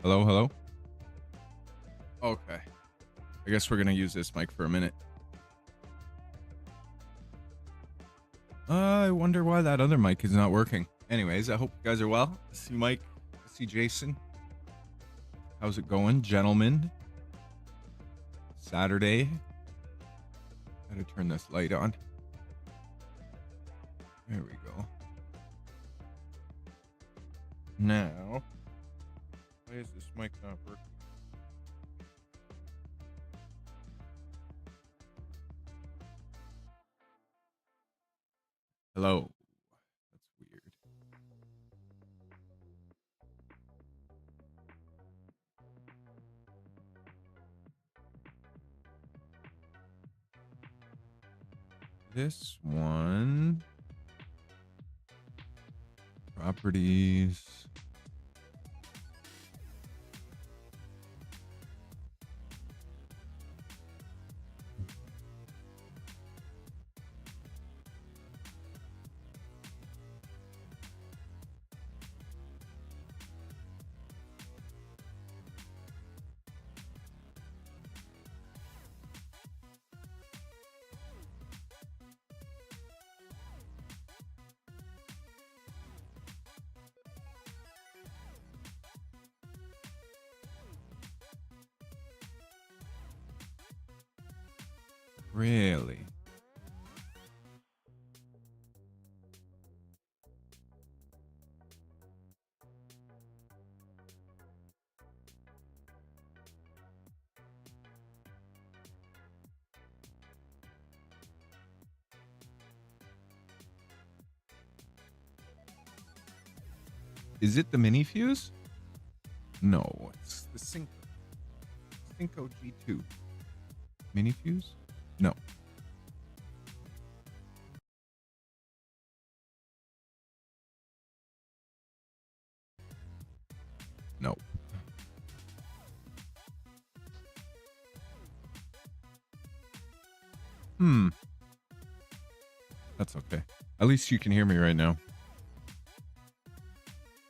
Hello, hello. Okay. I guess we're going to use this mic for a minute. I wonder why that other mic is not working. Anyways, I hope you guys are well. I see Mike. I see Jason. How's it going, gentlemen? Saturday. Gotta turn this light on. There we go. Now, why is this mic not working? Hello. That's weird. This one. Properties. Really? Is it the mini fuse? No, it's the Cinco G2. Mini fuse? No. No. That's okay. At least you can hear me right now.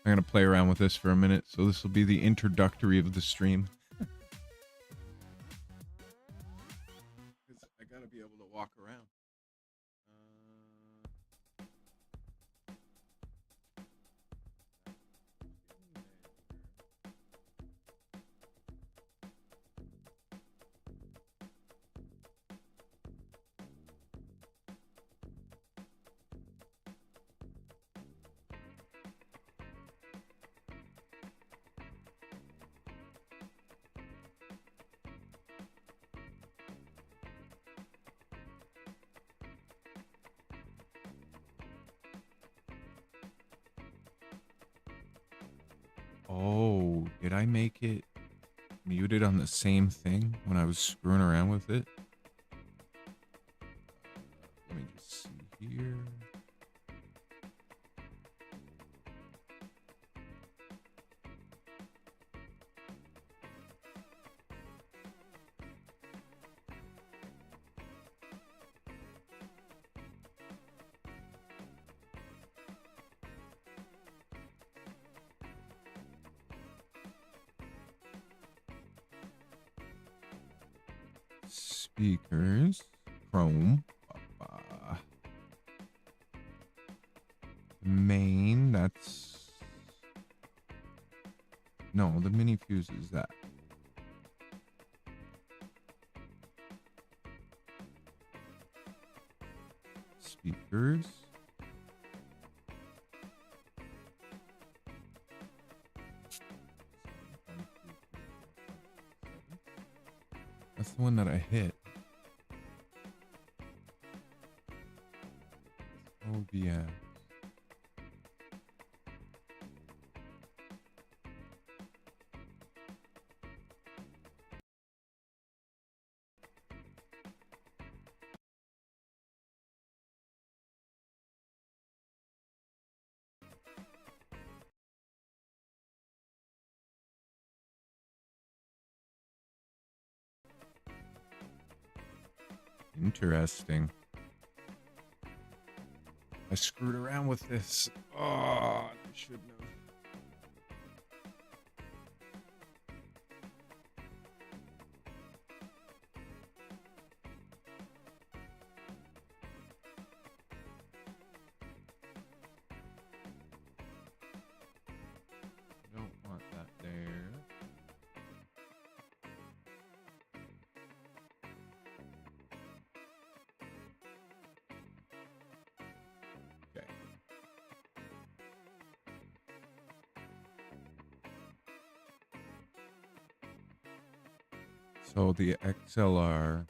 I'm going to play around with this for a minute, so this will be the introductory of the stream. I got to be able to walk around. Oh, did I make it muted on the same thing when I was screwing around with it? Let me just see here. Speakers, Chrome, main, that's, no, the mini fuse is that. Speakers. That's the one that I hit. OBS. Interesting. I screwed around with this. Oh, I shouldn't have. So the XLR.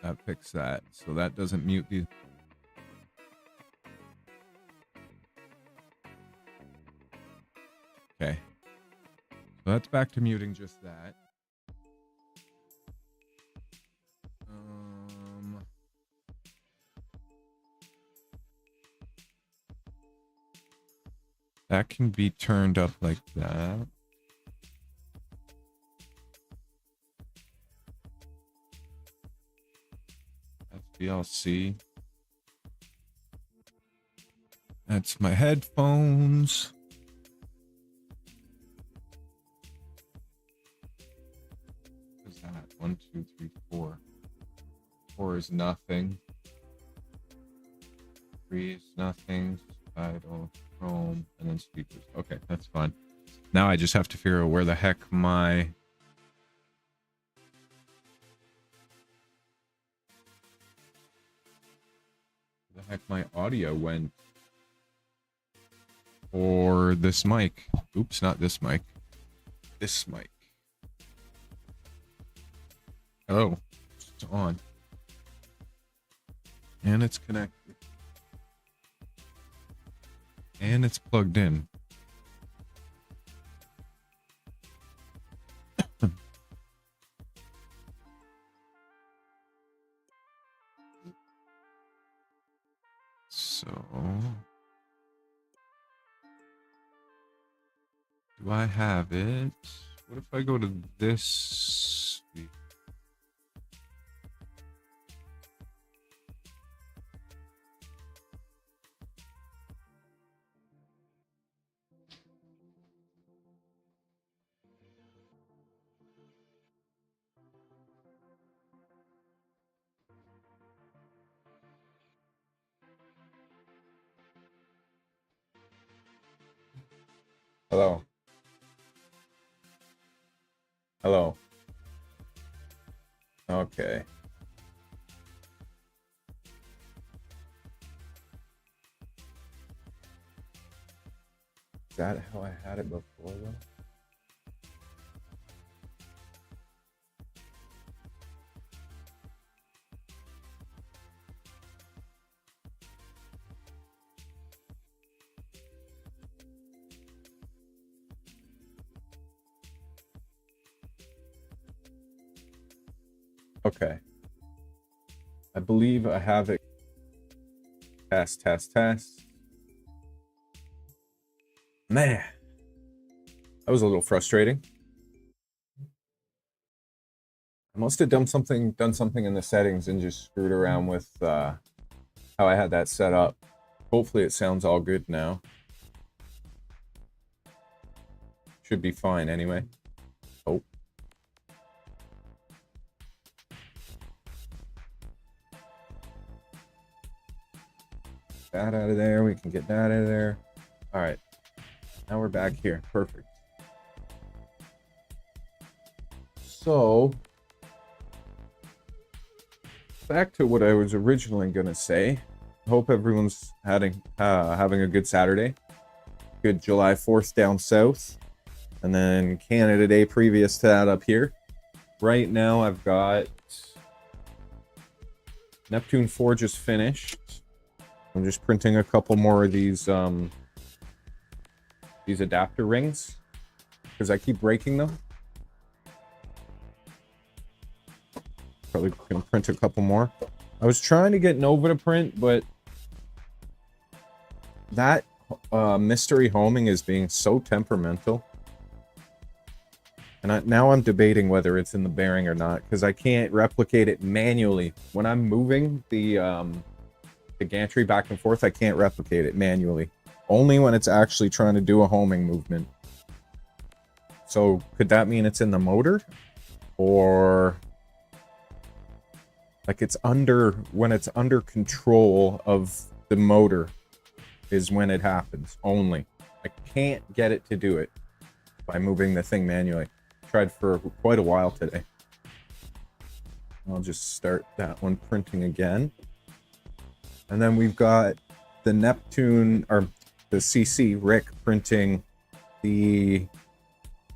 That fixed that. So that doesn't mute the... Okay. So that's back to muting just that. That can be turned up like that. That's VLC. That's my headphones. What is that? 1, 2, 3, 4. 4 is nothing. 3 is nothing. Idle, Chrome, and then speakers. Okay, that's fine. Now I just have to figure out where the heck my... audio went. Or this mic. Oops, not this mic. This mic. Oh, it's on. And it's connected. And it's plugged in. So, do I have it? What if I go to this? Hello. Hello. Okay. Is that how I had it before though? Okay. I believe I have it. Test. Man, that was a little frustrating. I must have done something in the settings and just screwed around with how I had that set up. Hopefully it sounds all good now. Should be fine anyway. Oh. That out of there. We can get that out of there. All right. Now we're back here. Perfect. So, back to what I was originally going to say. I hope everyone's having a good Saturday. Good July 4th down south. And then Canada Day previous to that up here. Right now I've got Neptune 4 just finished. I'm just printing a couple more of these adapter rings because I keep breaking them. Probably gonna print a couple more. I was trying to get Nova to print, but that mystery homing is being so temperamental. And now I'm debating whether it's in the bearing or not because I can't replicate it manually. When I'm moving the gantry back and forth, I can't replicate it manually. Only when it's actually trying to do a homing movement. So could that mean it's in the motor? Or like it's when it's under control of the motor is when it happens only. I can't get it to do it by moving the thing manually. Tried for quite a while today. I'll just start that one printing again. And then we've got the Neptune, or the CC Rick printing the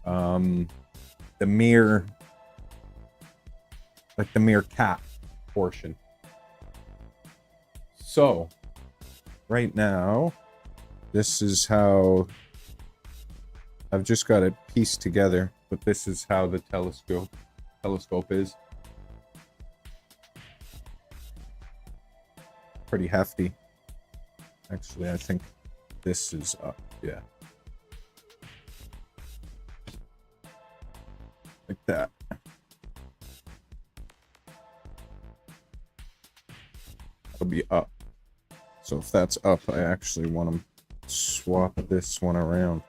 the mirror, like the mirror cap portion. So right now, this is how I've just got it pieced together, but this is how the telescope is. Pretty hefty. Actually, I think this is up, yeah. Like that. It'll be up. So if that's up, I actually want to swap this one around.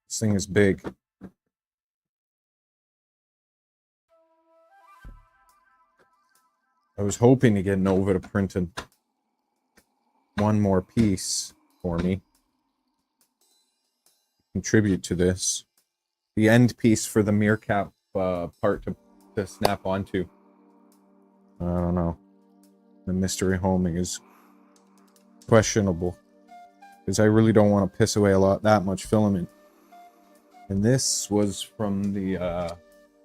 This thing is big. I was hoping to get Nova to print one more piece for me. Contribute to this. The end piece for the mirror cap part to snap onto. I don't know. The mystery homing is questionable, because I really don't want to piss away that much filament. And this was from the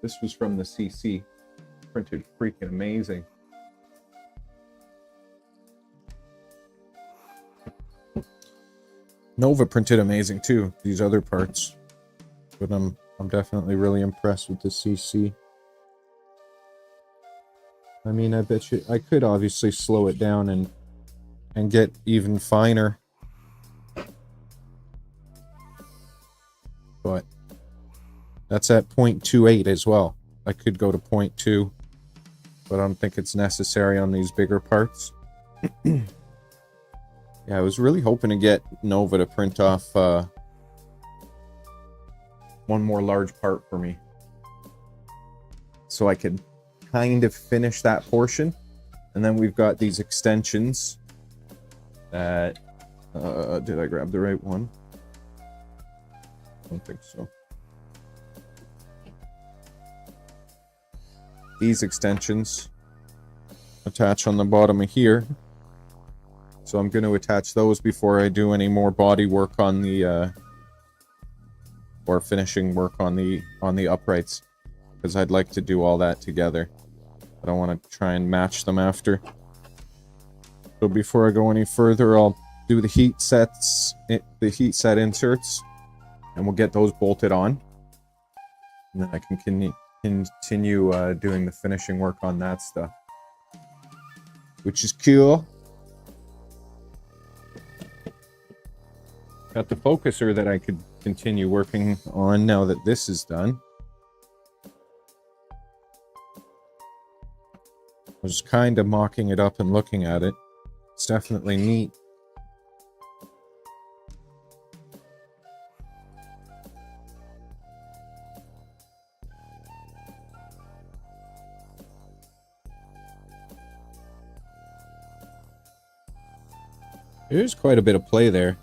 CC. Printed freaking amazing. Nova printed amazing too, these other parts. But I'm definitely really impressed with the CC. I mean, I bet you I could obviously slow it down and get even finer. But that's at 0.28 as well. I could go to 0.2, but I don't think it's necessary on these bigger parts. Yeah, I was really hoping to get Nova to print off one more large part for me, so I could kind of finish that portion. And then we've got these extensions that did I grab the right one? I don't think so. These extensions attach on the bottom of here. So I'm going to attach those before I do any more body work on the or finishing work on the uprights, because I'd like to do all that together. I don't want to try and match them after. So before I go any further, I'll do the heat set inserts, and we'll get those bolted on. And then I can continue doing the finishing work on that stuff, which is cool. Got the focuser that I could continue working on now that this is done. I was kind of mocking it up and looking at it. It's definitely neat. There's quite a bit of play there,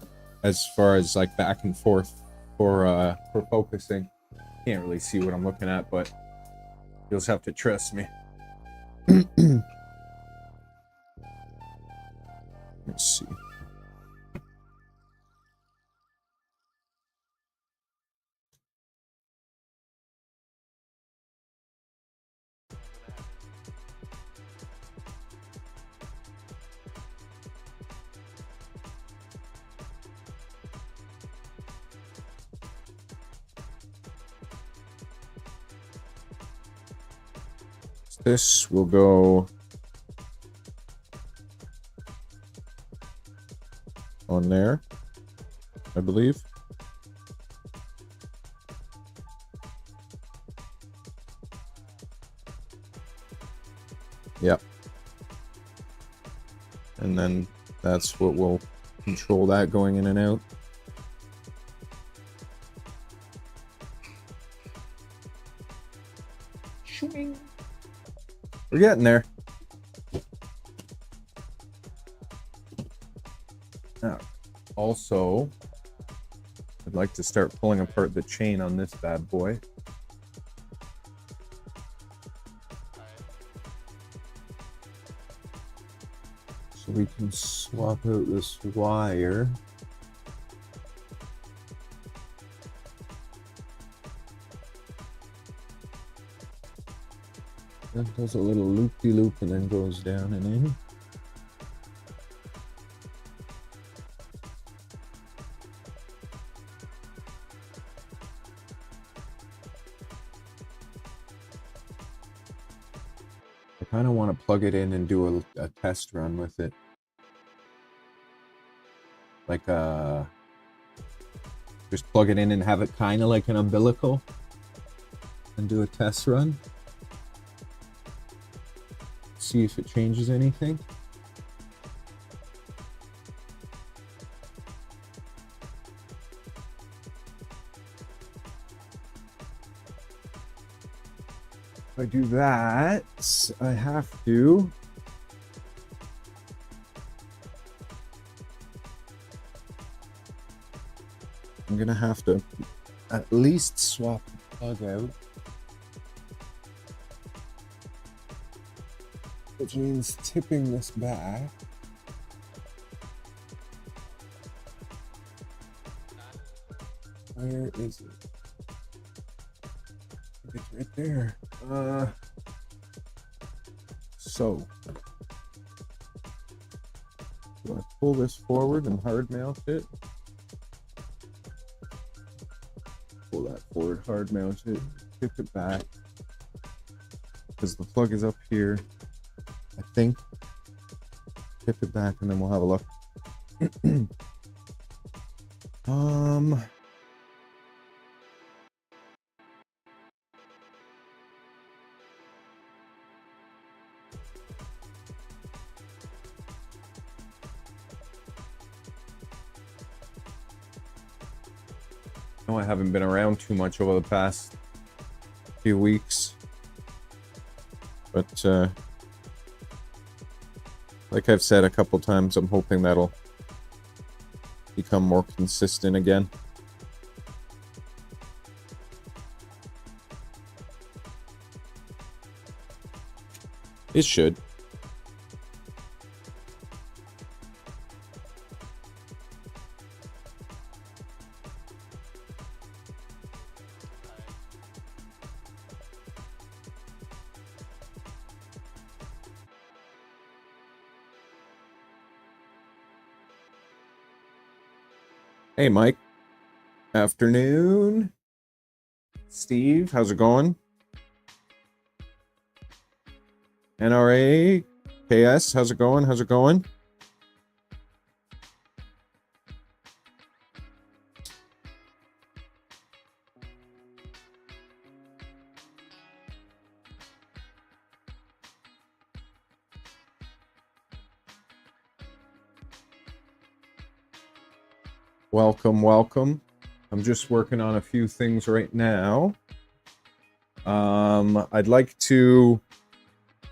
as far as like back and forth for focusing. Can't really see what I'm looking at, but you'll just have to trust me. Let's see. This will go on there, I believe. Yep. And then that's what will control that going in and out. We're getting there. Now, also, I'd like to start pulling apart the chain on this bad boy. we can swap out this wire. That does a little loop-de-loop and then goes down and in. I kind of want to plug it in and do a test run with it. Like just plug it in and have it kind of like an umbilical and do a test run. See if it changes anything. If I do that, I have to I'm gonna have to at least swap the plug out, which means tipping this back. Where is it? It's right there. So do I pull this forward and hard mount it? Pull that forward, hard mount it, tip it back, because the plug is up here, I think. Tip it back and then we'll have a look. No, I haven't been around too much over the past few weeks, but like I've said a couple times, I'm hoping that'll become more consistent again. It should. Hey, Mike. Afternoon. Steve, how's it going? NRA, KS, how's it going? How's it going? Welcome, welcome. I'm just working on a few things right now. I'd like to,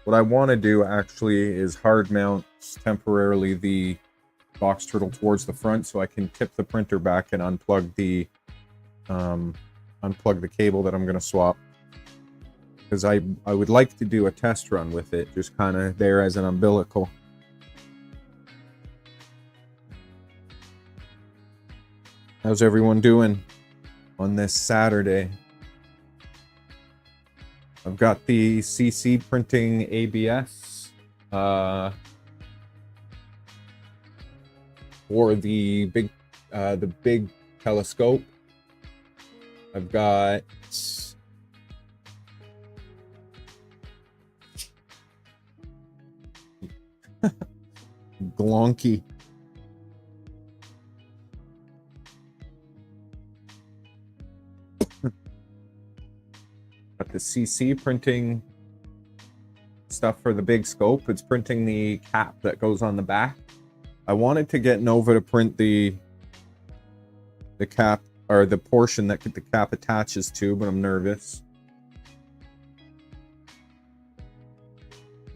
what I want to do actually is hard mount temporarily the boxturtle towards the front so I can tip the printer back and unplug the cable that I'm going to swap. Because I would like to do a test run with it, just kind of there as an umbilical. How's everyone doing on this Saturday? I've got the CC printing ABS for the big telescope. I've got Glonky. Got the CC printing stuff for the big scope. It's printing the cap that goes on the back. I wanted to get Nova to print the cap, or the portion that the cap attaches to, but I'm nervous.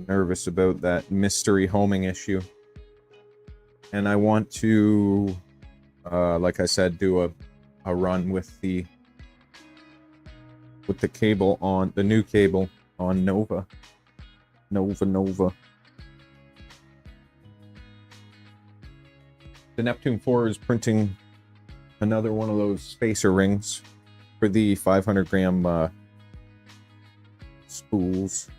Nervous about that mystery homing issue. And I want to, like I said, do a run with the cable on, the new cable on Nova. Nova. the Neptune 4 is printing another one of those spacer rings for the 500 gram spools.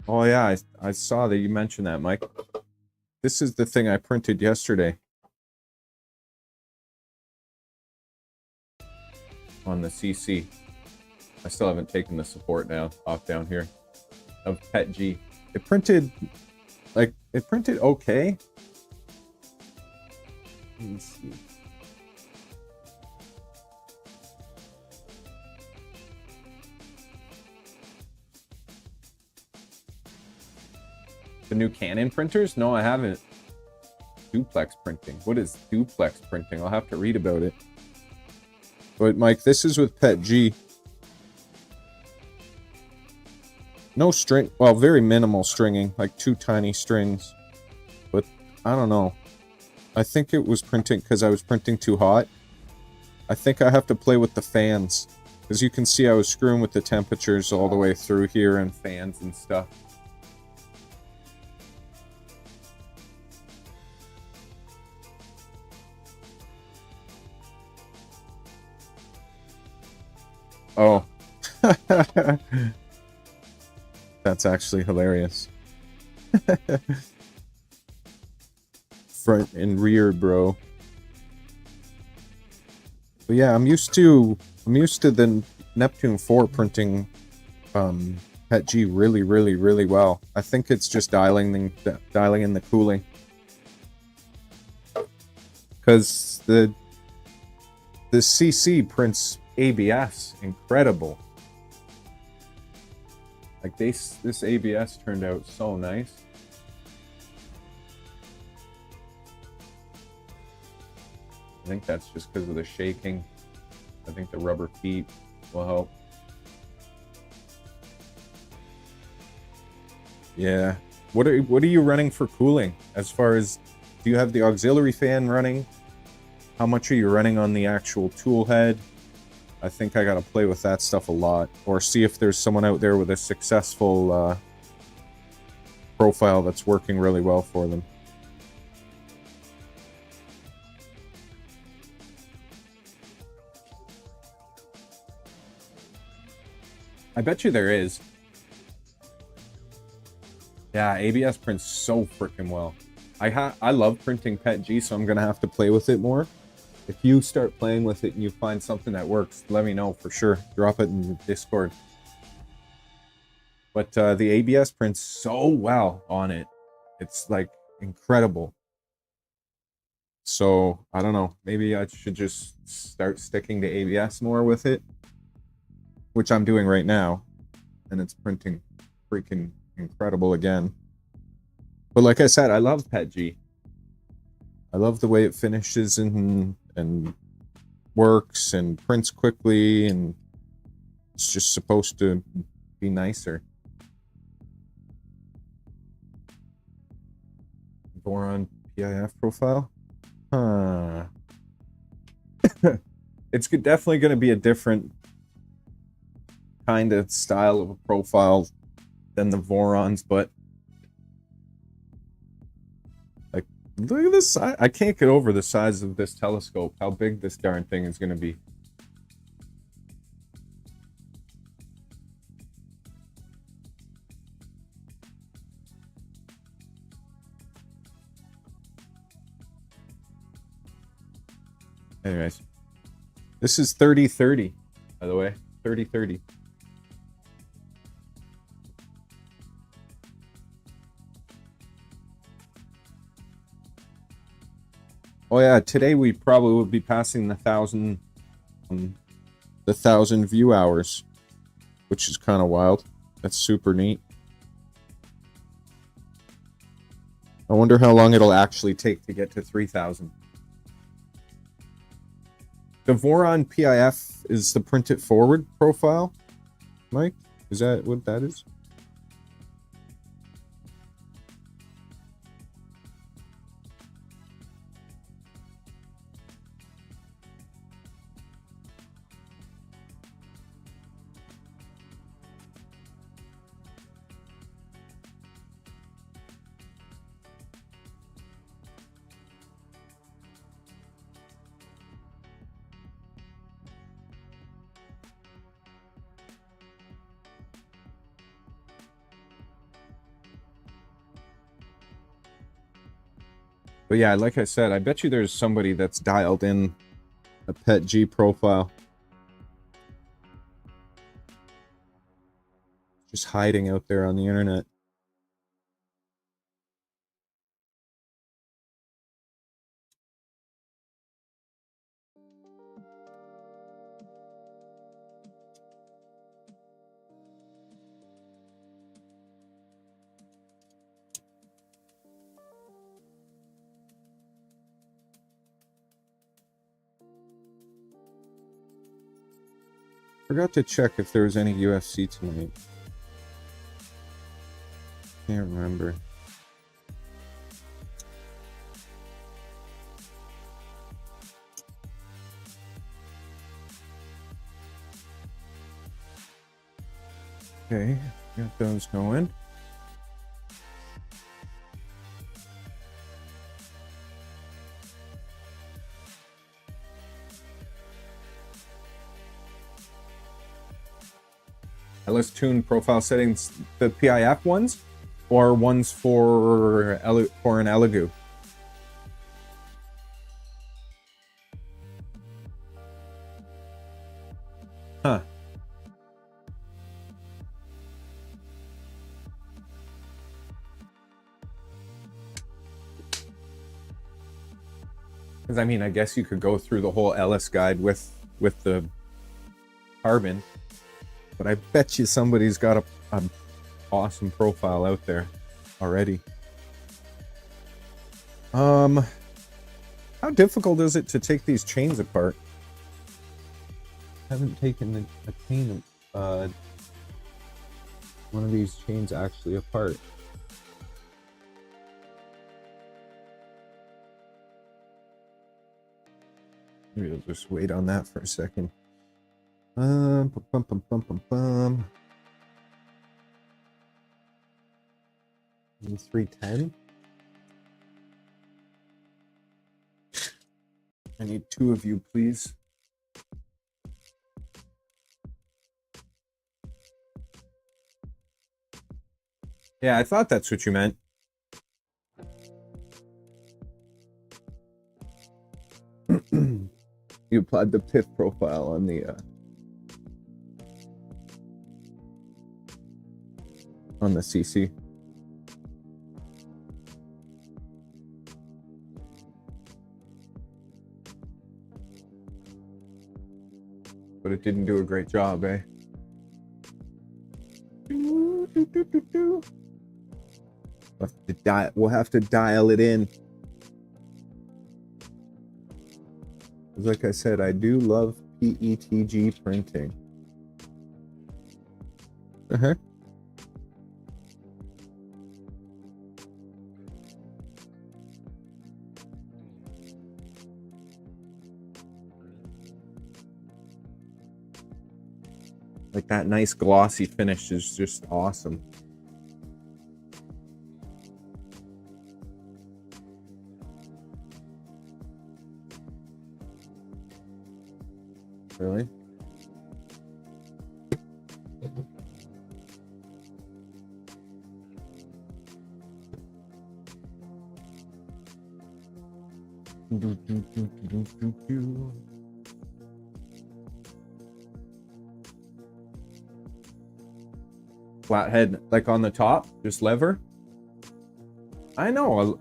Oh yeah, I saw that you mentioned that, Mike. This is the thing I printed yesterday on the CC. I still haven't taken the support off down here of Pet G. It printed okay. Let me see. The new Canon printers? No, I haven't. Duplex printing. What is duplex printing? I'll have to read about it. But Mike, this is with Pet G. No string, well, very minimal stringing, like 2 tiny strings. But I don't know. I think it was printing because I was printing too hot. I think I have to play with the fans. As you can see, I was screwing with the temperatures all the way through here and fans and stuff. Oh. That's actually hilarious. Front and rear, bro. But yeah, I'm used to the Neptune 4 printing Pet G really well. I think it's just dialing in the cooling. Cuz the CC prints ABS incredible. Like this ABS turned out so nice. I think that's just because of the shaking. I think the rubber feet will help. Yeah. What are you running for cooling? As far as, do you have the auxiliary fan running? How much are you running on the actual tool head? I think I gotta play with that stuff a lot, or see if there's someone out there with a successful profile that's working really well for them. I bet you there is. Yeah, ABS prints so freaking well. I love printing Pet G, so I'm gonna have to play with it more. If you start playing with it and you find something that works, let me know for sure. Drop it in the Discord. But the ABS prints so well on it. It's like incredible. So I don't know. Maybe I should just start sticking to ABS more with it, which I'm doing right now. And it's printing freaking incredible again. But like I said, I love Pet G. I love the way it finishes and works and prints quickly, and it's just supposed to be nicer. Voron PIF profile? Huh. It's definitely going to be a different kind of style of a profile than the Vorons, but like, look at this size. I can't get over the size of this telescope, how big this darn thing is going to be. Anyways, this is 3030, by the way, 3030. Oh yeah, today we probably will be passing the 1,000 view hours, which is kind of wild. That's super neat. I wonder how long it'll actually take to get to 3,000. The Voron PIF is the print it forward profile, Mike? Is that what that is? But yeah, like I said, I bet you there's somebody that's dialed in a pet G profile. Just hiding out there on the internet. Forgot to check if there was any UFC tonight. Can't remember. Okay, got those going. Let's tune profile settings, the PIF ones, or ones for an Elegoo. Huh. Because I mean, I guess you could go through the whole LS guide with the carbon, but I bet you somebody's got a awesome profile out there already. How difficult is it to take these chains apart? I haven't taken a chain of one of these chains actually apart. Maybe I'll just wait on that for a second. 310. I need 2 of you, please. Yeah, I thought that's what you meant. You applied the PIF profile on the CC. But it didn't do a great job, eh? We'll have to dial it in. Like I said, I do love PETG printing. The heck? Like that nice glossy finish is just awesome. Really? Flathead, like on the top, just lever. I know.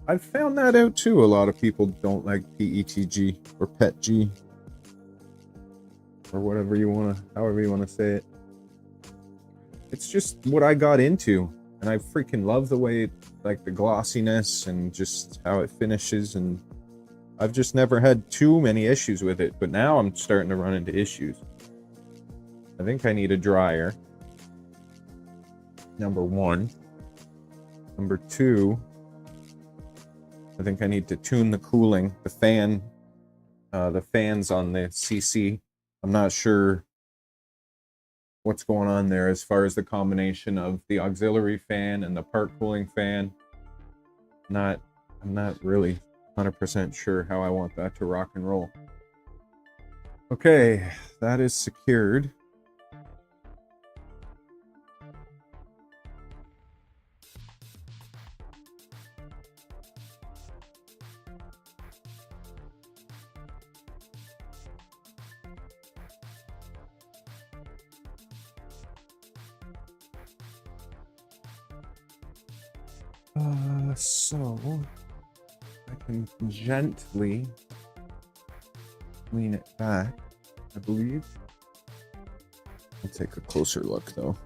I've found that out too. A lot of people don't like PETG or PETG or whatever you want to, however you want to say it. It's just what I got into, and I freaking love the way, like the glossiness and just how it finishes, and I've just never had too many issues with it, but now I'm starting to run into issues. I think I need a dryer. Number 1. Number 2, I think I need to tune the cooling, the fans on the CC. I'm not sure what's going on there as far as the combination of the auxiliary fan and the part cooling fan. I'm not really 100% sure how I want that to rock and roll. Okay, that is secured. So I can gently lean it back, I believe. I'll take a closer look though.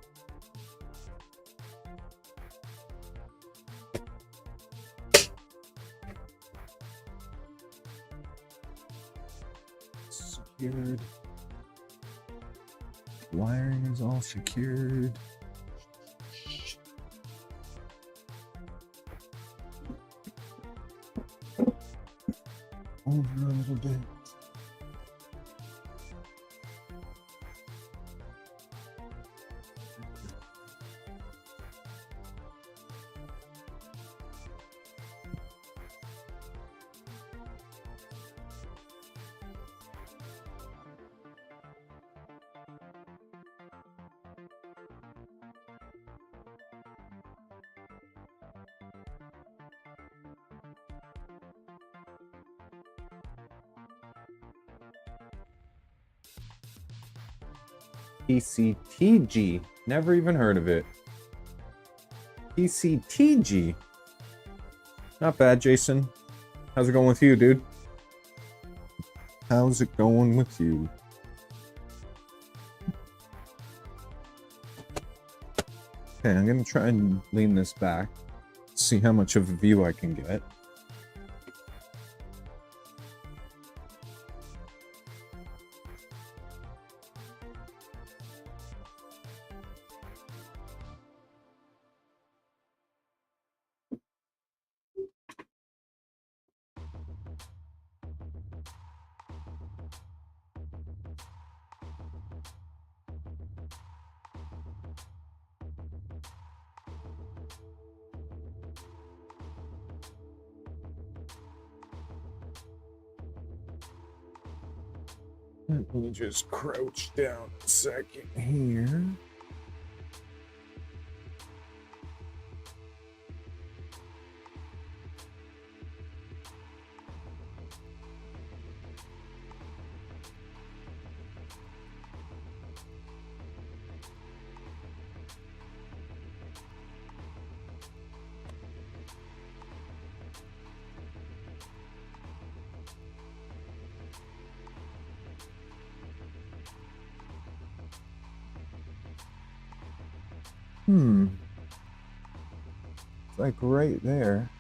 Secured. Wiring is all secured. Over a little bit. PCTG. Never even heard of it. PCTG. Not bad, Jason. How's it going with you, dude? How's it going with you? Okay, I'm gonna try and lean this back. See how much of a view I can get. Let me just crouch down a second here. It's like right there.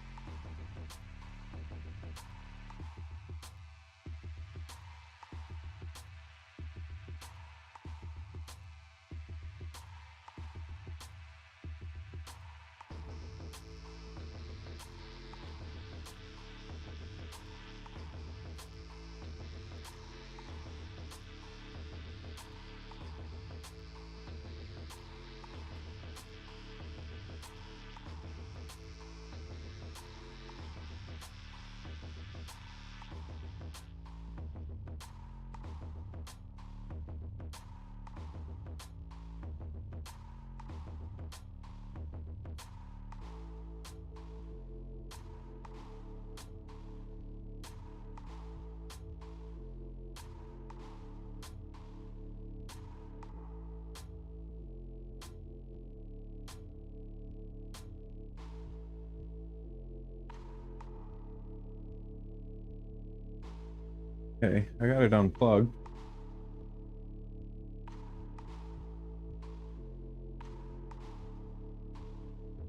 Okay, I got it unplugged.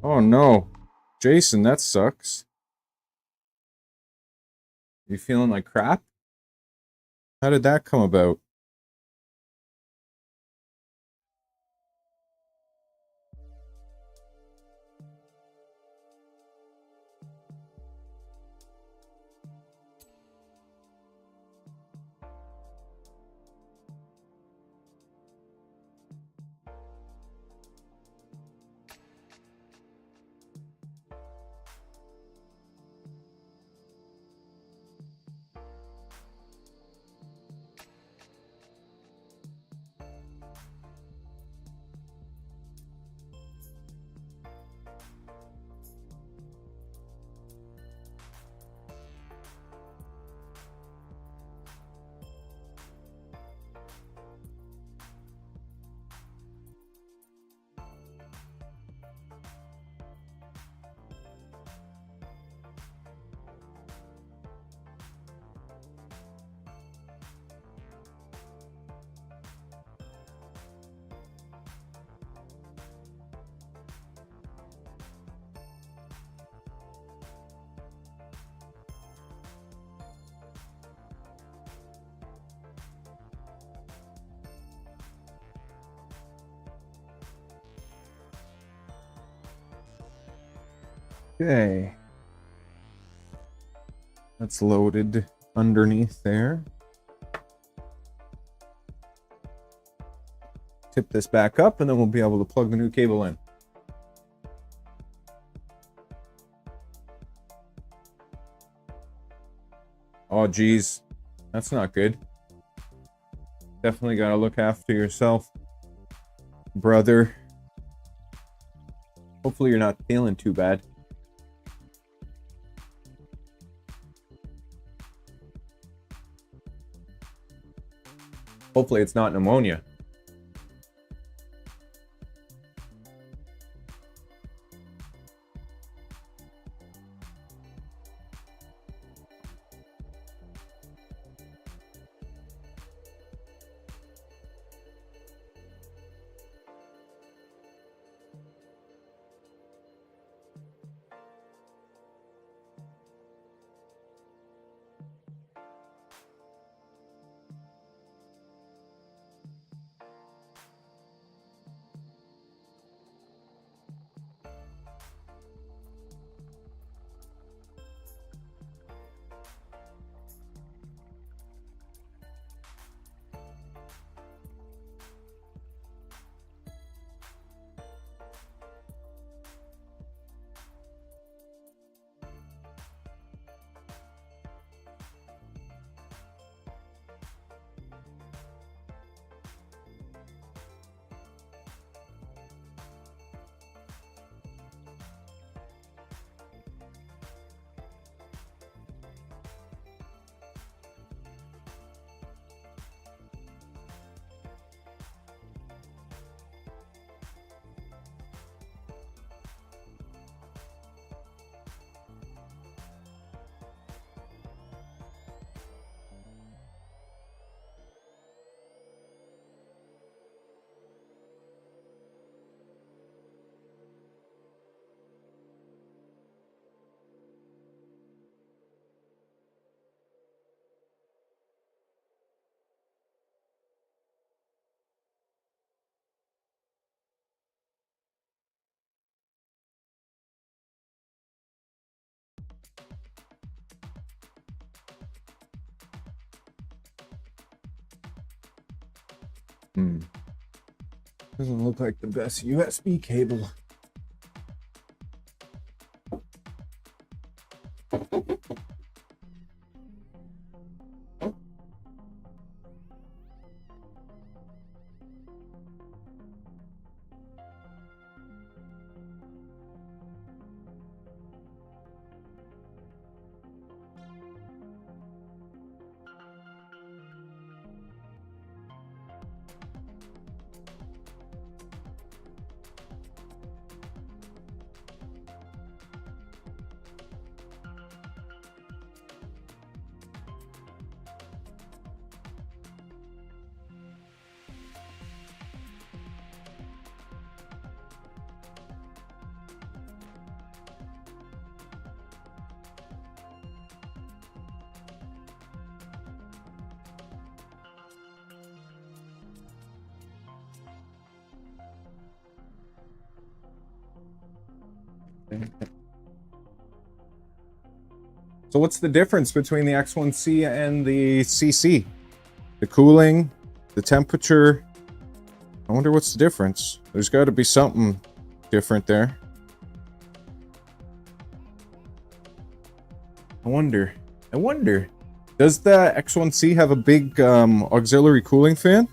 Oh no. Jason, that sucks. You feeling like crap? How did that come about? Okay. That's loaded underneath there. Tip this back up and then we'll be able to plug the new cable in. Oh geez, that's not good. Definitely gotta look after yourself, brother. Hopefully you're not feeling too bad. Hopefully it's not pneumonia. Doesn't look like the best USB cable. So what's the difference between the X1C and the CC? The cooling, the temperature. I wonder what's the difference. There's got to be something different there. I wonder. Does the X1C have a big auxiliary cooling fan?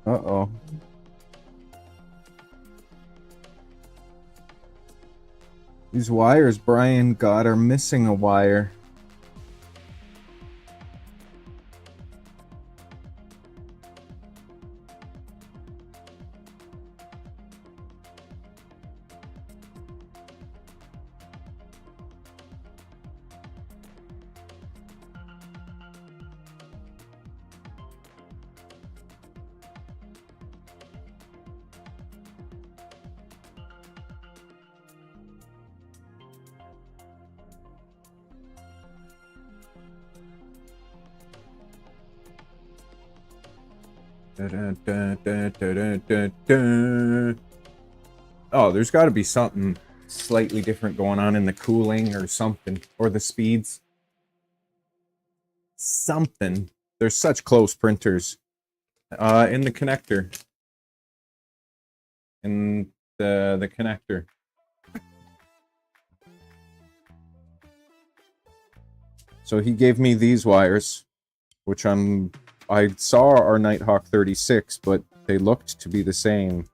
Uh-oh. These wires Brian got are missing a wire. Oh, there's got to be something slightly different going on in the cooling or something, or the speeds. Something. There's such close printers. In the connector. In the connector. So he gave me these wires, which I saw our Nighthawk 36, but they looked to be the same.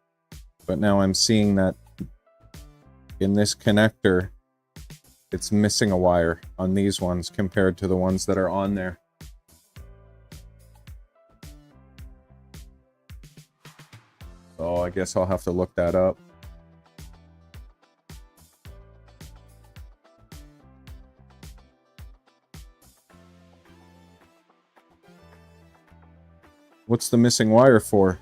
But now I'm seeing that in this connector, it's missing a wire on these ones compared to the ones that are on there. So I guess I'll have to look that up. What's the missing wire for?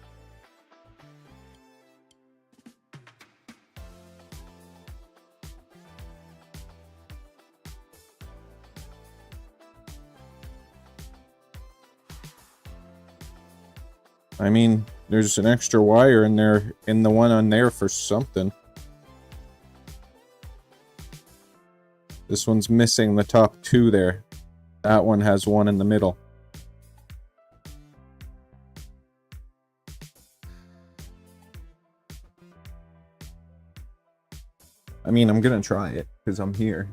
I mean, there's an extra wire in there, in the one on there for something. This one's missing the top two there. That one has one in the middle. I mean, I'm gonna try it, because I'm here.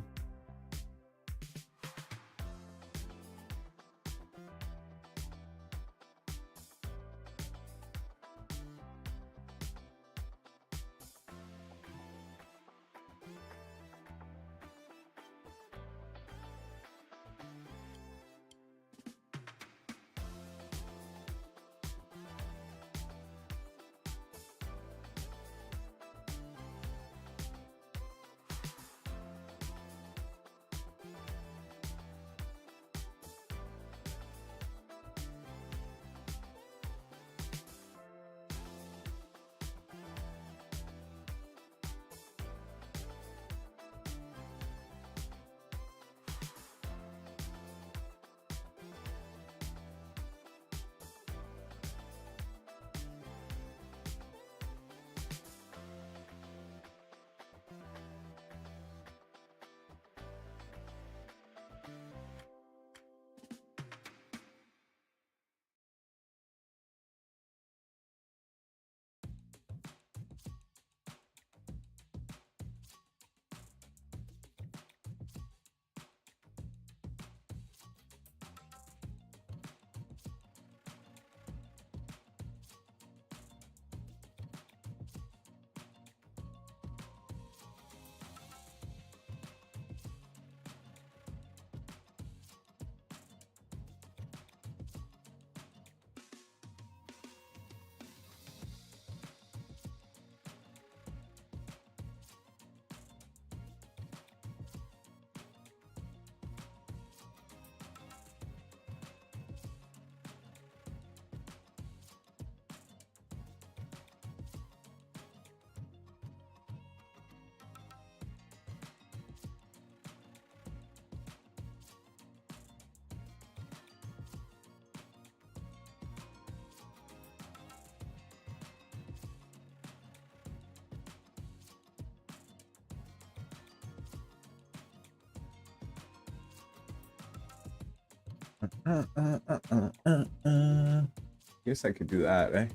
Guess I could do that, eh?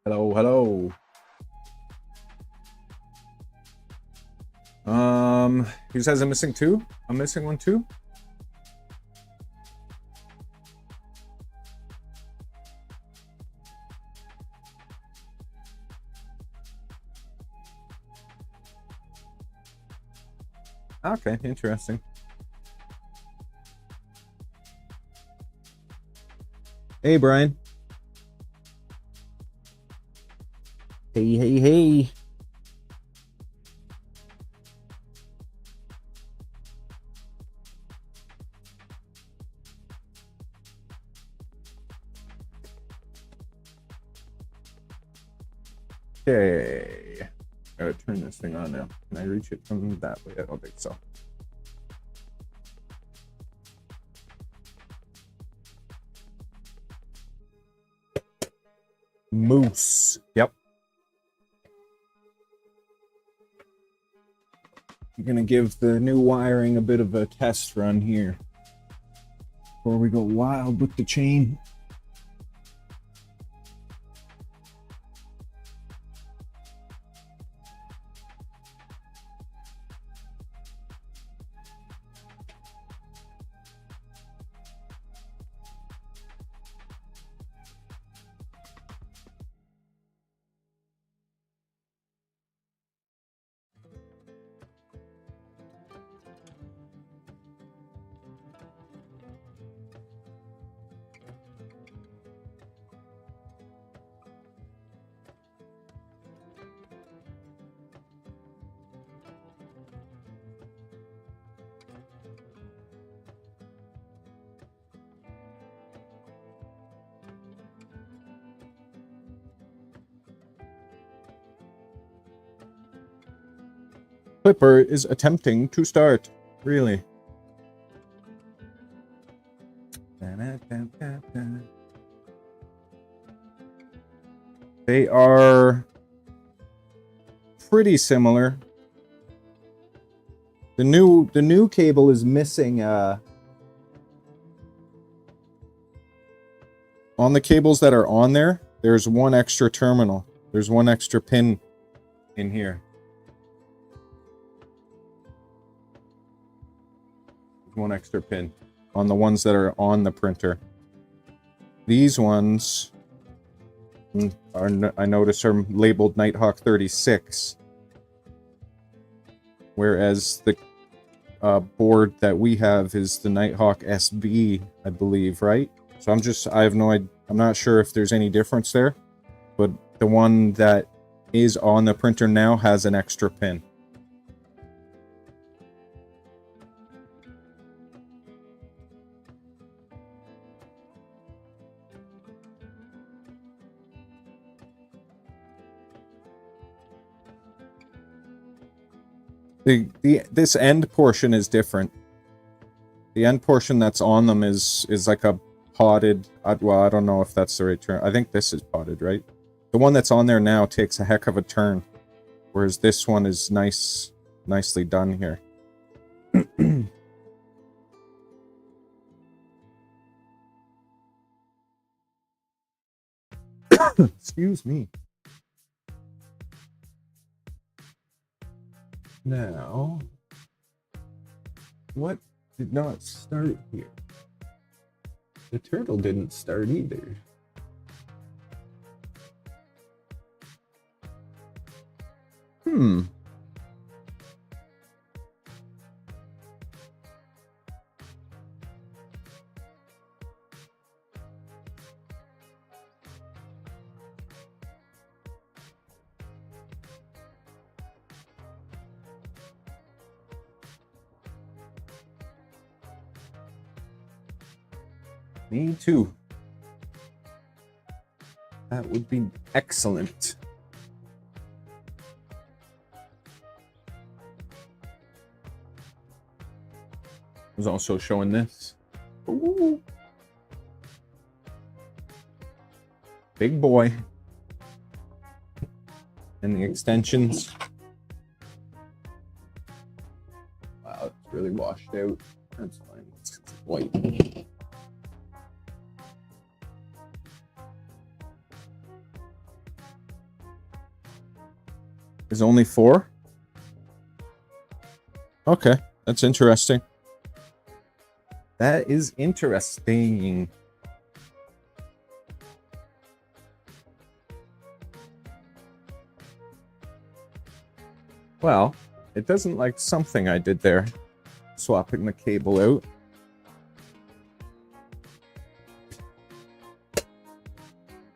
Hello, hello. Who says I'm missing two? I'm missing one too? Okay, interesting. Hey, Brian. Hey, hey, hey. Okay. Gotta turn this thing on now. Can I reach it from that way? I don't think so. Moose. Yep. I'm gonna give the new wiring a bit of a test run here before we go wild with the chain. Clipper is attempting to start. Really? They are pretty similar. The new cable is missing on the cables that are on there, there's one extra terminal. There's one extra pin in here. One extra pin on the ones that are on the printer. These ones are, I notice, are labeled Nighthawk 36, whereas the board that we have is the Nighthawk SB, I believe, right? So I have no idea. I'm not sure if there's any difference there, but the one that is on the printer now has an extra pin. This end portion is different. The end portion that's on them is like a potted. Well, I don't know if that's the right term. I think this is potted, right? The one that's on there now takes a heck of a turn, whereas this one is nicely done here. Excuse me. Now, what did not start here? The turtle didn't start either. Me too. That would be excellent. I was also showing this. Ooh. Big boy. And the extensions. Wow, it's really washed out. That's fine. It's white. is only 4? Okay, that's interesting. That is interesting. Well, it doesn't like something I did there. Swapping the cable out.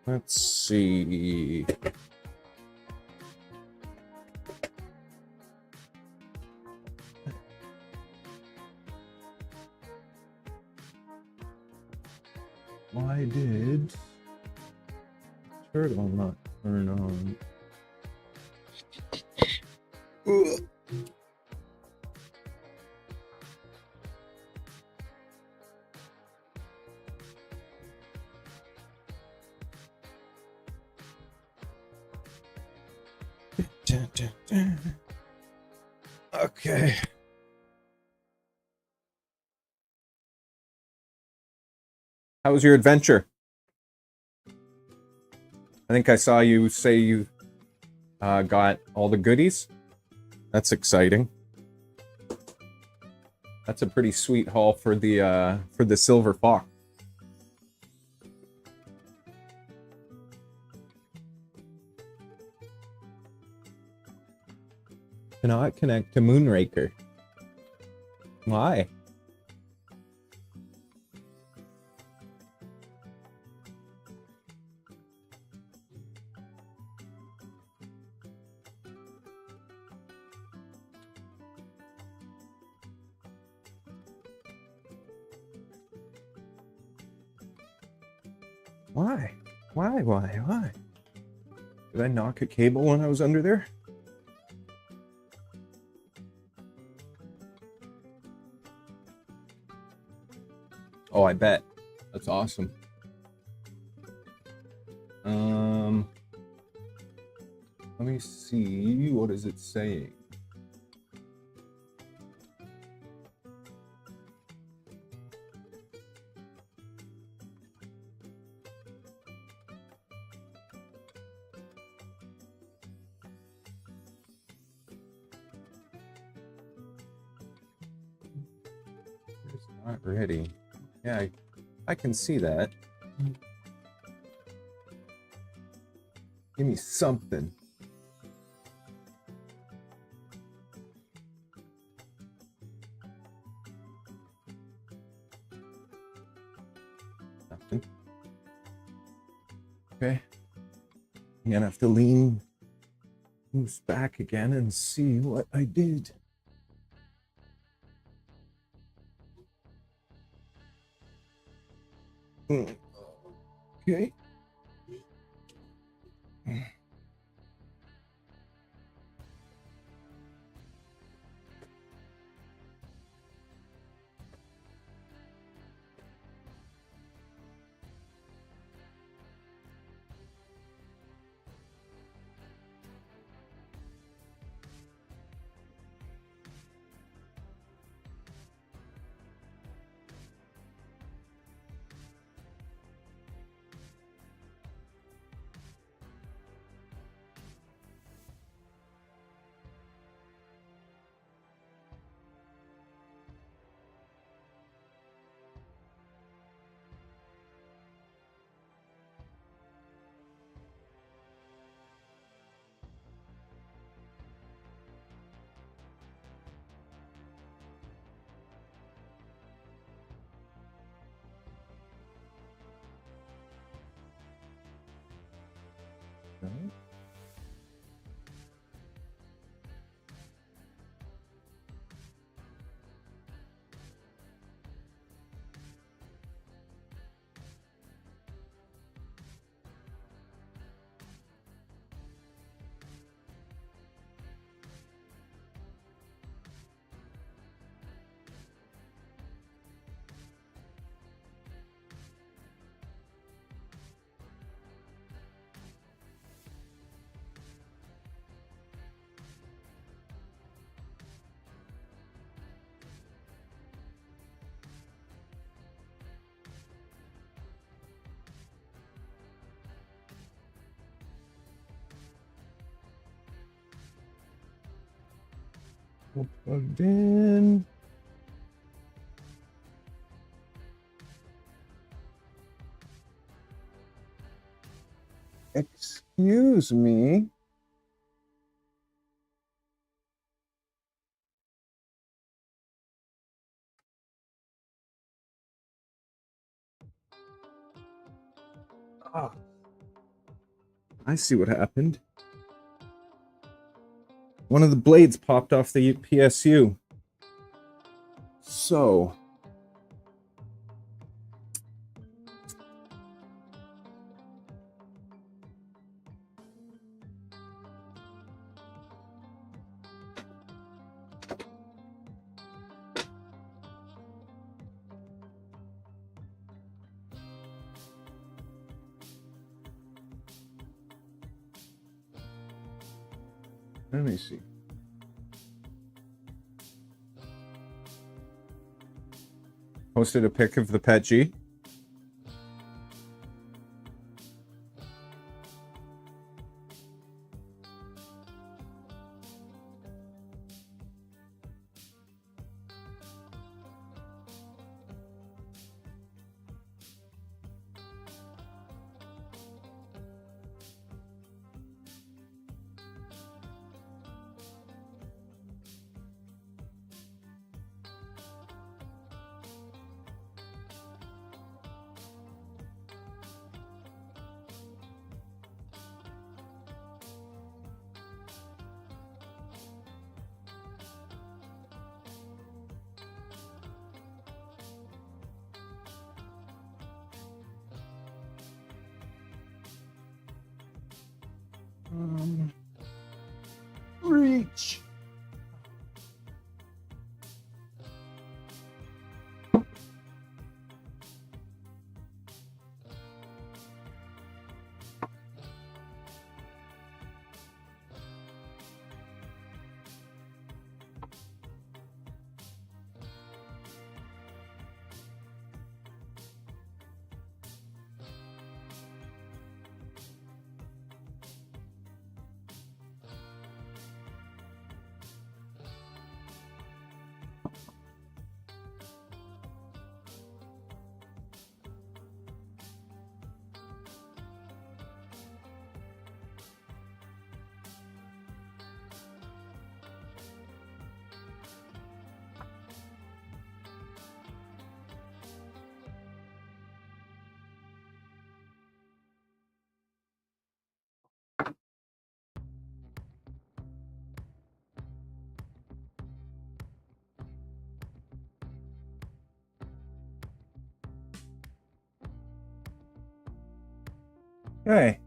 Let's see. Why did turtle not turn on? Ugh. Okay. How was your adventure? I think I saw you say you got all the goodies. That's exciting. That's a pretty sweet haul for the silver fox. Cannot connect to Moonraker. Why? Why? Why? Did I knock a cable when I was under there? Oh, I bet. That's awesome. Let me see. What is it saying? It's not ready. Yeah, I can see that. Give me something. Nothing. Okay. I'm gonna have to lean moose back again and see what I did. Okay. Right. All plugged in. Excuse me. Ah, I see what happened. One of the blades popped off the PSU. So, let me see. Posted a pic of the Pet G. Reach. Okay.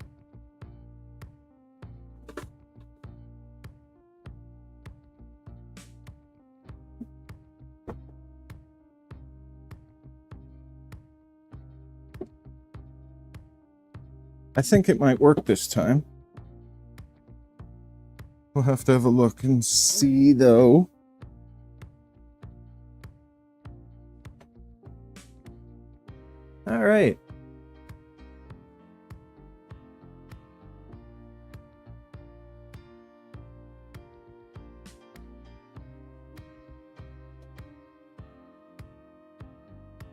I think it might work this time. We'll have to have a look and see, though. All right.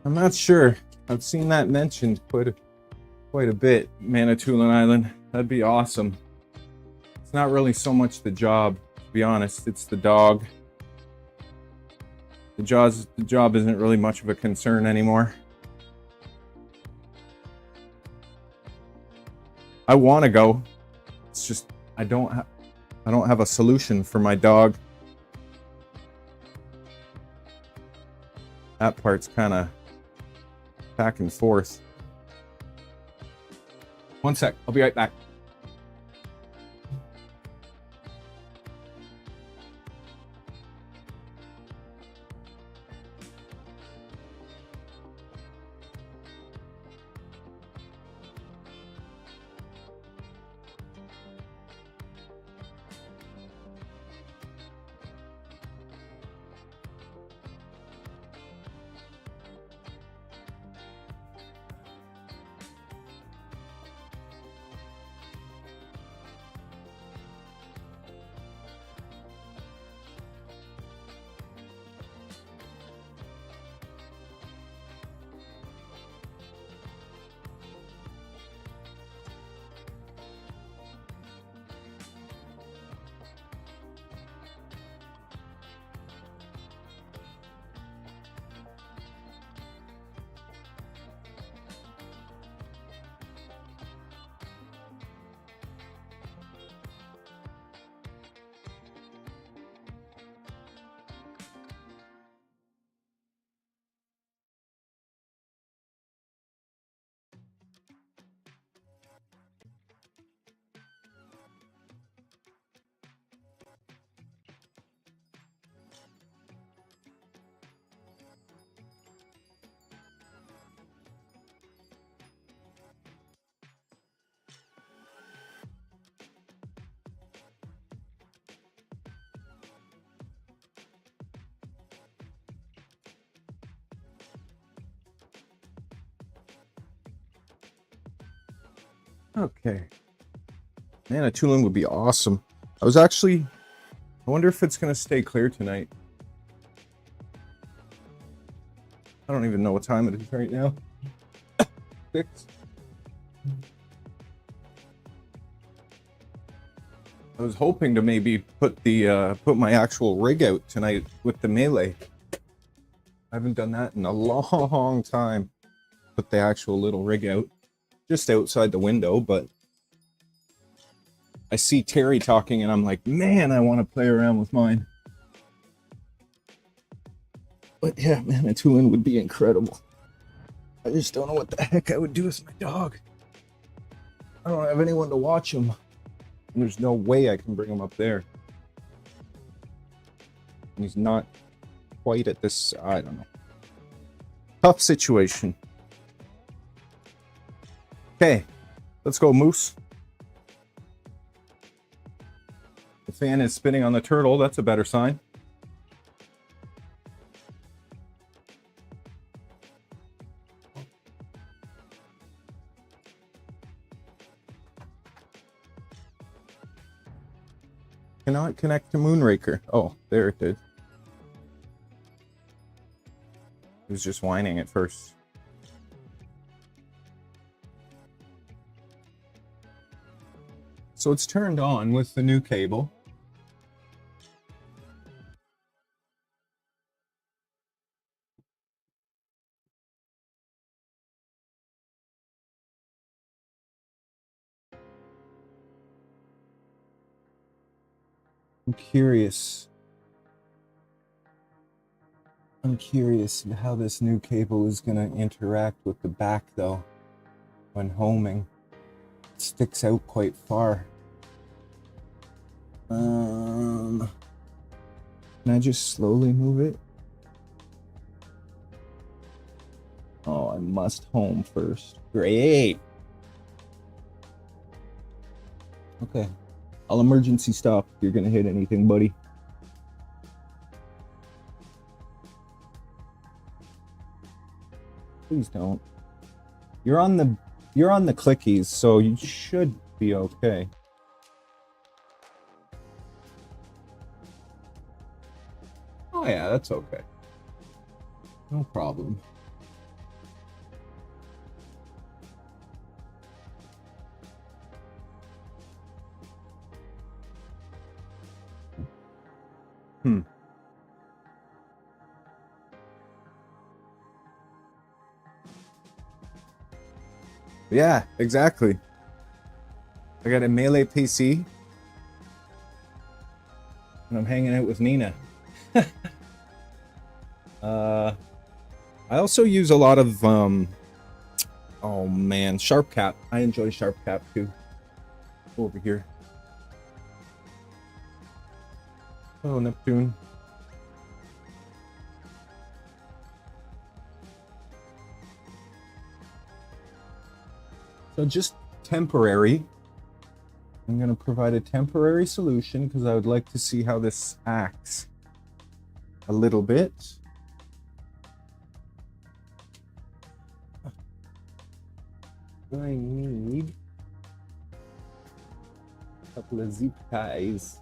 I'm not sure. I've seen that mentioned quite a bit, Manitoulin Island. That'd be awesome. It's not really so much the job, to be honest. It's the dog. The job isn't really much of a concern anymore. I want to go. It's just I don't have a solution for my dog. That part's kind of back and forth. One sec, I'll be right back. Okay. Manitoulin would be awesome. I wonder if it's going to stay clear tonight. I don't even know what time it is right now. 6. I was hoping to maybe put my actual rig out tonight with the melee. I haven't done that in a long time. Put the actual little rig out, just outside the window, but I see Terry talking and I'm like, man, I want to play around with mine. But yeah, Manitoulin would be incredible. I just don't know what the heck I would do with my dog. I don't have anyone to watch him. And there's no way I can bring him up there. And he's not quite at this, I don't know. Tough situation. Okay, let's go, Moose. The fan is spinning on the turtle. That's a better sign. Cannot connect to Moonraker. Oh, there it did. It was just whining at first. So it's turned on with the new cable. I'm curious how this new cable is going to interact with the back, though, when homing. It sticks out quite far. Can I just slowly move it? Oh, I must home first. Great. Okay. I'll emergency stop if you're going to hit anything, buddy. Please don't. You're on the clickies, so you should be okay. Oh yeah, that's okay. No problem. Yeah, exactly. I got a melee PC, and I'm hanging out with Nina. I also use a lot of oh man, Sharp Cap. I enjoy Sharp Cap too. Over here. Oh, Neptune. So just temporary. I'm going to provide a temporary solution because I would like to see how this acts a little bit. I need a couple of zip ties.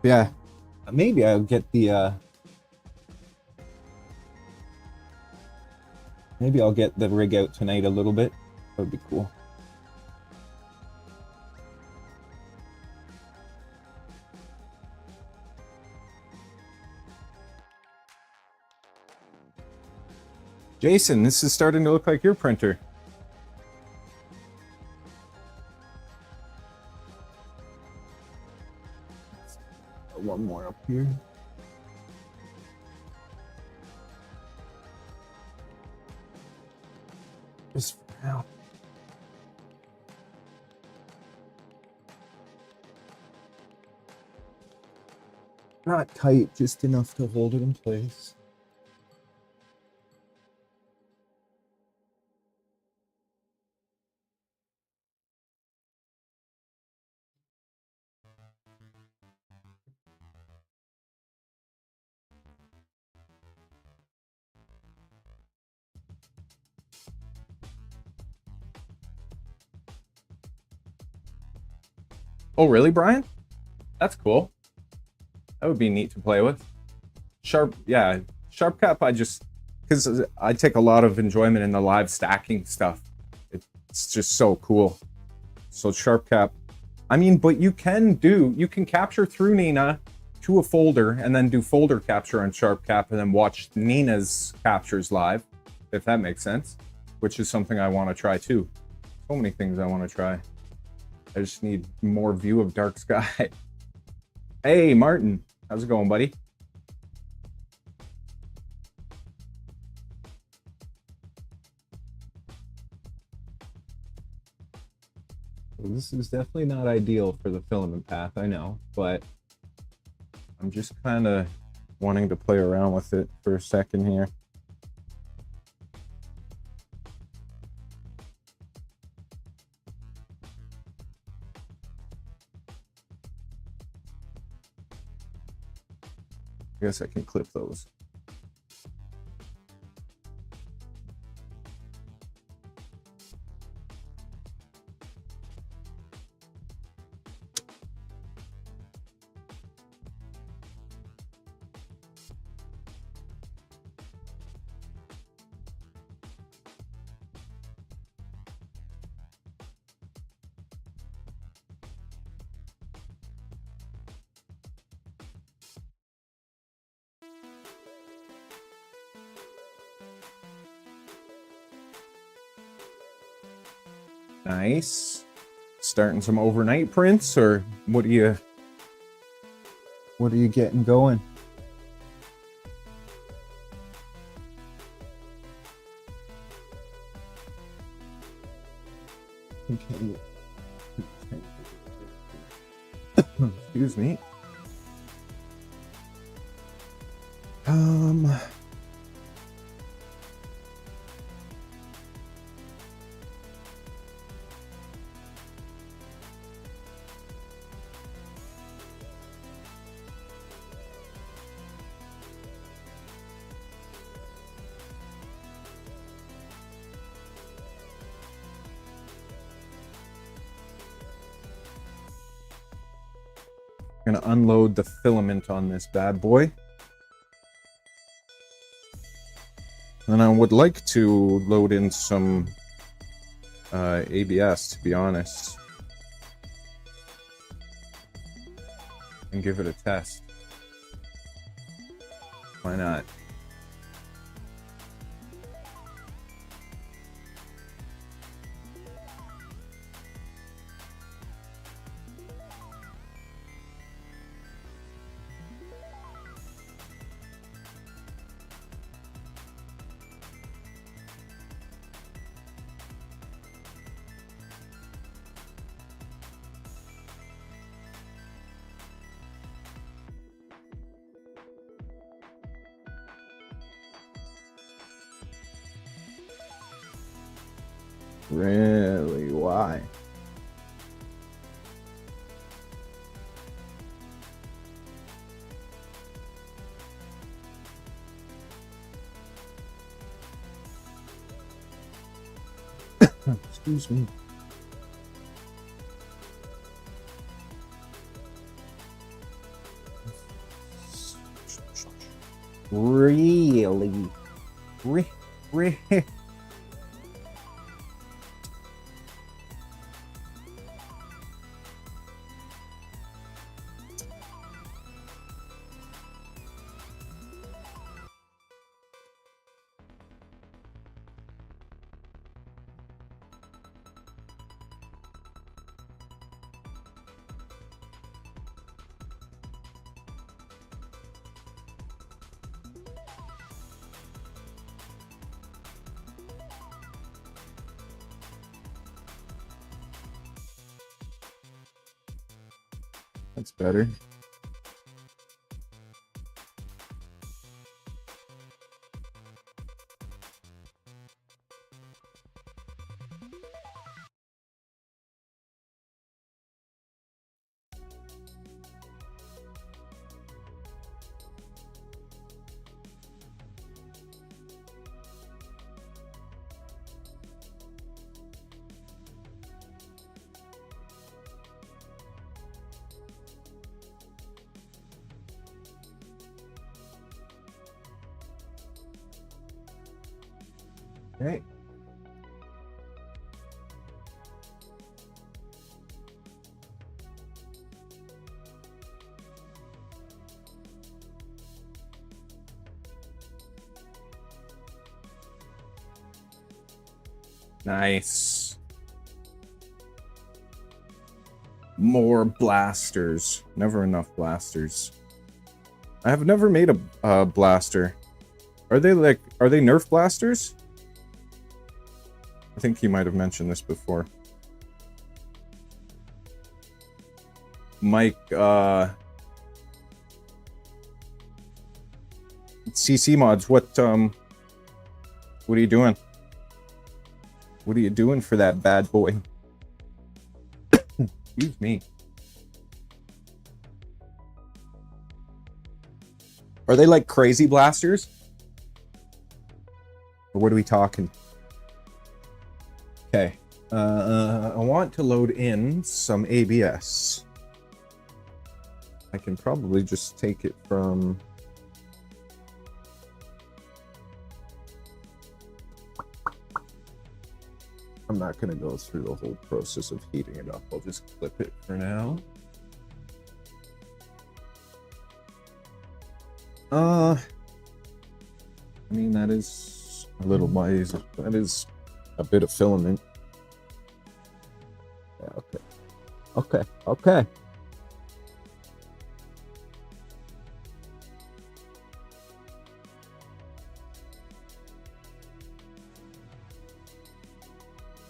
Yeah, maybe I'll get the maybe I'll get the rig out tonight a little bit. That would be cool. Jason, this is starting to look like your printer. One more up here. Just for now. Not tight, just enough to hold it in place. Oh, really, Brian? That's cool. That would be neat to play with. Sharp, yeah. Sharp cap, because I take a lot of enjoyment in the live stacking stuff. It's just so cool. So sharp cap. I mean, but you can capture through Nina to a folder and then do folder capture on sharp cap and then watch Nina's captures live, if that makes sense, which is something I want to try too. So many things I want to try. I just need more view of dark sky. Hey, Martin. How's it going, buddy? This is definitely not ideal for the filament path, I know, but I'm just kind of wanting to play around with it for a second here. I guess I can clip those. Nice. Starting some overnight prints, or what are you getting going? Okay. Excuse me. Gonna unload the filament on this bad boy. And I would like to load in some ABS, to be honest, and give it a test. Why not? Really? Why? Excuse me. Really? That's better. Okay. Nice. More blasters. Never enough blasters. I have never made a blaster. Are they Nerf blasters? I think you might have mentioned this before. Mike, CC mods, what are you doing? What are you doing for that bad boy? Excuse me. Are they like crazy blasters? Or what are we talking? Okay. I want to load in some ABS. I can probably just take it from... I'm not going to go through the whole process of heating it up. I'll just clip it for now. I mean, that is a little mice. That is a bit of filament. Yeah, okay. Okay, okay.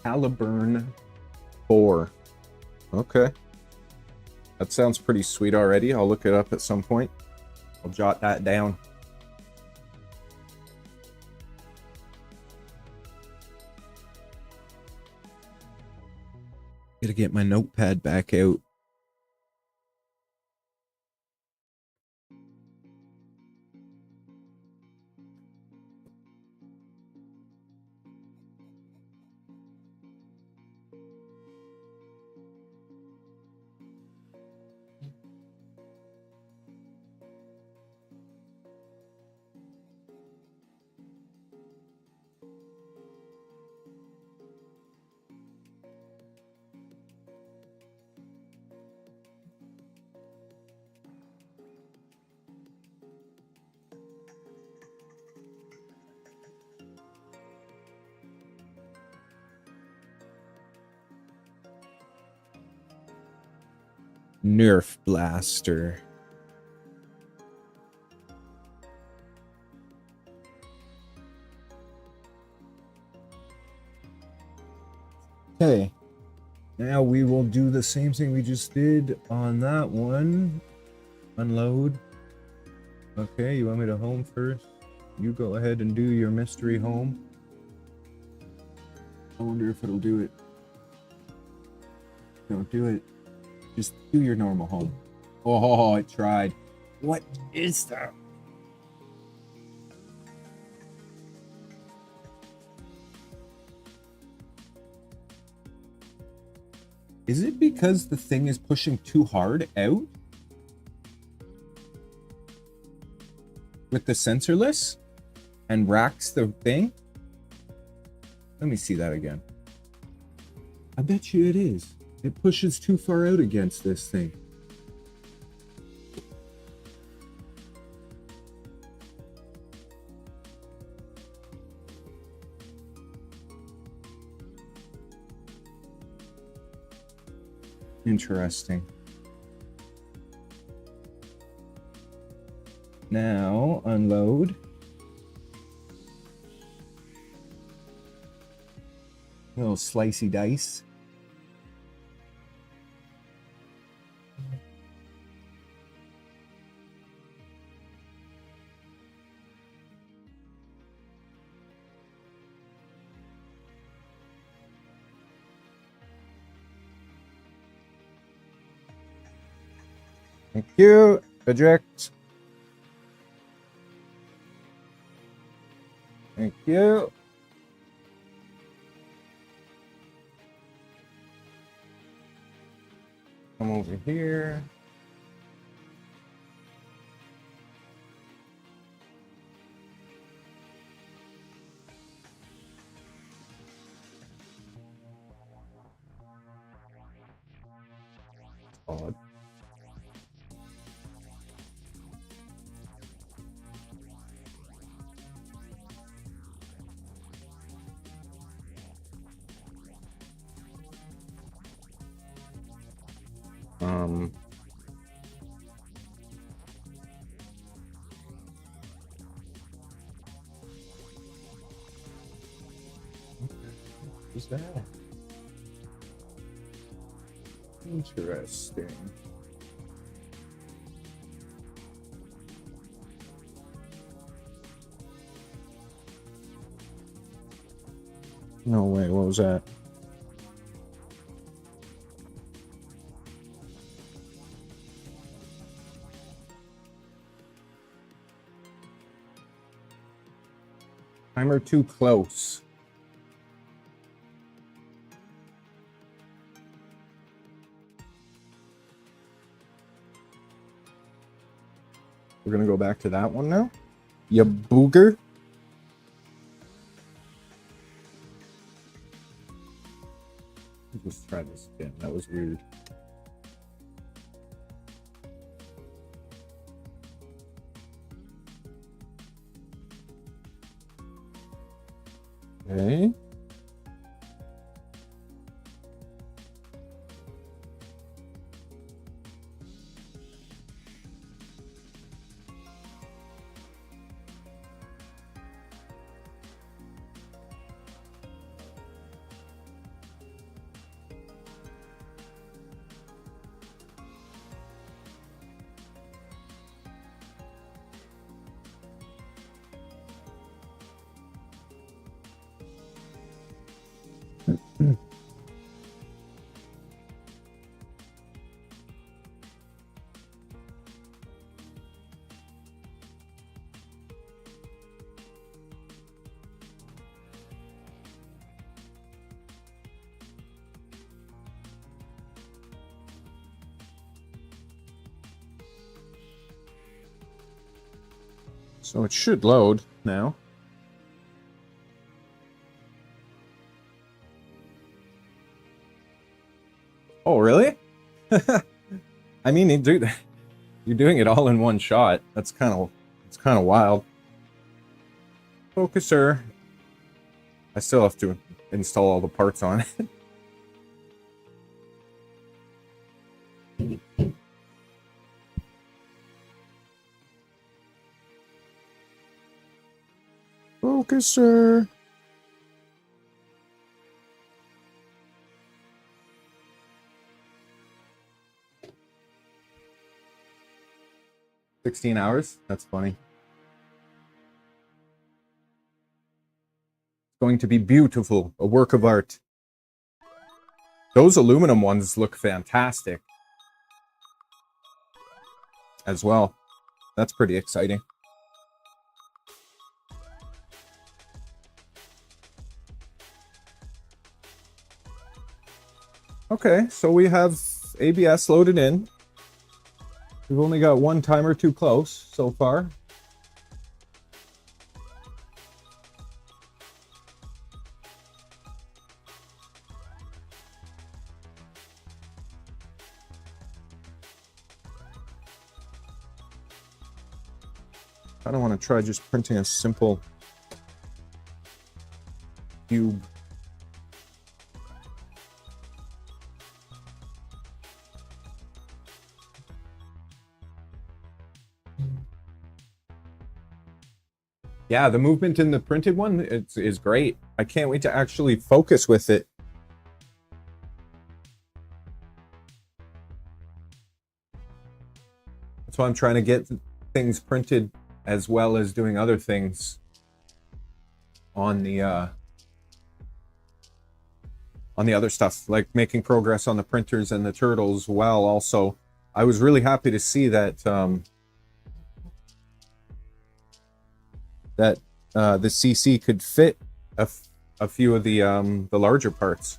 Caliburn 4. Okay. That sounds pretty sweet already. I'll look it up at some point. I'll jot that down. Gotta get my notepad back out. Nerf blaster. Okay. Now we will do the same thing we just did on that one. Unload. Okay, you want me to home first? You go ahead and do your mystery home. I wonder if it'll do it. Don't do it. Just do your normal home. Oh, it tried. What is that? Is it because the thing is pushing too hard out? With the sensorless? And racks the thing? Let me see that again. I bet you it is. It pushes too far out against this thing. Interesting. Now, unload. Little slicey dice. Thank you. Eject. Thank you. Come over here. odd. What's that? Interesting. No way, what was that? Timer too close. We're gonna go back to that one now. Ya booger. Just try this again. That was weird. Okay. So it should load now. Oh, really? I mean, you're doing it all in one shot. It's kind of wild. Focuser. I still have to install all the parts on it. Focuser. $16? That's funny. It's going to be beautiful. A work of art. Those aluminum ones look fantastic as well. That's pretty exciting. Okay, so we have ABS loaded in. We've only got one timer too close so far. I don't want to try just printing a simple cube. Yeah, the movement in the printed one is great. I can't wait to actually focus with it. That's why I'm trying to get things printed as well as doing other things on the other stuff, like making progress on the printers and the turtles. While also, I was really happy to see that the CC could fit a few of the larger parts.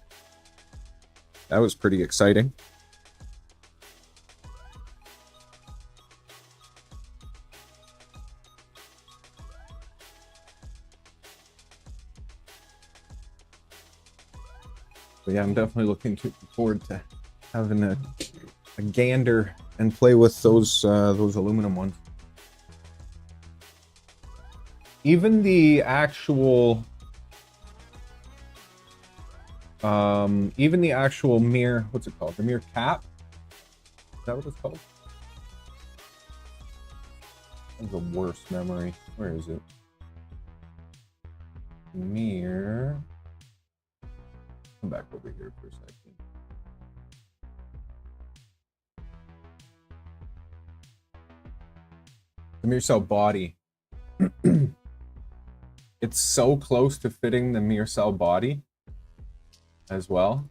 That was pretty exciting. But yeah, I'm definitely looking forward to having a gander and play with those aluminum ones. Even the actual mirror, what's it called? The mirror cap? Is that what it's called? That's the worst memory. Where is it? Mirror. Come back over here for a second. The mirror cell body. It's so close to fitting the mirror cell body as well.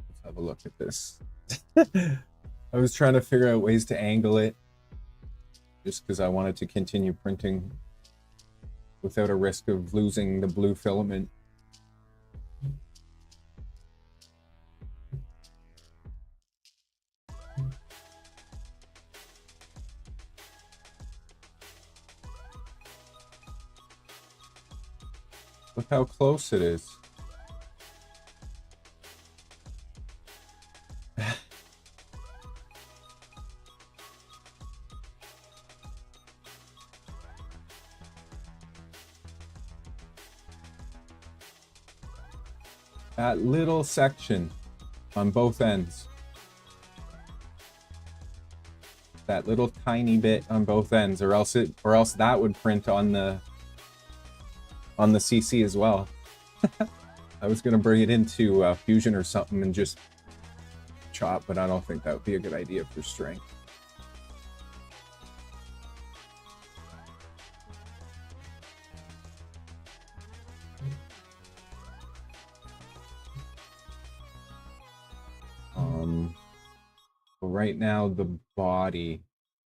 Let's have a look at this. I was trying to figure out ways to angle it just because I wanted to continue printing without a risk of losing the blue filament. Look how close it is. That little section on both ends. That little tiny bit on both ends, or else that would print on the CC as well. I was gonna bring it into Fusion or something and just chop, but I don't think that would be a good idea for strength. But right now the body,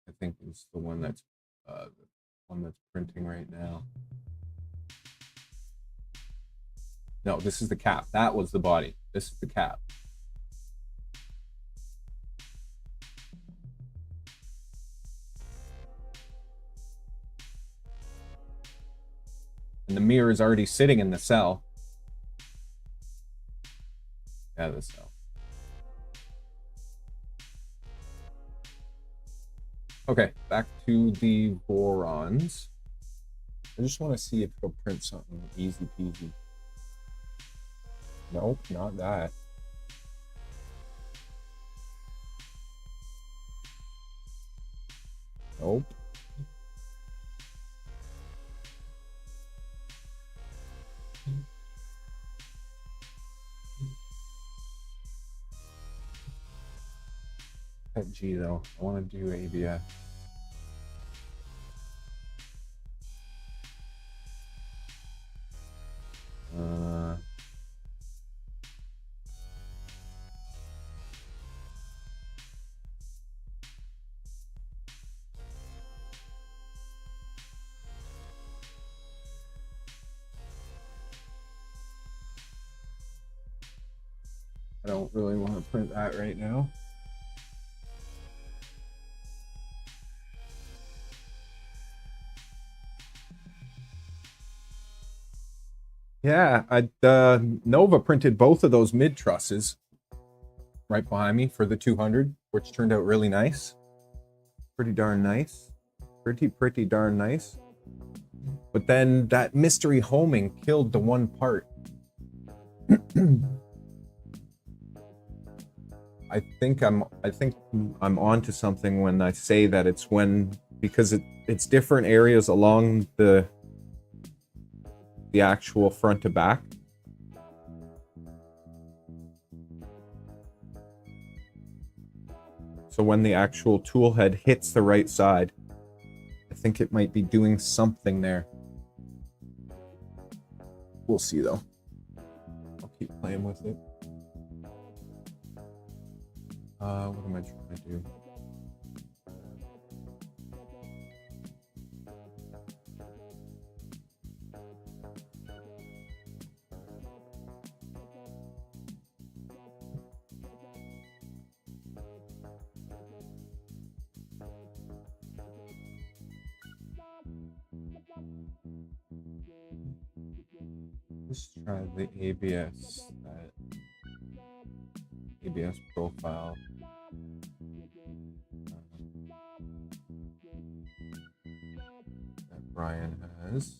I think, is the one that's printing right now. No, this is the cap. That was the body. This is the cap. And the mirror is already sitting in the cell. Yeah, the cell. Okay, back to the Vorons. I just want to see if it'll print something easy peasy. Nope, not that. Nope. G though, I want to do ABS. I don't really want to print that right now. Yeah, Nova printed both of those mid trusses right behind me for the 200, which turned out really nice. Pretty darn nice. Pretty darn nice. But then that mystery homing killed the one part. I think I'm onto something when I say that it's because it's different areas along the actual front to back. So when the actual tool head hits the right side, I think it might be doing something there. We'll see though. I'll keep playing with it. What am I trying to do? Let's try the ABS profile. Brian has.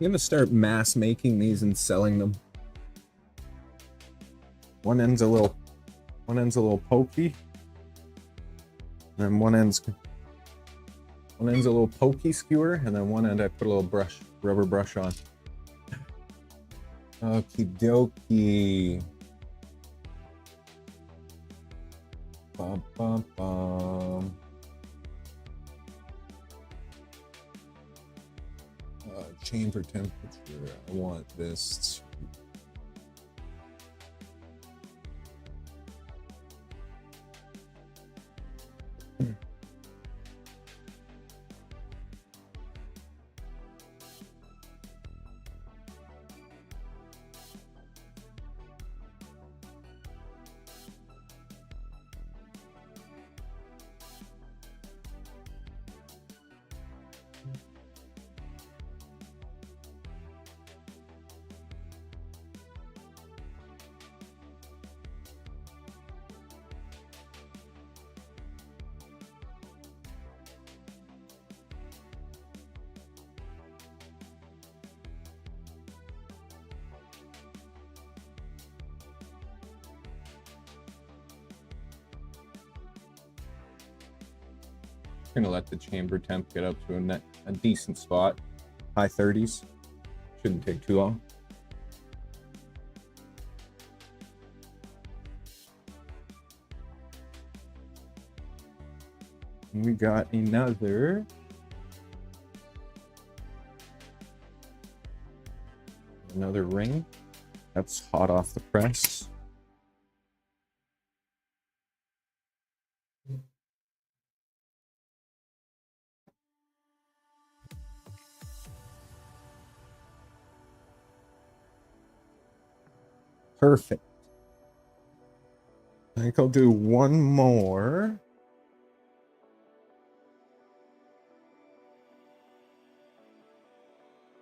I'm gonna start mass making these and selling them. One end's a little pokey, and one end's a little pokey skewer, and then one end I put a little rubber brush on. Okie dokie. Bum, bum, bum. Chamber temperature. I want this. Gonna let the chamber temp get up to a decent spot. High 30s. Shouldn't take too long. And we got another ring. That's hot off the press. Perfect. I think I'll do one more.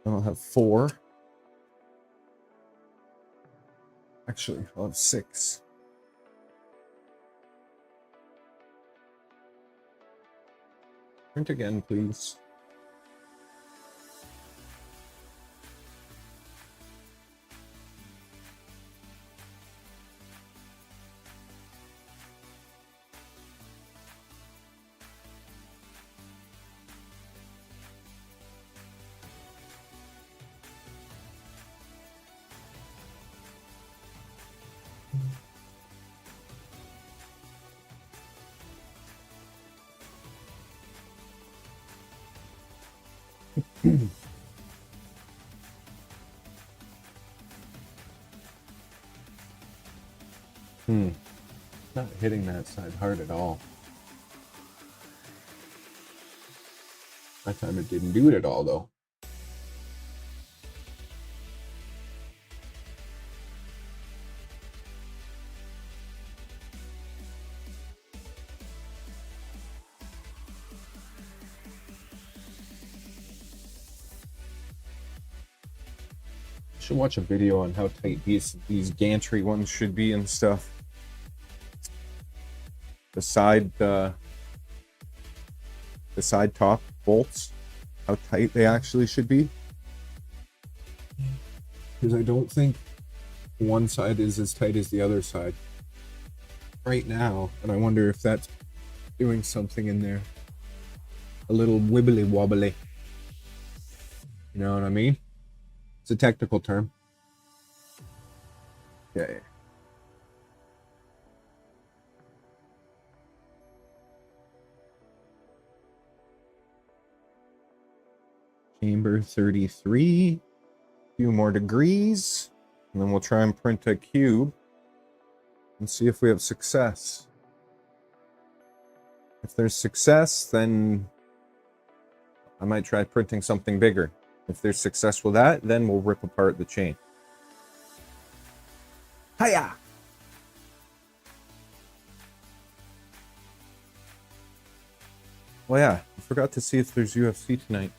I'll have 4. Actually, I'll have 6. Print again, please. Not hitting that side hard at all. That time it didn't do it at all, though. should watch a video on how tight these gantry ones should be and stuff. The side top bolts, how tight they actually should be. Because I don't think one side is as tight as the other side right now, and I wonder if that's doing something in there. A little wibbly wobbly. You know what I mean? It's a technical term. Okay. Chamber 33. A few more degrees. And then we'll try and print a cube and see if we have success. If there's success, then I might try printing something bigger. If there's success with that, then we'll rip apart the chain. Hiya! Well, yeah, I forgot to see if there's UFC tonight.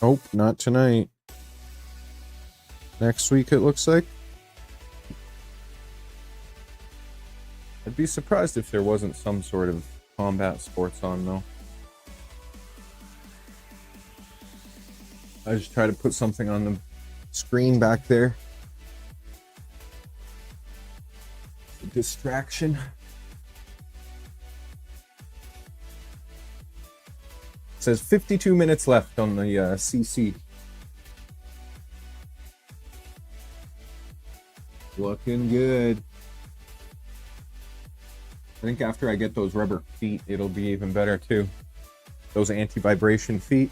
Nope, not tonight. Next week, it looks like. I'd be surprised if there wasn't some sort of combat sports on, though. I just try to put something on the screen back there. A distraction. It says 52 minutes left on the CC. Looking good. I think after I get those rubber feet, it'll be even better too. Those anti-vibration feet.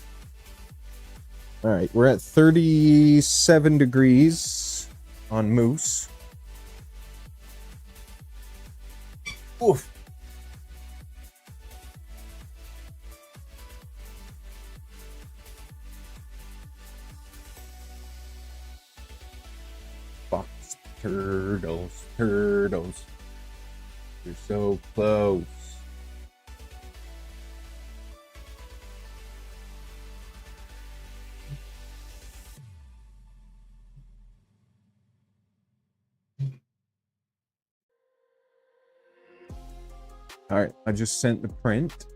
All right, we're at 37 degrees on Moose. Oof. Turtles, turtles. You're so close. All right, I just sent the print.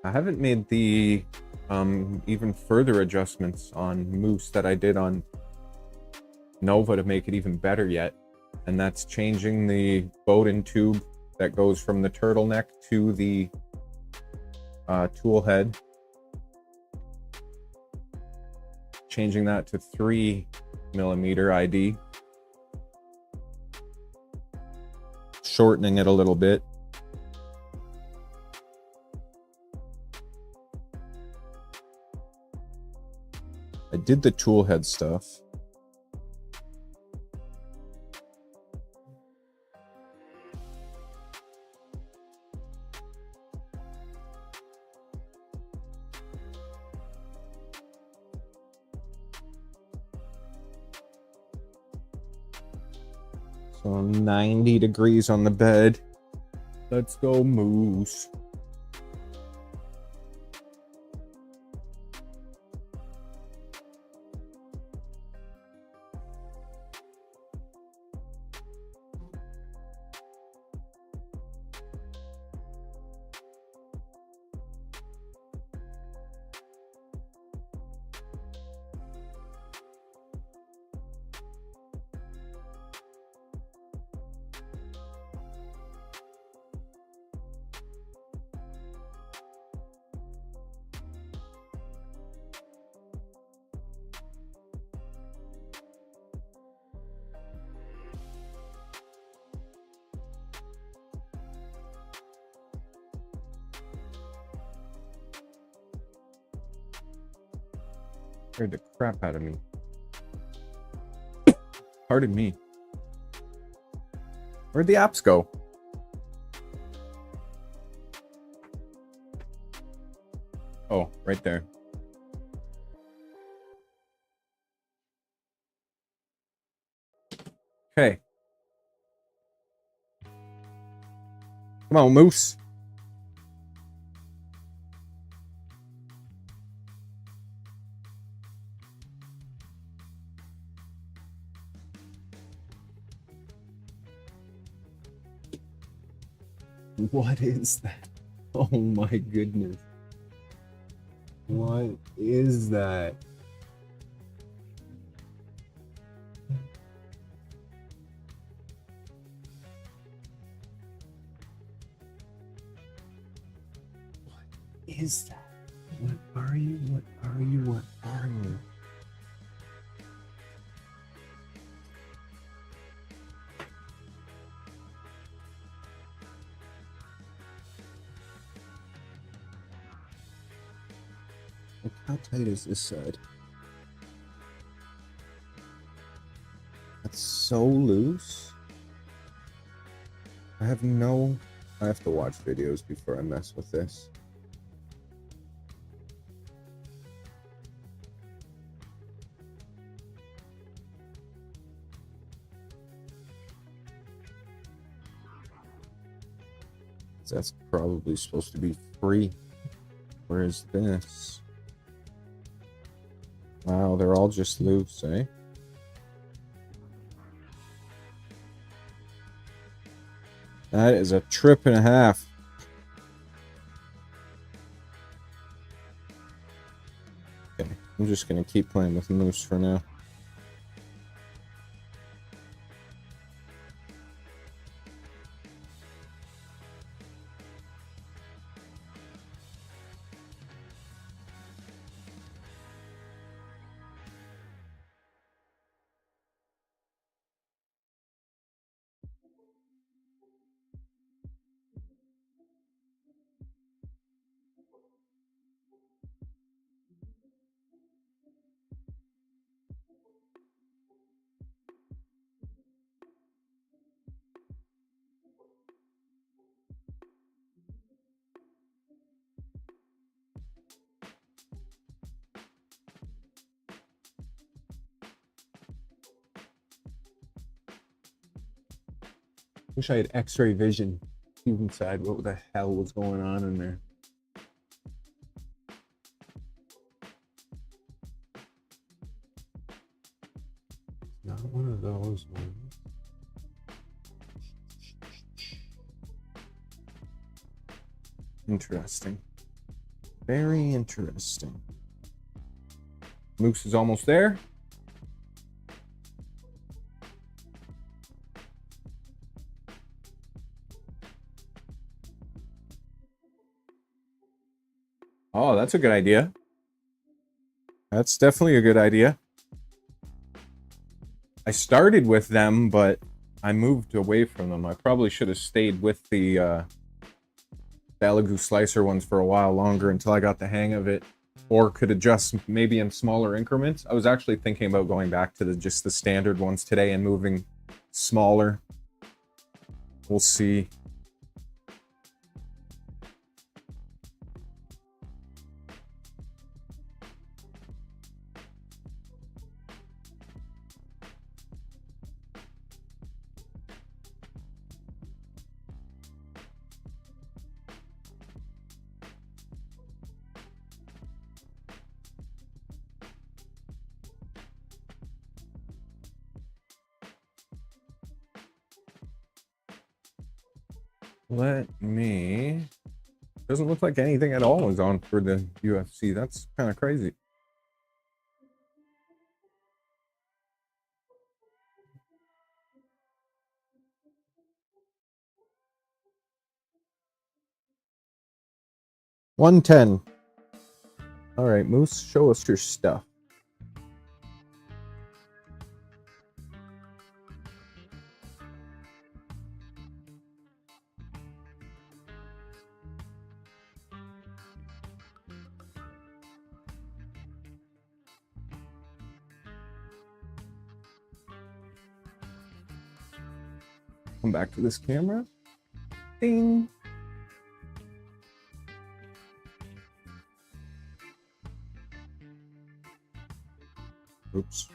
I haven't made the even further adjustments on Moose that I did on Nova to make it even better yet. And that's changing the Bowden tube that goes from the turtleneck to the tool head. Changing that to 3mm ID. Shortening it a little bit. I did the tool head stuff. So 90 degrees on the bed. Let's go, Moose. Scared the crap out of me. Pardon me. Where'd the apps go? Oh, right there. Okay. Come on, Moose. What is that? Oh my goodness. What is that? What is that? What are you? What are you? What are you? Like, how tight is this side? That's so loose. I have to watch videos before I mess with this. That's probably supposed to be free. Where is this? Wow, they're all just loose, eh? That is a trip and a half. Okay, I'm just gonna keep playing with Moose for now. Wish I had X-ray vision. Inside, what the hell was going on in there? Not one of those ones. Interesting. Very interesting. Moose is almost there. Oh, that's a good idea. That's definitely a good idea. I started with them, but I moved away from them. I probably should have stayed with the Elegoo slicer ones for a while longer until I got the hang of it, or could adjust maybe in smaller increments. I was actually thinking about going back to just the standard ones today and moving smaller. We'll see. Let me... Doesn't look like anything at all is on for the UFC. That's kind of crazy. $110. All right, Moose, show us your stuff. Come back to this camera. Ding. Oops.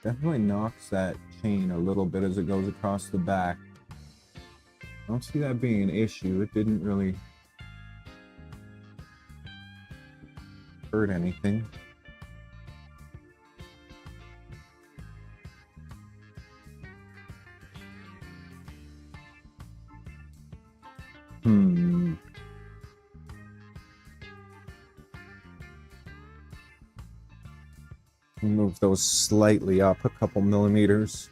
Definitely knocks that chain a little bit as it goes across the back. I don't see that being an issue. It didn't really hurt anything. Move those slightly up a couple millimeters.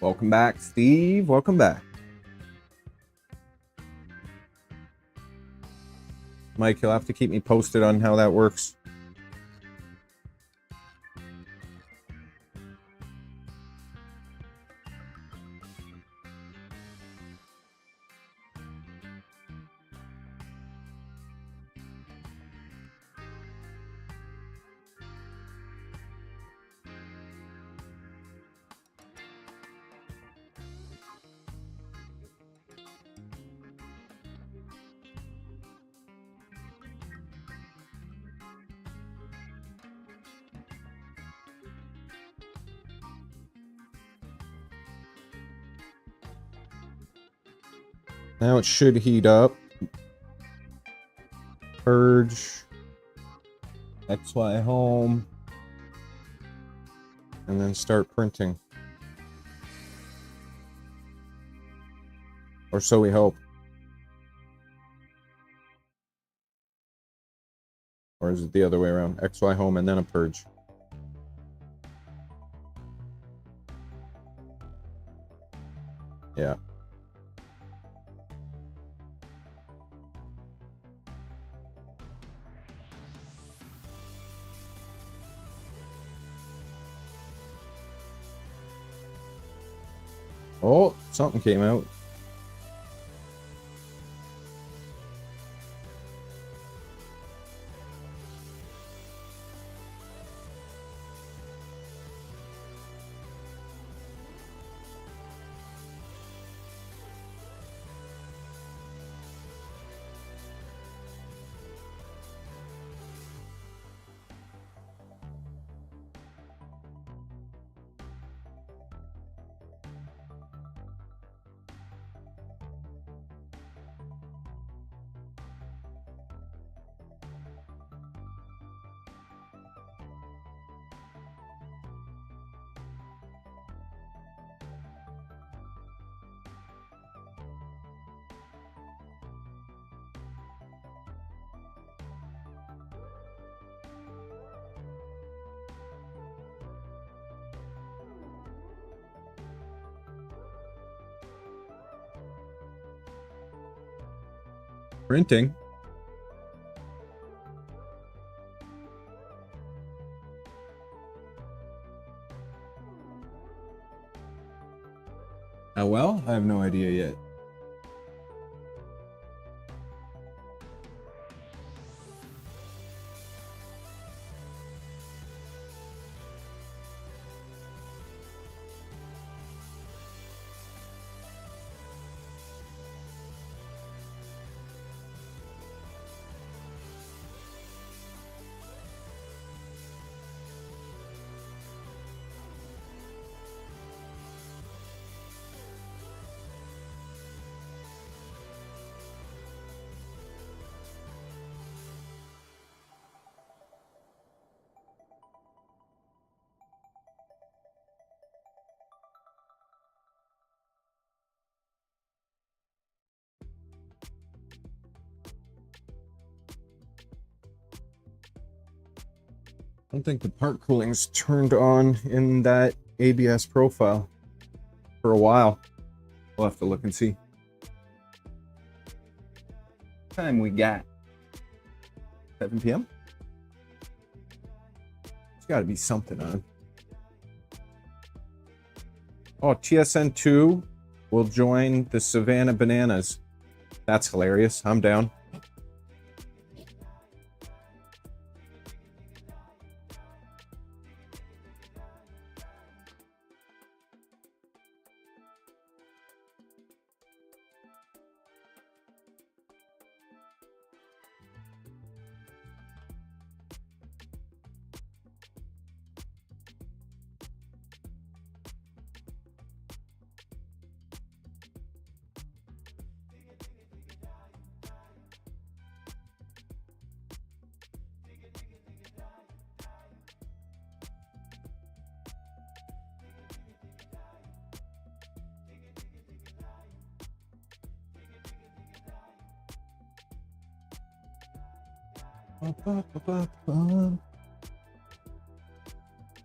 Welcome back, Steve. Welcome back. Mike, you'll have to keep me posted on how that works. Now it should heat up. Purge. XY home. And then start printing. Or so we hope. Or is it the other way around? XY home and then a purge. Yeah. Oh, something came out. Printing. How well? I have no idea yet. I don't think the part cooling's turned on in that ABS profile for a while. We'll have to look and see. What time we got? 7 p.m. There's got to be something on. Oh, TSN2 will join the Savannah Bananas. That's hilarious. I'm down.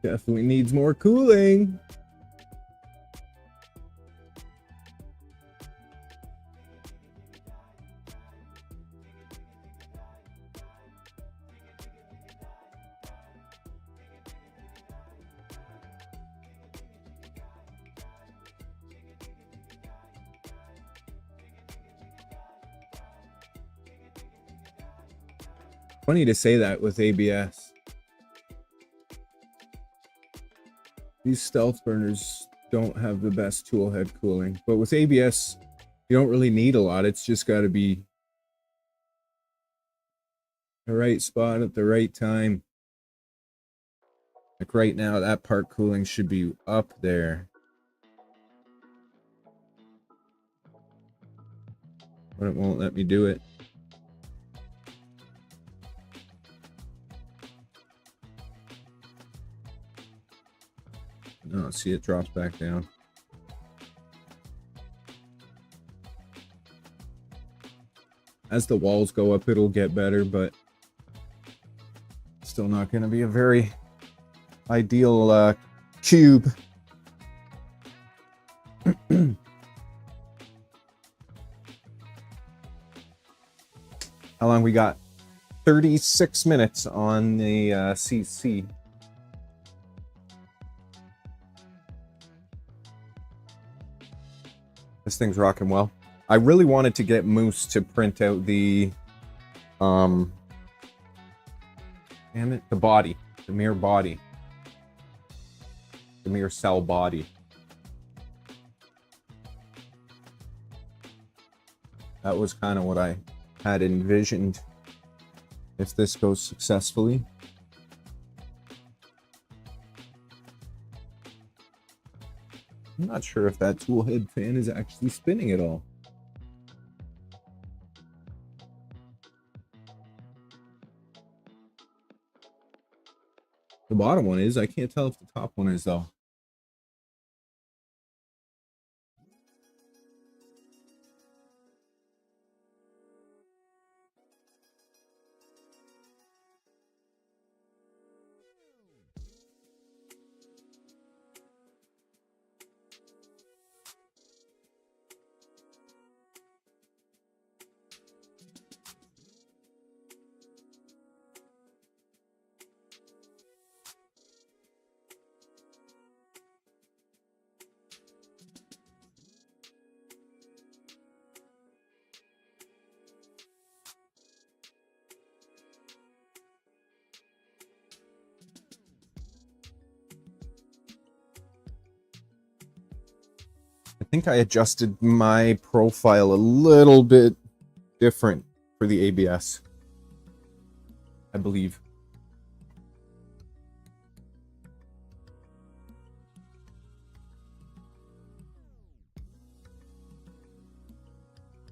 Definitely needs more cooling. Funny to say that with ABS. These stealth burners don't have the best tool head cooling, but with ABS, you don't really need a lot. It's just got to be the right spot at the right time. Like right now, that part cooling should be up there. But it won't let me do it. No, see, it drops back down. As the walls go up, it'll get better, but still not going to be a very ideal cube. How long we got? 36 minutes on the CC. This thing's rocking well. I really wanted to get Moose to print out the damn it, the body, the mirror body, the mirror cell body. That was kind of what I had envisioned if this goes successfully. I'm not sure if that tool head fan is actually spinning at all. The bottom one is. I can't tell if the top one is though. I think I adjusted my profile a little bit different for the ABS. I believe.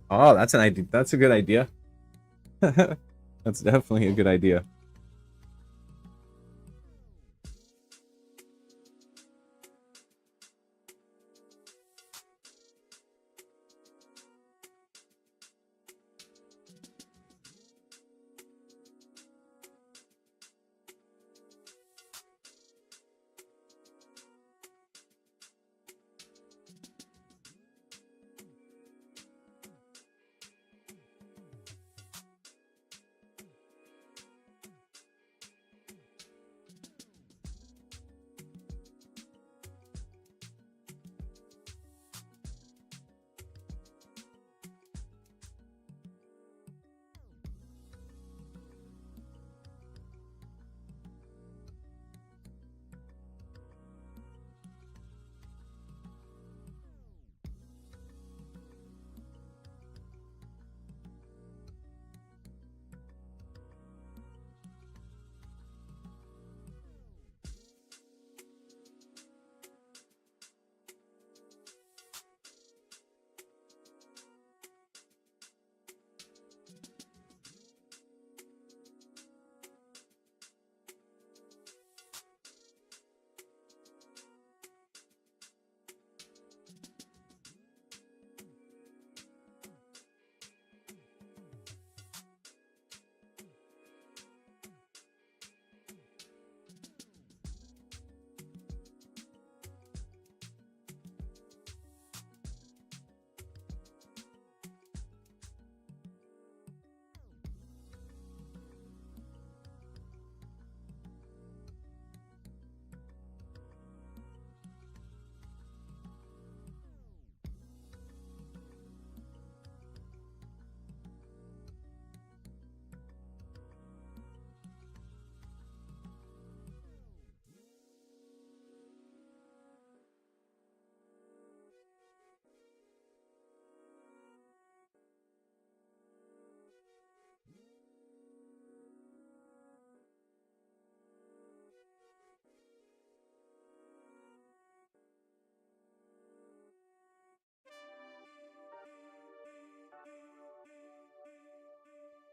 Oh, that's an idea. That's a good idea. That's definitely a good idea.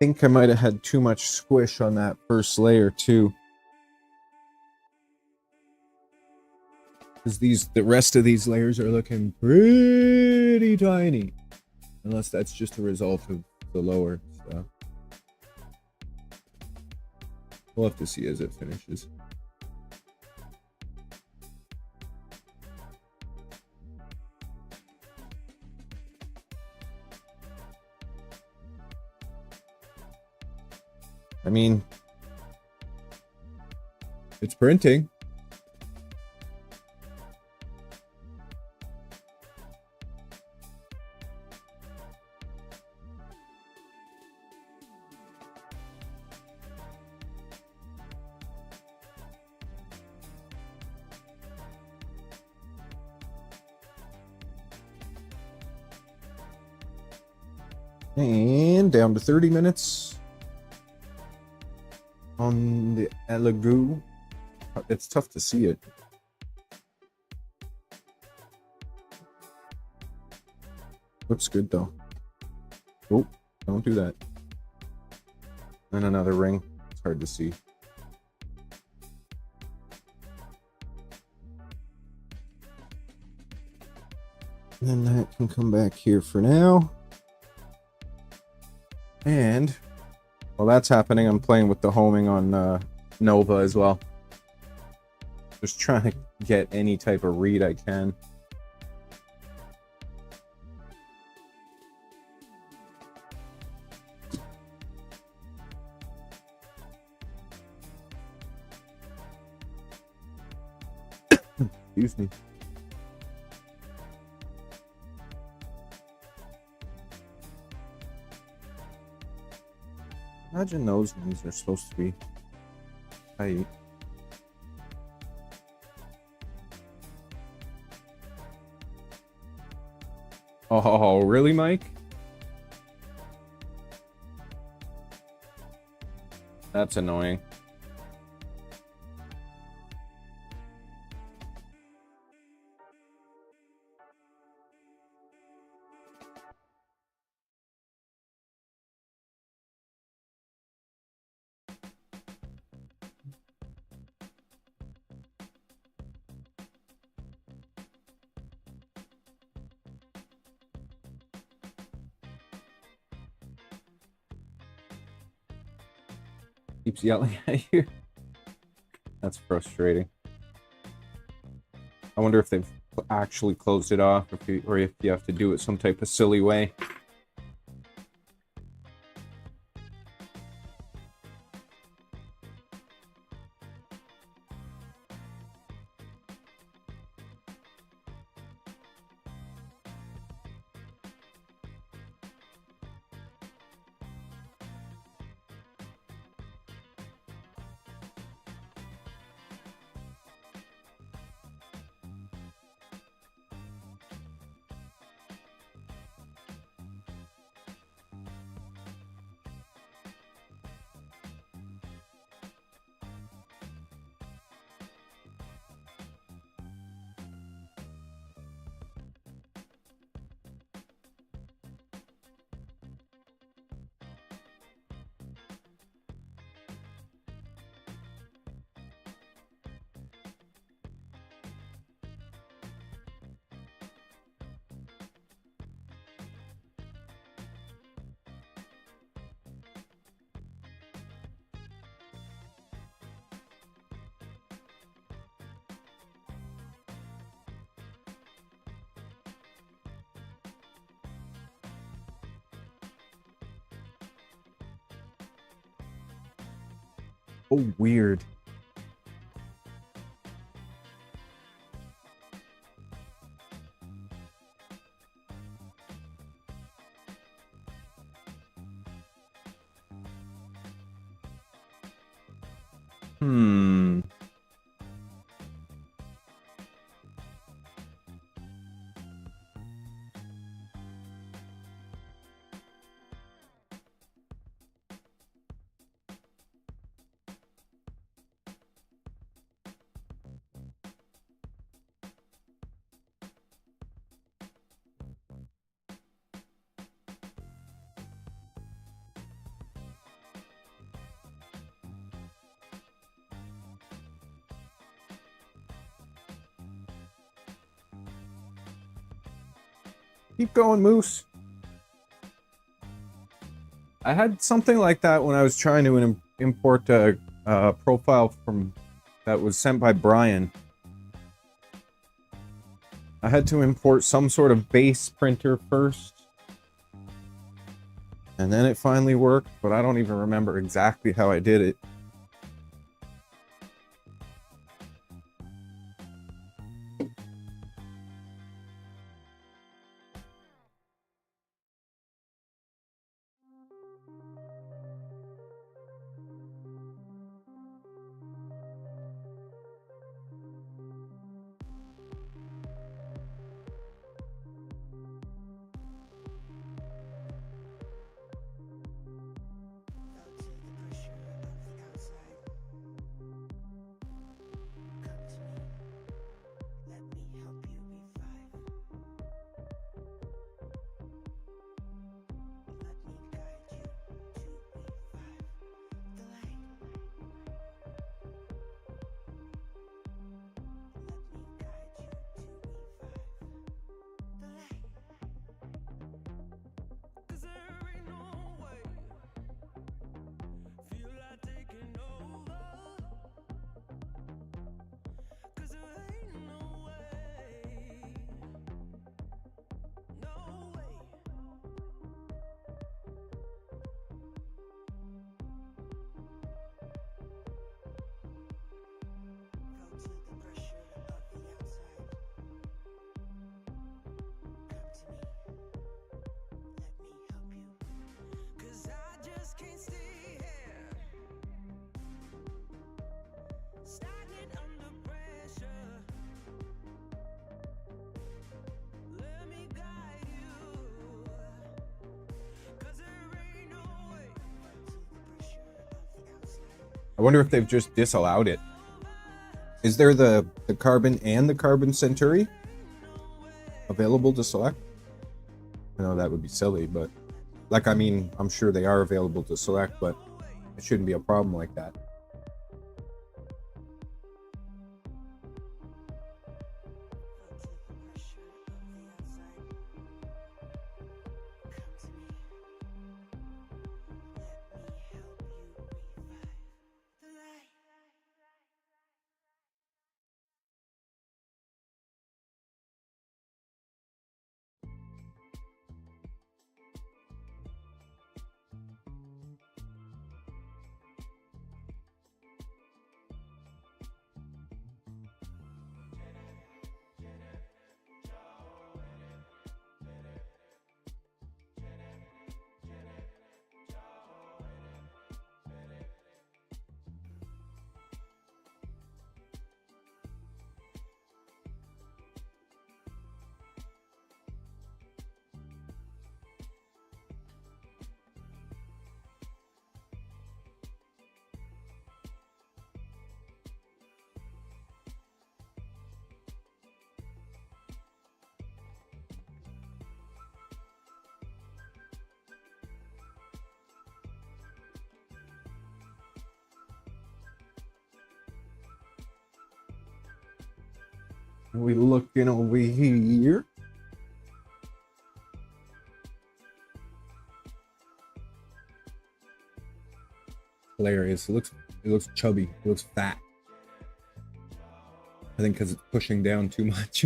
think I might have had too much squish on that first layer too. Because the rest of these layers are looking pretty tiny. Unless that's just a result of the lower stuff. We'll have to see as it finishes. I mean, it's printing. And down to 30 minutes on the Elegoo. It's tough to see it. Looks good though. Oh, don't do that. And another ring. It's hard to see. And then that can come back here for now. And while that's happening, I'm playing with the homing on Nova as well. Just trying to get any type of read I can. Excuse me. Imagine those ones are supposed to be tight. Oh, really, Mike? That's annoying. Keeps yelling at you. That's frustrating. I wonder if they've actually closed it off, or if you have to do it some type of silly way. Oh, weird. Hmm. Keep going, Moose. I had something like that when I was trying to import a profile from that was sent by Brian. I had to import some sort of base printer first. And then it finally worked, but I don't even remember exactly how I did it. I wonder if they've just disallowed it. Is there the Carbon and the Carbon Centauri available to select? I know that would be silly, but like, I mean, I'm sure they are available to select, but it shouldn't be a problem like that. We looking over here. Hilarious. It looks chubby. It looks fat. I think because it's pushing down too much.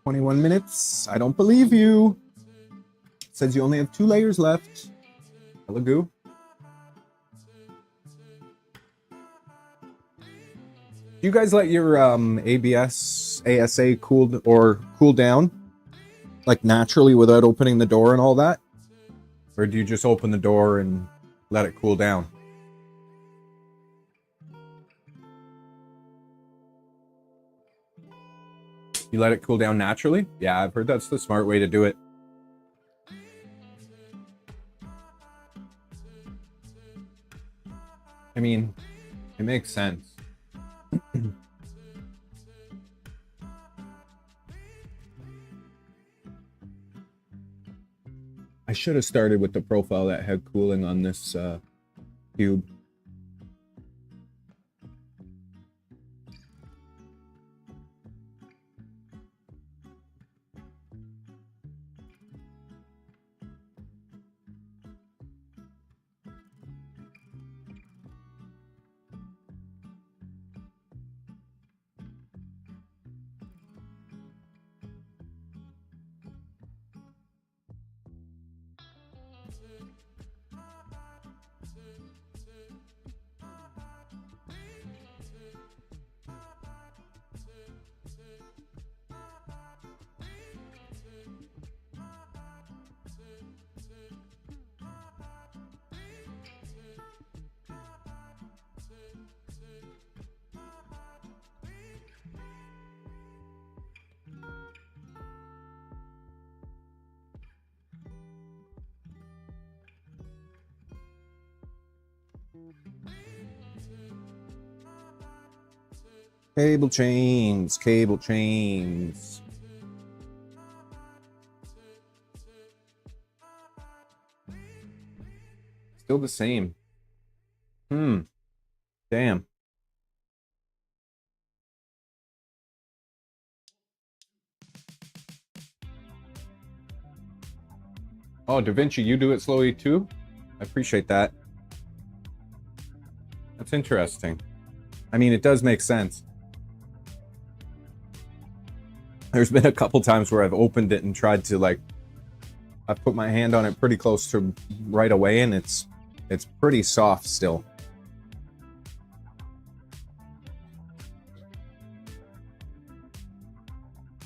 $21. I don't believe you. It says you only have 2 layers left. Elegoo. Do you guys let your ABS ASA cool down? Like naturally without opening the door and all that? Or do you just open the door and let it cool down? You let it cool down naturally? Yeah, I've heard that's the smart way to do it. I mean, it makes sense. I should have started with the profile that had cooling on this cube. Cable chains, cable chains. Still the same. Damn. Oh, Da Vinci, you do it slowly too? I appreciate that. That's interesting. I mean, it does make sense. There's been a couple times where I've opened it and tried to, like, I've put my hand on it pretty close to right away, and it's pretty soft still.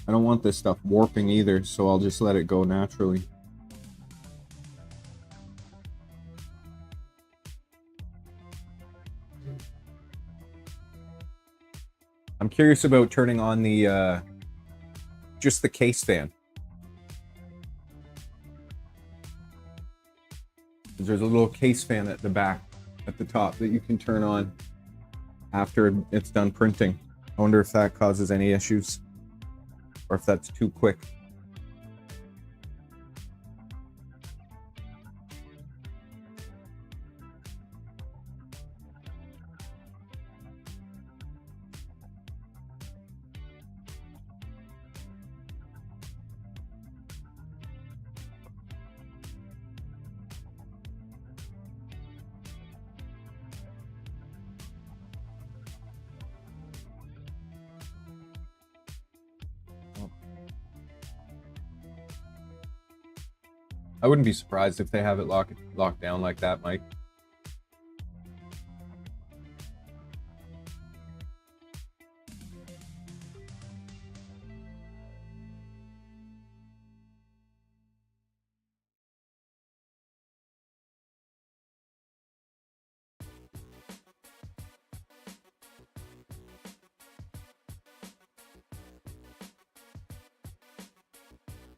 I don't want this stuff warping either, so I'll just let it go naturally. I'm curious about turning on the just the case fan. There's a little case fan at the back, at the top, that you can turn on after it's done printing. I wonder if that causes any issues, or if that's too quick. I wouldn't be surprised if they have it locked down like that, Mike.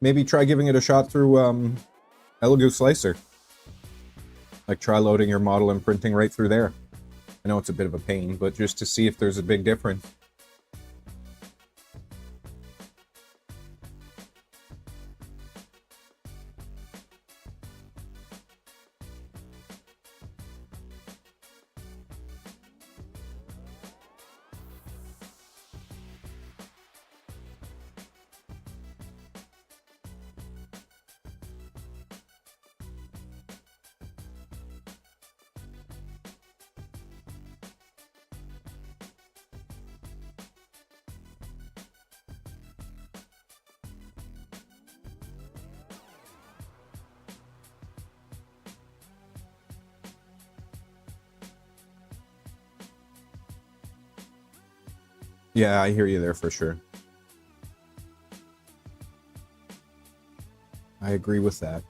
Maybe try giving it a shot through Elegoo Slicer. Like, try loading your model and printing right through there. I know it's a bit of a pain, but just to see if there's a big difference. Yeah, I hear you there for sure. I agree with that.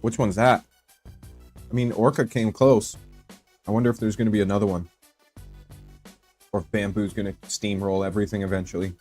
Which one's that? I mean, Orca came close. I wonder if there's going to be another one. Or if Bamboo's going to steamroll everything eventually.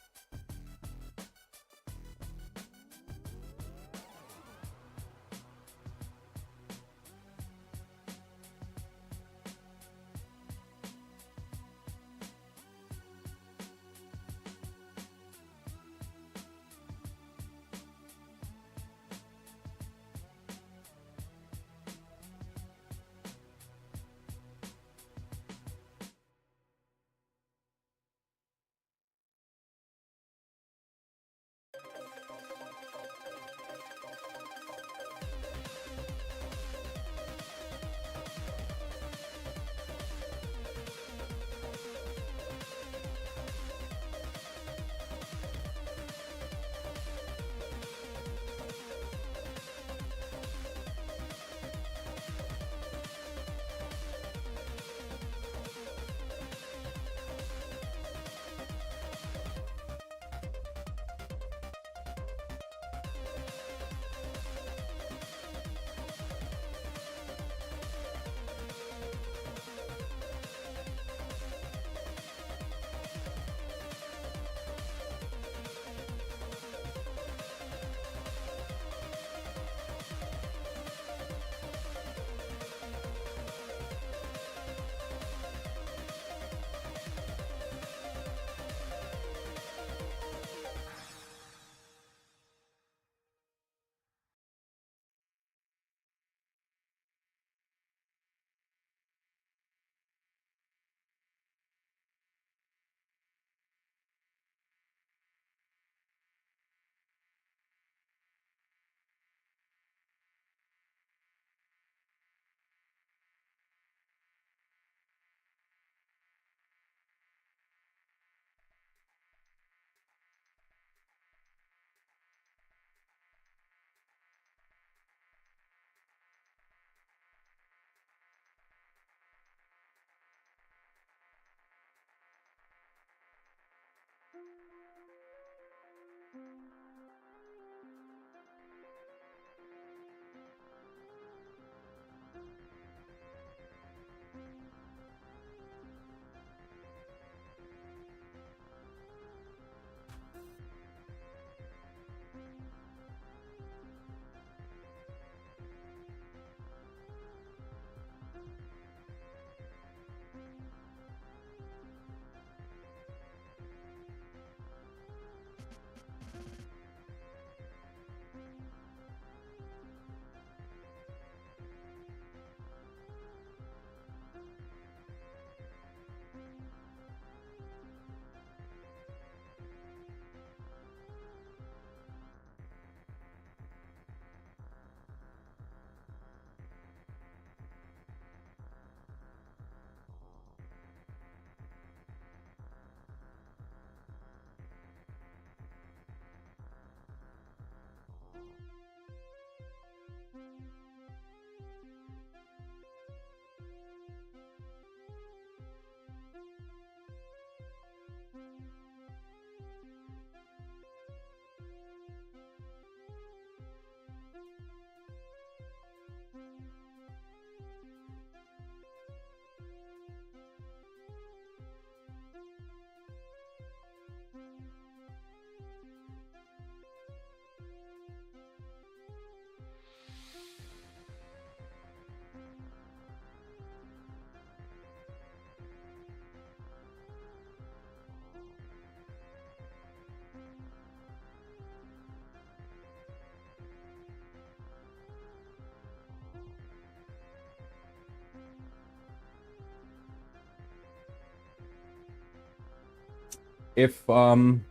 if I'm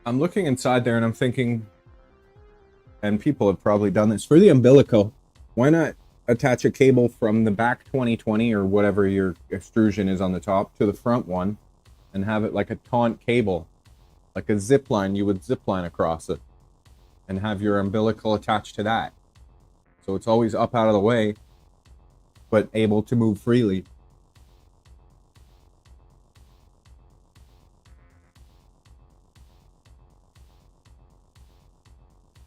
looking inside there and I'm thinking, and people have probably done this for the umbilical, why not attach a cable from the back 2020 or whatever your extrusion is on the top to the front one and have it like a taunt cable, like a zip line. You would zip line across it and have your umbilical attached to that, so it's always up out of the way but able to move freely.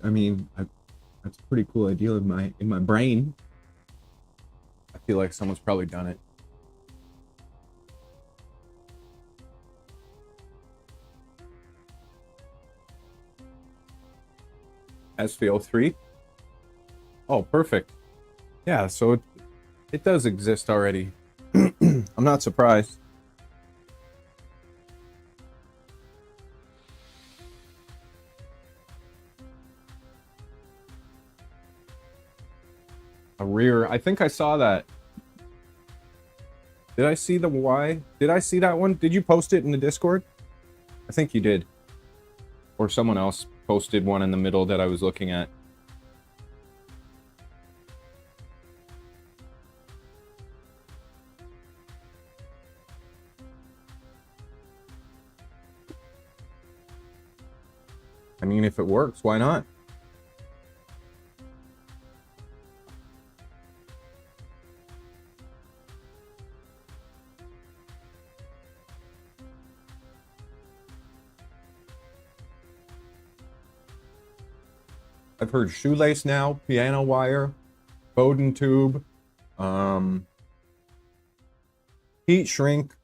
I mean, that's a pretty cool idea in my brain. I feel like someone's probably done it. SVO3? Oh, perfect. Yeah, so it does exist already. I'm not surprised. A rear, I think I saw that. Did I see the Y? Did I see that one? Did you post it in the Discord? I think you did. Or someone else posted one in the middle that I was looking at. I mean, if it works, why not? I've heard shoelace now, piano wire, Bowden tube, heat shrink,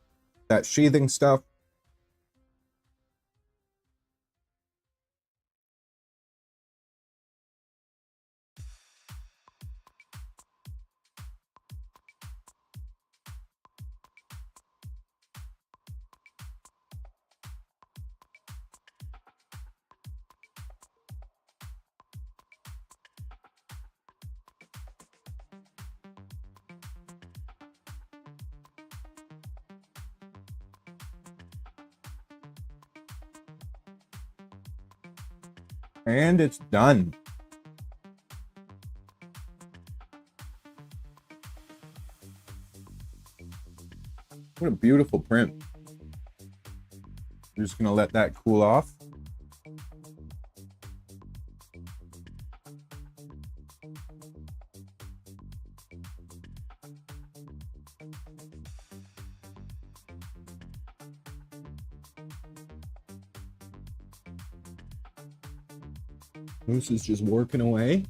that sheathing stuff. And it's done. What a beautiful print. I'm just gonna let that cool off. Moose is just working away.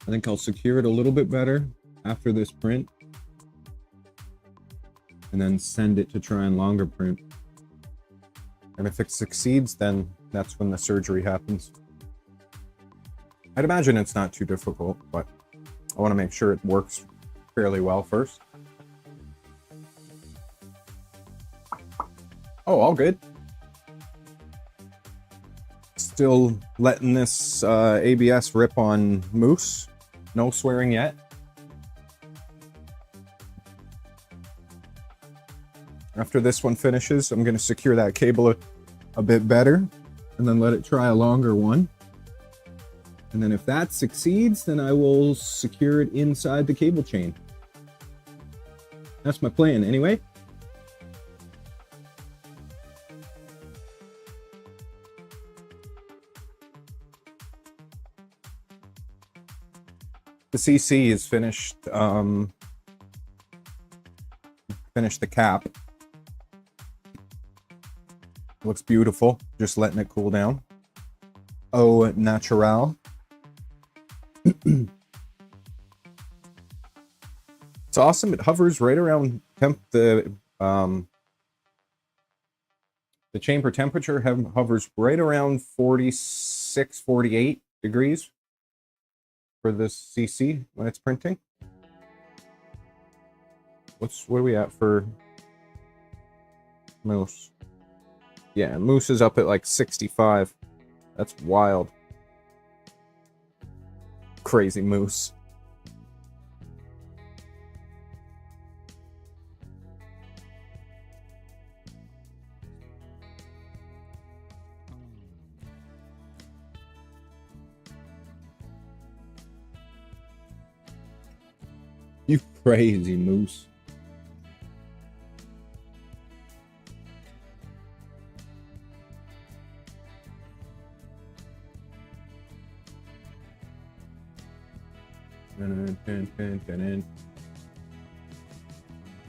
I think I'll secure it a little bit better after this print and then send it to try and longer print. And if it succeeds, then that's when the surgery happens. I'd imagine it's not too difficult, but I want to make sure it works fairly well first. Oh, all good. Still letting this ABS rip on Moose. No swearing yet. After this one finishes, I'm going to secure that cable a bit better and then let it try a longer one. And then if that succeeds, then I will secure it inside the cable chain. That's my plan anyway. The CC is finished. Finished the cap. Looks beautiful. Just letting it cool down. Au natural. It's awesome. It hovers right around the chamber temperature hovers right around 46, 48 degrees for the CC when it's printing. What are we at for moose? Yeah, moose is up at like 65. That's wild. Crazy moose. You crazy moose.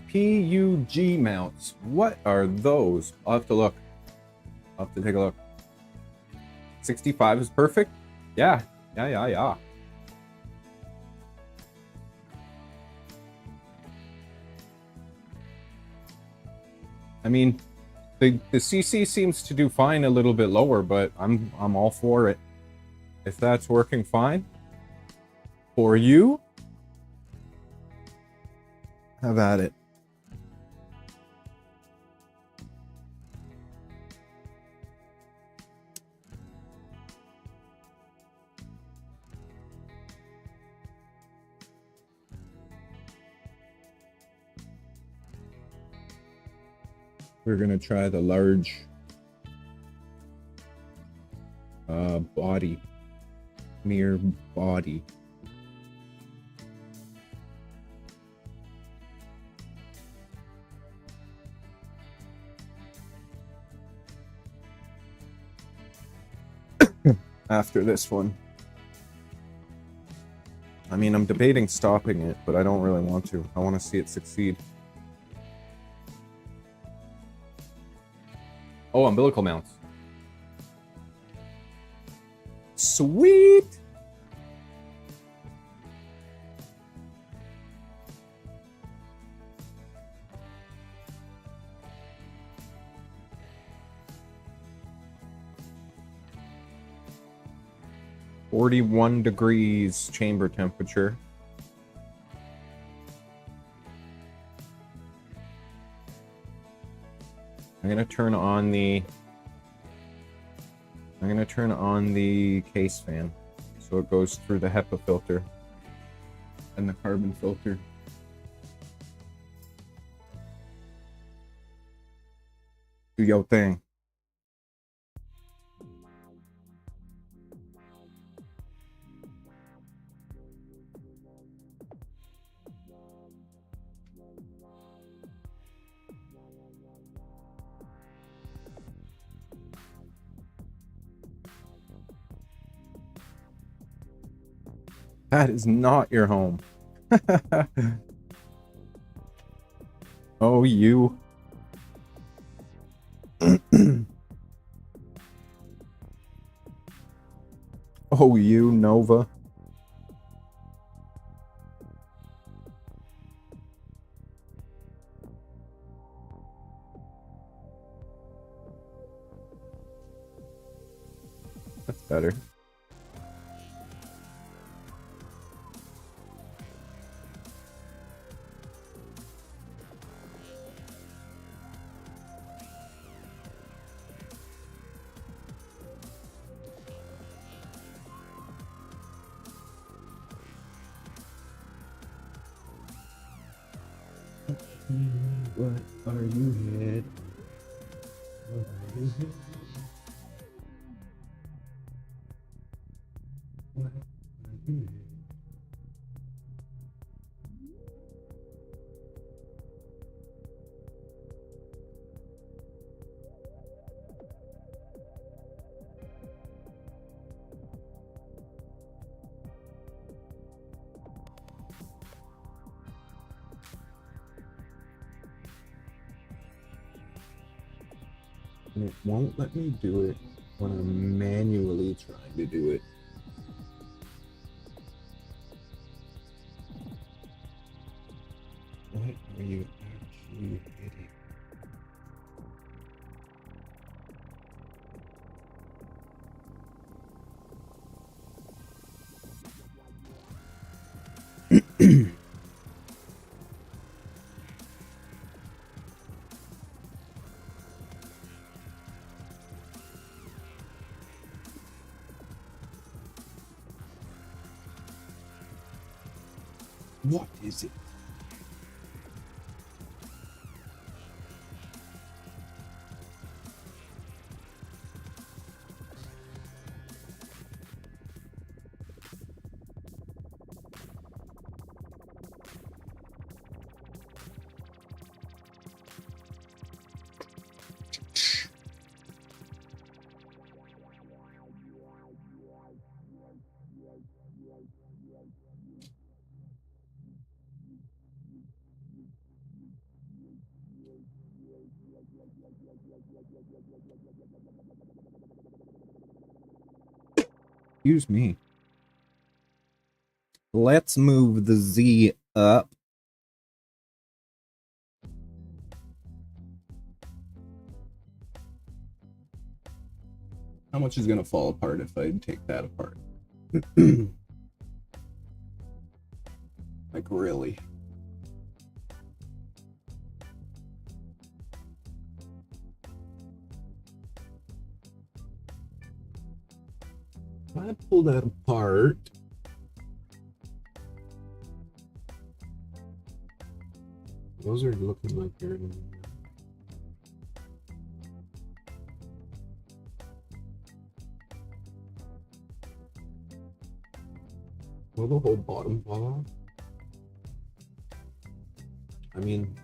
PUG mounts. What are those? I'll have to look. I'll have to take a look. 65 is perfect? Yeah. Yeah. I mean, the CC seems to do fine a little bit lower, but I'm all for it. If that's working fine for you, have at it. We're gonna try the large body, mere body. After this one. I mean, I'm debating stopping it, but I don't really want to. I want to see it succeed. Oh, umbilical mounts. Sweet! .41 degrees chamber temperature. I'm gonna turn on the case fan so it goes through the HEPA filter and the carbon filter. Do your thing. That is not your home. Oh, you. Oh, you, Nova. That's better. What are you head? What are you head? What are you head? And it won't let me do it when I'm manually trying to do it. What are you actually hitting? What is it? Excuse me. Let's move the Z up. How much is going to fall apart if I take that apart? Like, really? If I pull that apart, those are looking like they're... Will the whole bottom fall off? I mean,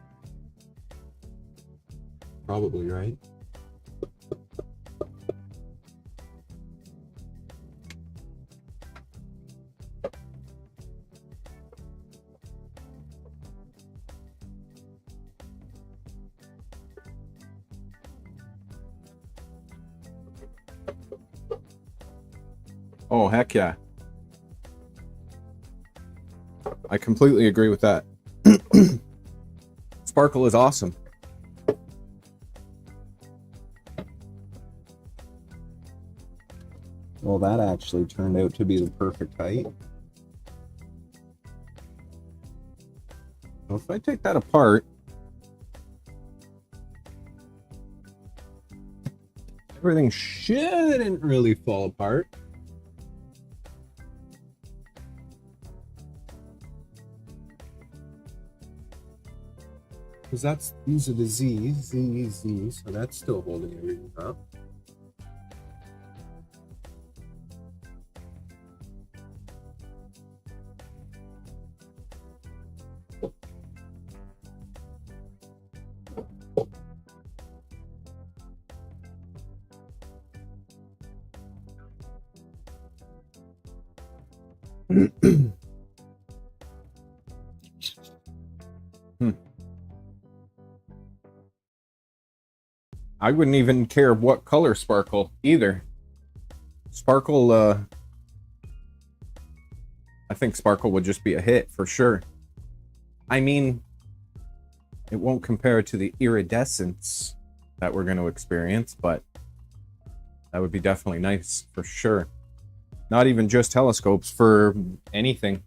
probably, right? Oh, heck yeah. I completely agree with that. Sparkle is awesome. Well, that actually turned out to be the perfect height. Well, if I take that apart, everything shouldn't really fall apart. Because these are the Z's, so that's still holding everything up. I wouldn't even care what color sparkle either. Sparkle, I think sparkle would just be a hit for sure. I mean, it won't compare to the iridescence that we're going to experience, but that would be definitely nice for sure. Not even just telescopes, for anything.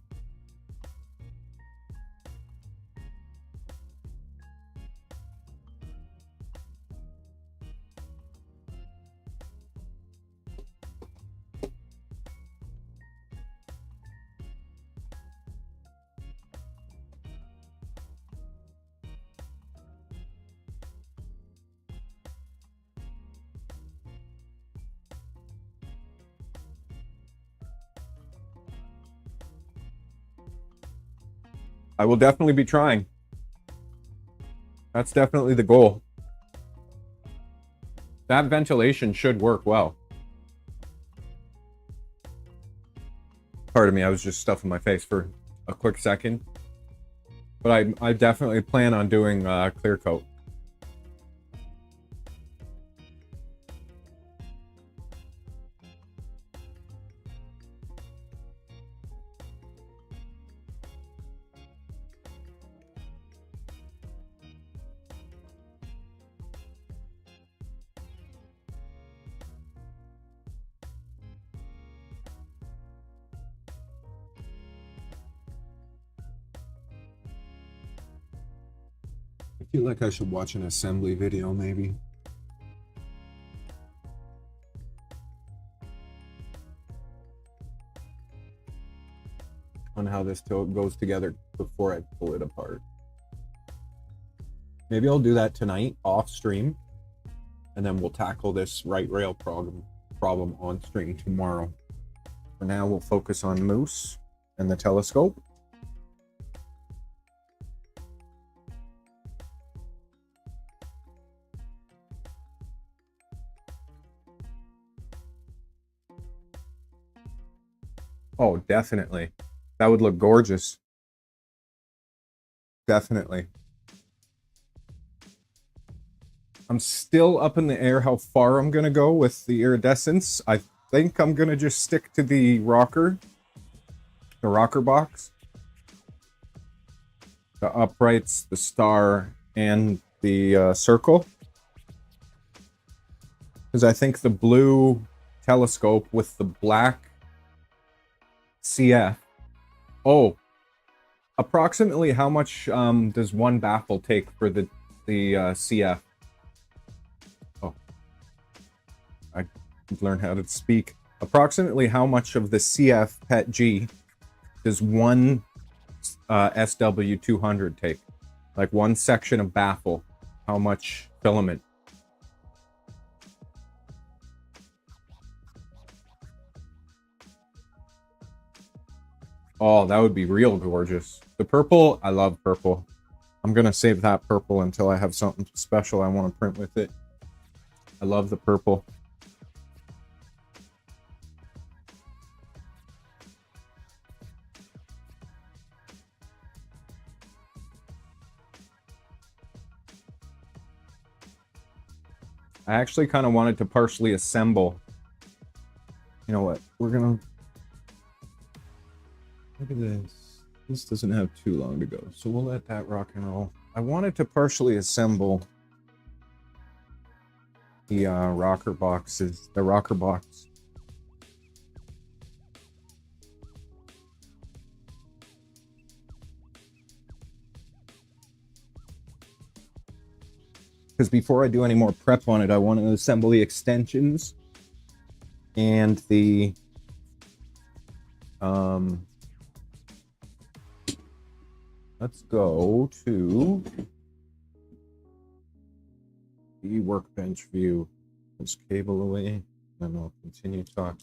I will definitely be trying. That's definitely the goal. That ventilation should work well. Pardon me, I was just stuffing my face for a quick second. But I definitely plan on doing clear coat. feel like I should watch an assembly video, maybe. On how this goes together before I pull it apart. Maybe I'll do that tonight off stream, and then we'll tackle this right rail problem on stream tomorrow. For now, we'll focus on Moose and the telescope. Oh, definitely. That would look gorgeous. Definitely. I'm still up in the air how far I'm going to go with the iridescence. I think I'm going to just stick to the rocker box. The uprights, the star, and the circle. Because I think the blue telescope with the black CF. Oh, approximately how much does one baffle take for the CF? Oh, I learned how to speak. Approximately how much of the CF PET G does one SW200 take? Like one section of baffle, how much filament? Oh, that would be real gorgeous. The purple, I love purple. I'm going to save that purple until I have something special I want to print with it. I love the purple. I actually kind of wanted to partially assemble. You know what? We're going to... Look at this. This doesn't have too long to go, so we'll let that rock and roll. I wanted to partially assemble the rocker box. Because before I do any more prep on it, I want to assemble the extensions and the let's go to the workbench view. This cable away, and I'll continue talking.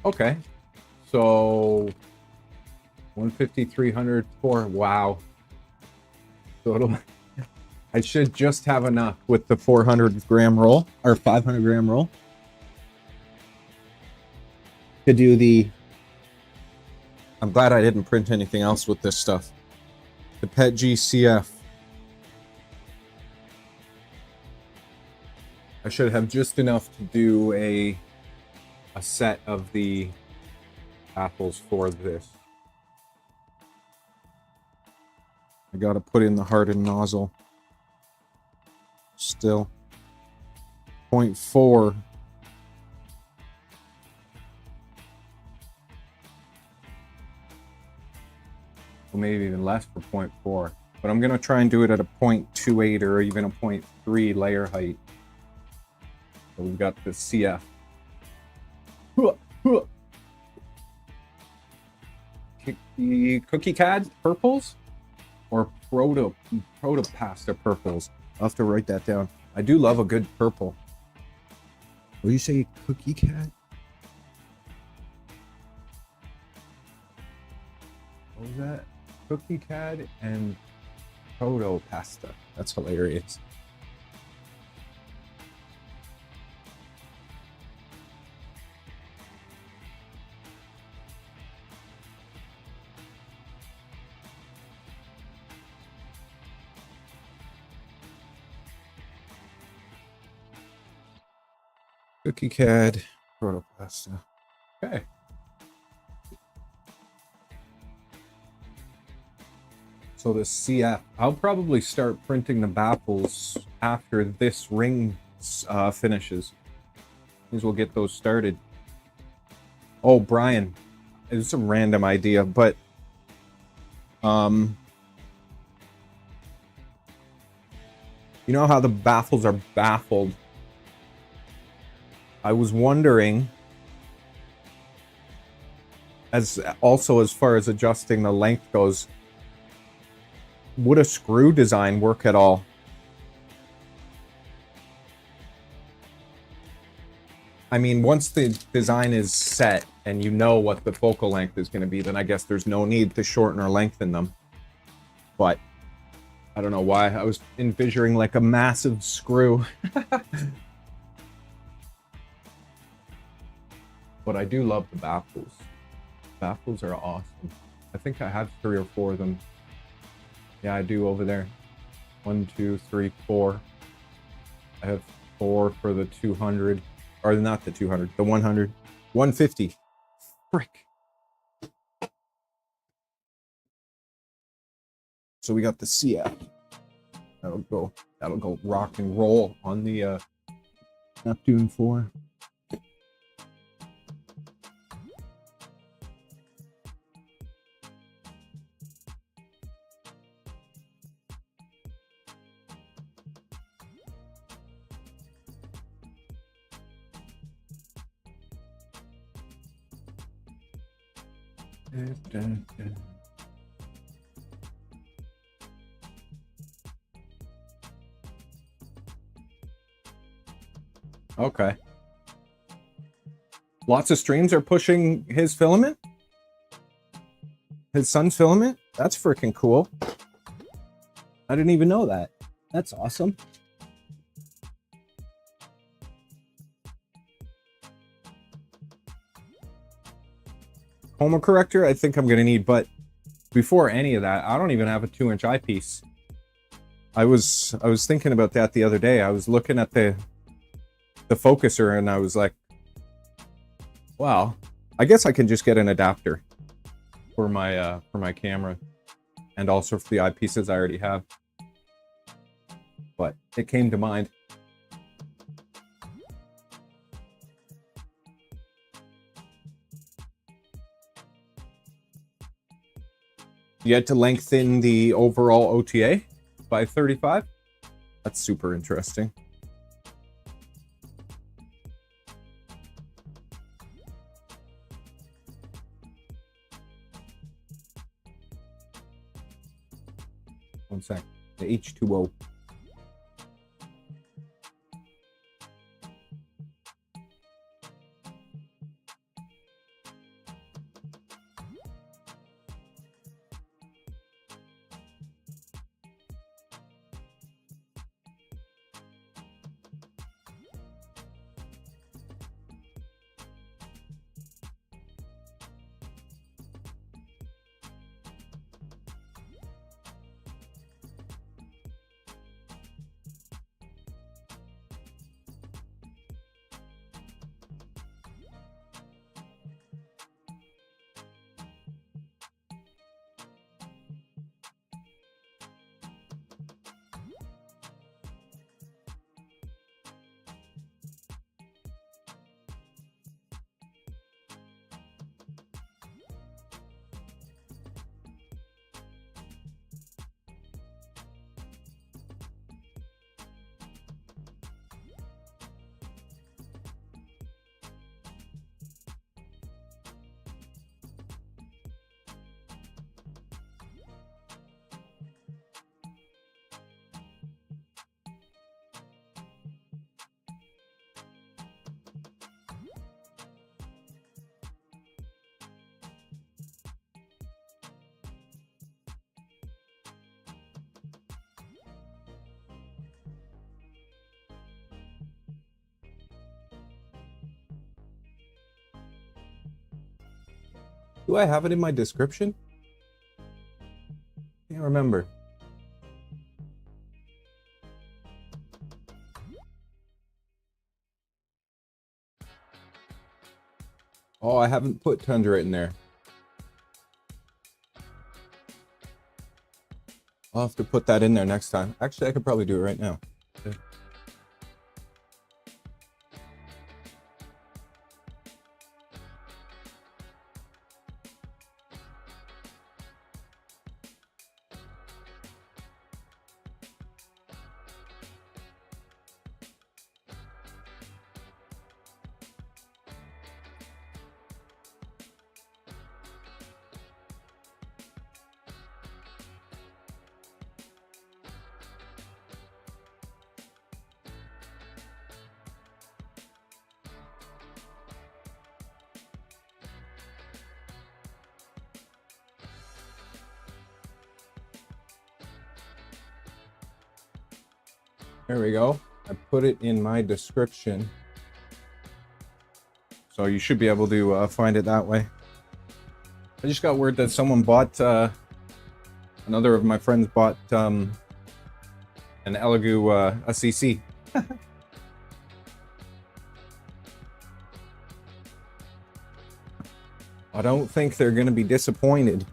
Okay, so 150, 300, 4. Wow. So I should just have enough with the 400-gram roll or 500-gram roll to do the. I'm glad I didn't print anything else with this stuff. The PET GCF. I should have just enough to do a set of the apples for this. I gotta put in the hardened nozzle. Still. 0.4. Well, maybe even less for 0.4. But I'm gonna try and do it at a 0.28 or even a 0.3 layer height. So we've got the CF. Cookie CAD purples? Or proto-pasta purples. I'll have to write that down. I do love a good purple. Will you say cookie cat? What was that? Cookie CAD and proto-pasta. That's hilarious. Cookie CAD, protopasta. Okay. So the CF, I'll probably start printing the baffles after this ring finishes. As we'll get those started. Oh, Brian, it's a random idea, but you know how the baffles are baffled? I was wondering, as far as adjusting the length goes, would a screw design work at all? I mean, once the design is set and you know what the focal length is going to be, then I guess there's no need to shorten or lengthen them. But I don't know why. I was envisioning like a massive screw. But I do love the baffles. Baffles are awesome. I think I have 3 or 4 of them. Yeah, I do over there. 1, 2, 3, 4. I have 4 for the 200. Or not the 200, the 100. 150. Frick. So we got the CF. That'll go rock and roll on the Neptune 4. Okay. Lots of streams are pushing his filament? His son's filament? That's freaking cool. I didn't even know that. That's awesome. Chroma corrector, I think I'm gonna need, but before any of that, I don't even have a 2-inch eyepiece. I was thinking about that the other day. I was looking at the focuser and I was like, wow, I guess I can just get an adapter for my camera and also for the eyepieces I already have. But it came to mind. You had to lengthen the overall OTA by 35? That's super interesting. One sec. The H2O. Do I have it in my description? Can't remember. Oh, I haven't put Tundra in there. I'll have to put that in there next time. Actually, I could probably do it right now. Okay. There we go. I put it in my description. So you should be able to find it that way. I just got word that someone bought, another of my friends bought an Elegoo ACC. I don't think they're going to be disappointed.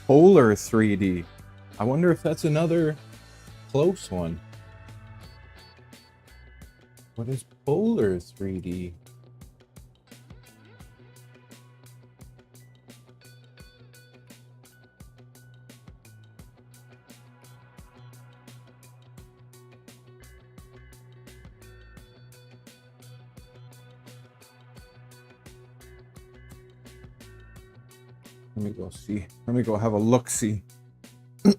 Polar 3D. I wonder if that's another close one. What is Polar 3D? Let me go see. Let me go have a look-see.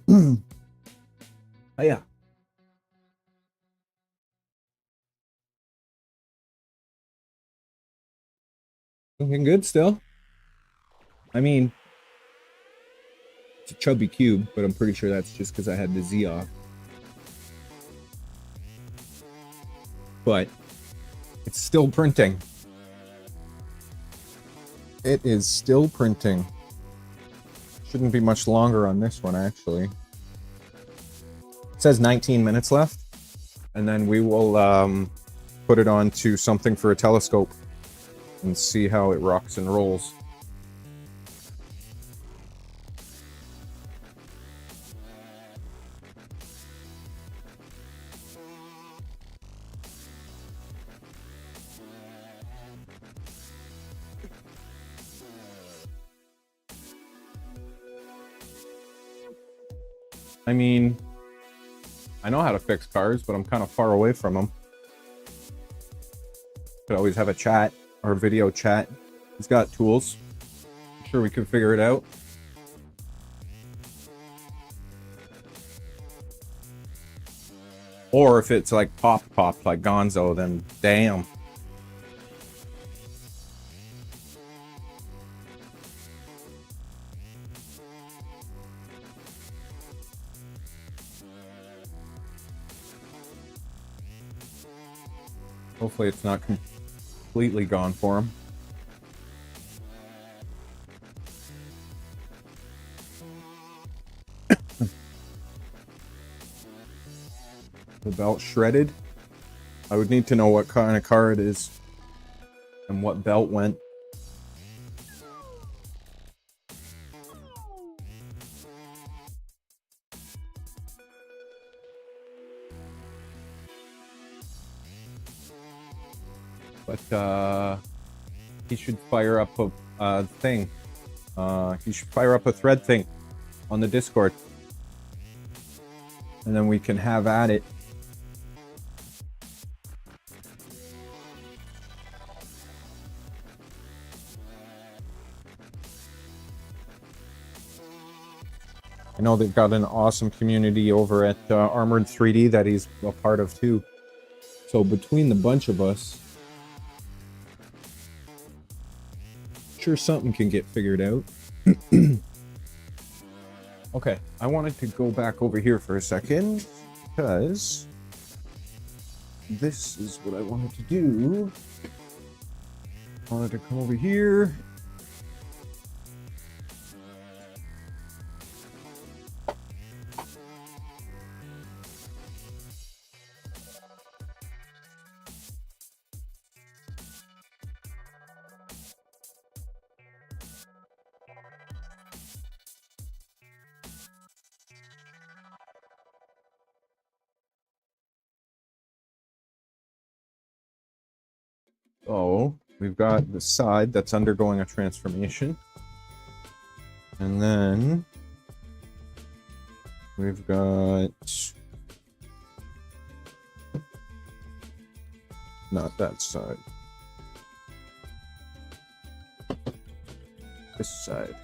Oh, yeah. Looking good still. I mean, it's a chubby cube, but I'm pretty sure that's just because I had the Z off. But it's still printing. It is still printing. Shouldn't be much longer on this one, actually. It says 19 minutes left, and then we will put it onto something for a telescope and see how it rocks and rolls. I mean, I know how to fix cars, but I'm kind of far away from them. Could always have a chat or a video chat. He's got tools. I'm sure we can figure it out. Or if it's like pop like Gonzo, then damn. Hopefully it's not completely gone for him. The belt shredded. I would need to know what kind of car it is and what belt went. But he should fire up a thing. He should fire up a thread thing on the Discord. And then we can have at it. I know they've got an awesome community over at Armored 3D that he's a part of too. So between the bunch of us, sure something can get figured out. Okay, I wanted to go back over here for a second because this is what I wanted to do. I wanted to come over here. So we've got the side that's undergoing a transformation. And then we've got not that side. This side.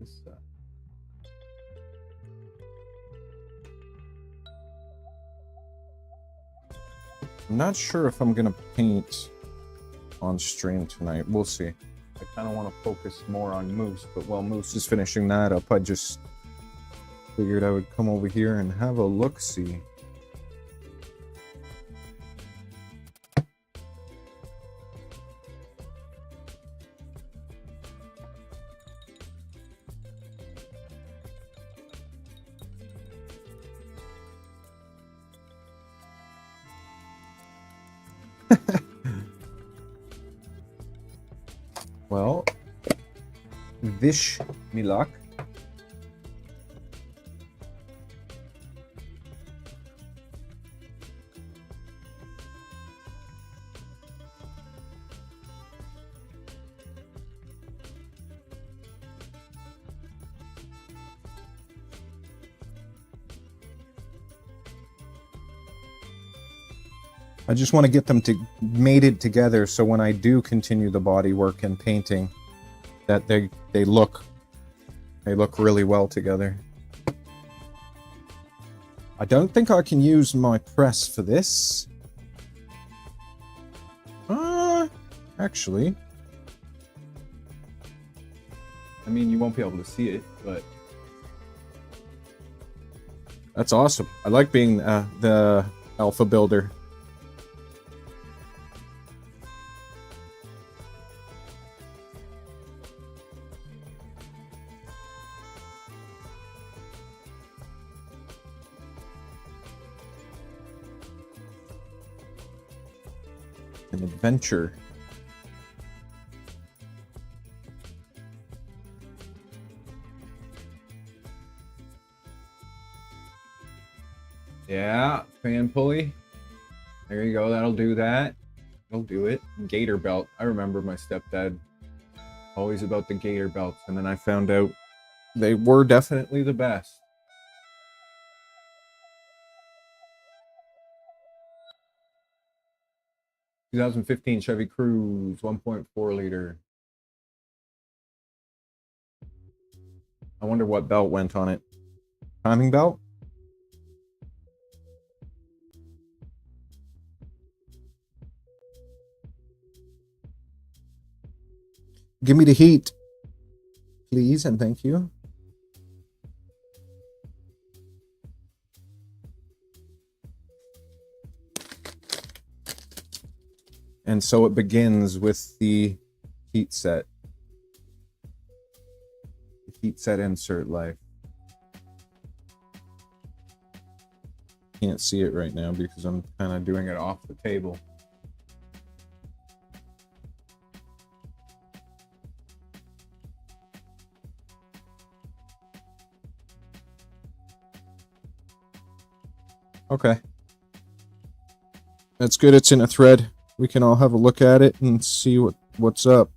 This side. I'm not sure if I'm gonna paint on stream tonight. We'll see. I kind of want to focus more on Moose, but while Moose is finishing that up, I just figured I would come over here and have a look-see. Well, wish me luck. I just want to get them mated together so when I do continue the body work and painting, that they look really well together. I don't think I can use my press for this. Actually. I mean, you won't be able to see it, but That's awesome. I like being the alpha builder. An adventure. yeah, fan pulley. There you go. That'll do that. That'll do it. Gator belt. I remember my stepdad always about the gator belts, and then I found out they were definitely the best. "2015 Chevy Cruze, 1.4 liter. I wonder what belt went on it. Timing belt? Give me the heat, please, and thank you. And so it begins with the heat set. The heat set insert life. Can't see it right now because I'm kind of doing it off the table. Okay. That's good. It's in a thread. We can all have a look at it and see what's up.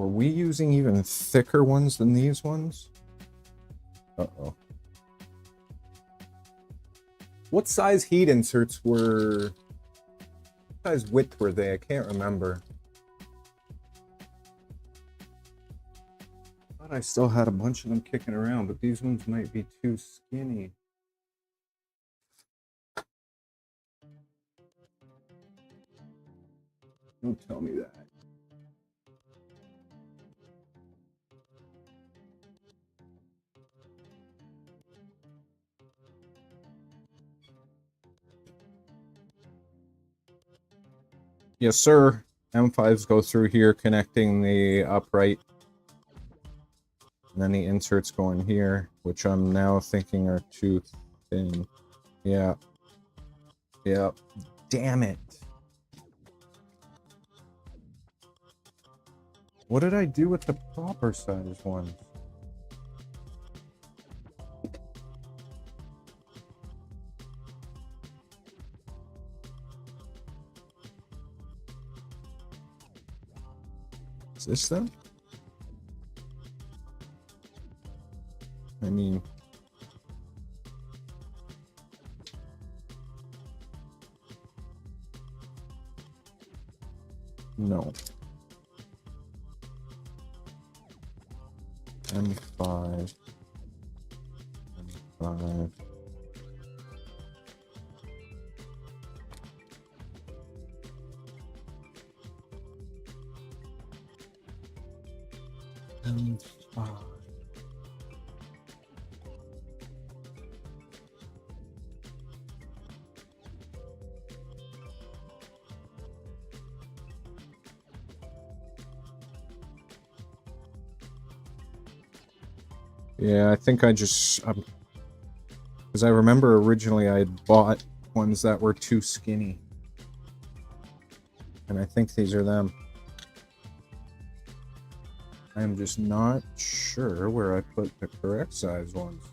we using even thicker ones than these ones? Uh-oh. What size heat inserts were... What size width were they? I can't remember. Thought I still had a bunch of them kicking around, but these ones might be too skinny. Don't tell me that. Yes, sir. M5s go through here, connecting the upright. And then the inserts go in here, which I'm now thinking are too thin. Yeah. Yeah. Damn it. What did I do with the proper size ones? Is this them? I mean... No. M5. M5. M5. Yeah, I think I just... because I remember originally I had bought ones that were too skinny. And I think these are them. I'm just not sure where I put the correct size ones.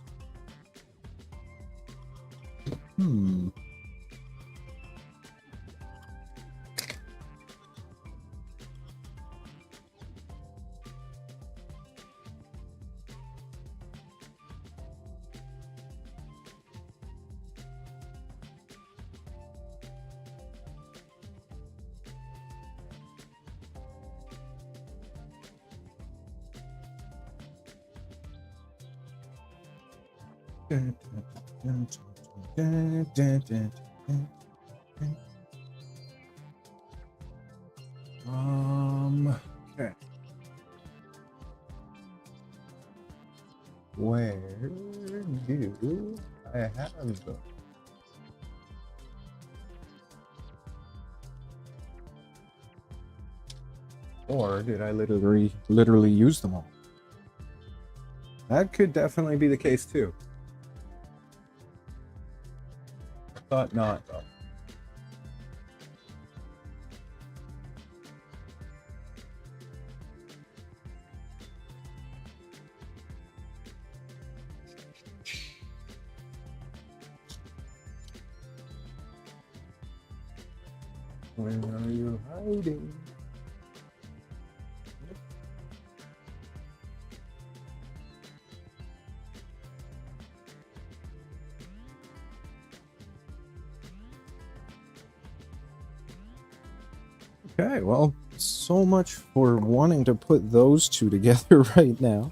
Okay. Where do I have them? Or did I literally use them all? That could definitely be the case too. I thought not, though. Where are you hiding? Okay, well, so much for wanting to put those two together right now.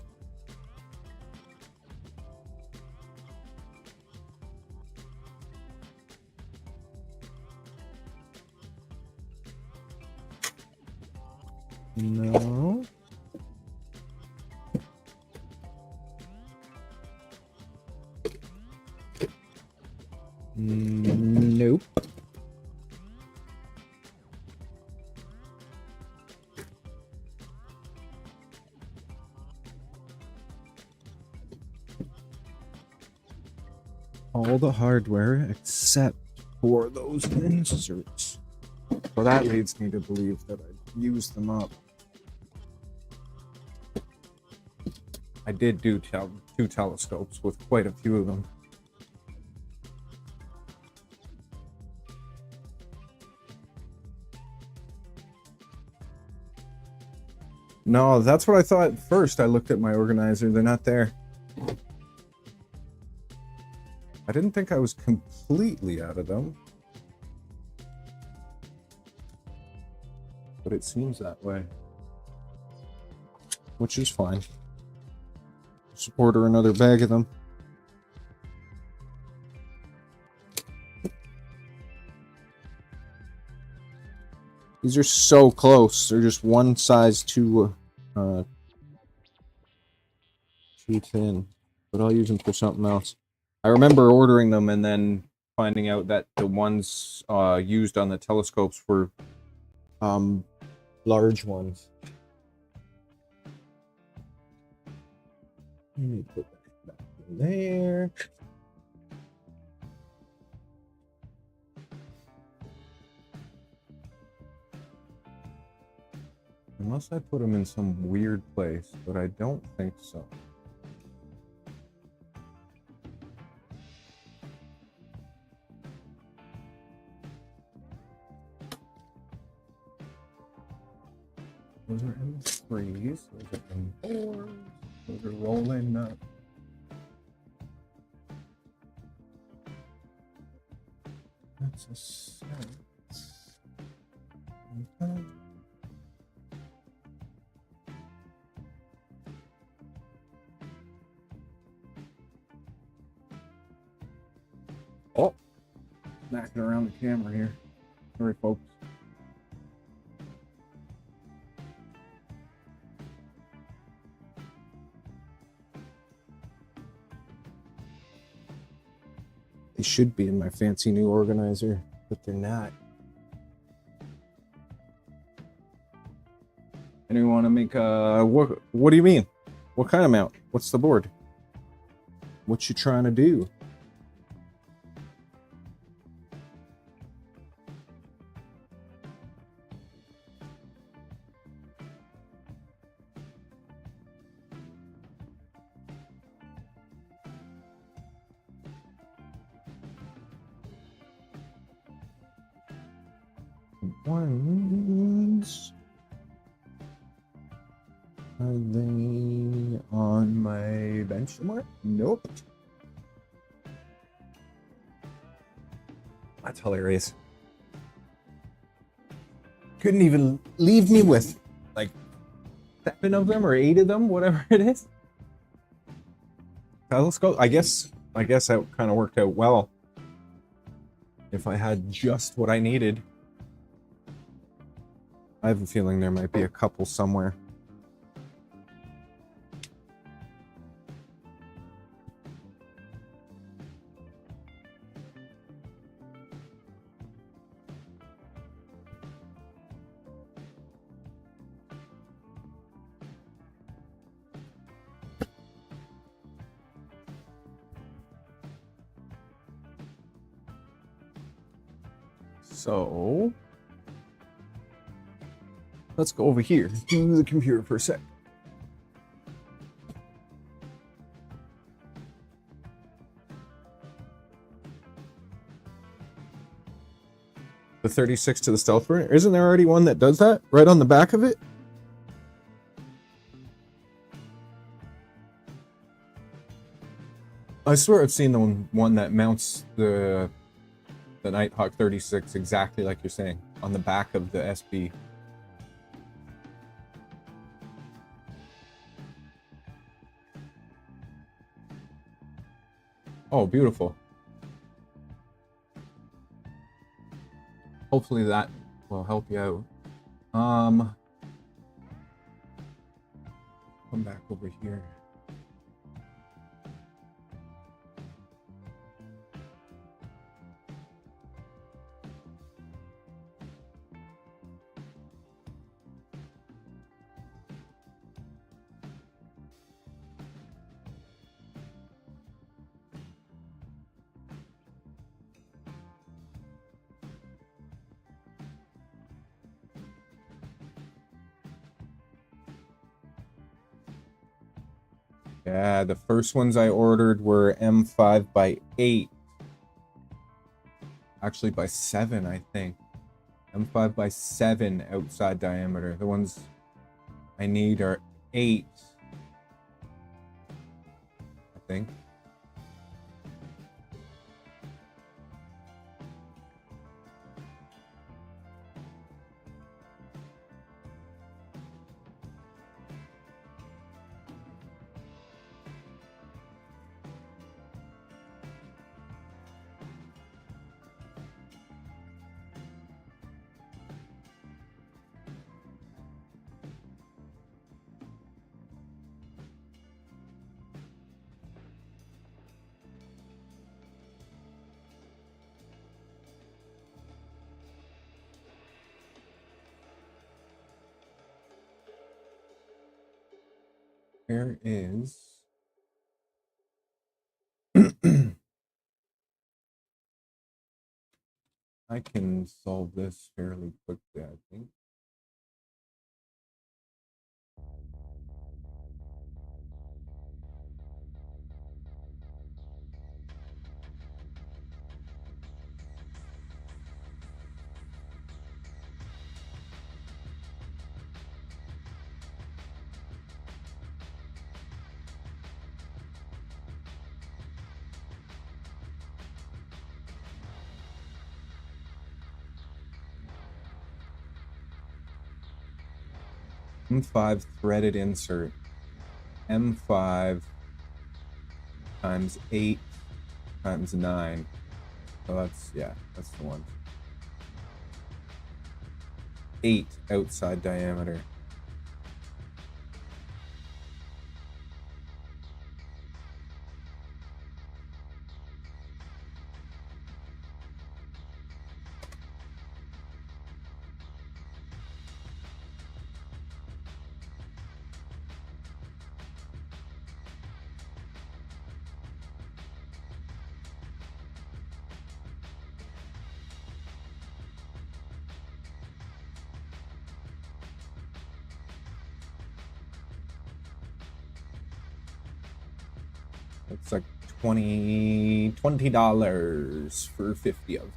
No. Nope. All the hardware except for those inserts. So that leads me to believe that I used them up. I did do two telescopes with quite a few of them. No, that's what I thought at first. I looked at my organizer. They're not there. I didn't think I was completely out of them. But it seems that way. Which is fine. Just order another bag of them. These are so close. They're just one size too thin. But I'll use them for something else. I remember ordering them and then finding out that the ones used on the telescopes were large ones. Let me put that back in there. Unless I put them in some weird place, but I don't think so. Those are M3s, those are M4s, those are rolling up. That's a 6. Okay. Oh, smacking around the camera here. Sorry, folks. They should be in my fancy new organizer, but they're not. Anyone want to make a what do you mean? What kind of mount? What's the board? What you trying to do? Ones. Are they on my bench somewhere? Nope. That's hilarious. Couldn't even leave me with like 7 of them or 8 of them, whatever it is. Telescope. I guess that kind of worked out well. If I had just what I needed. I have a feeling there might be a couple somewhere. So let's go over here to the computer for a sec. The 36 to the stealth burner? Isn't there already one that does that right on the back of it? I swear I've seen the one that mounts the Nighthawk 36 exactly like you're saying on the back of the SB. Oh, beautiful. Hopefully that will help you out. Come back over here. Yeah, the first ones I ordered were M5 by 8. Actually by 7, I think. M5 by 7 outside diameter. The ones I need are 8. I think. There is I can solve this fairly quickly, I think. M5 threaded insert. M5 times 8 times 9. So that's, yeah, that's the one. 8 outside diameter. It's like $20 for 50 of them.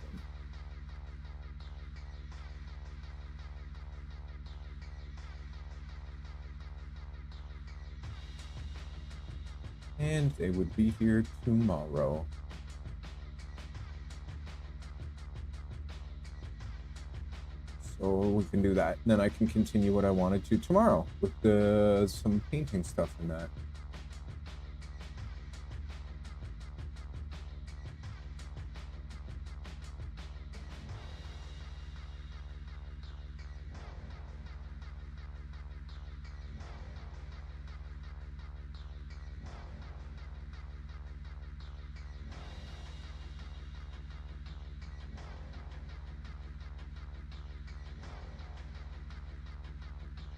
And they would be here tomorrow. So we can do that. And then I can continue what I wanted to tomorrow with some painting stuff in that.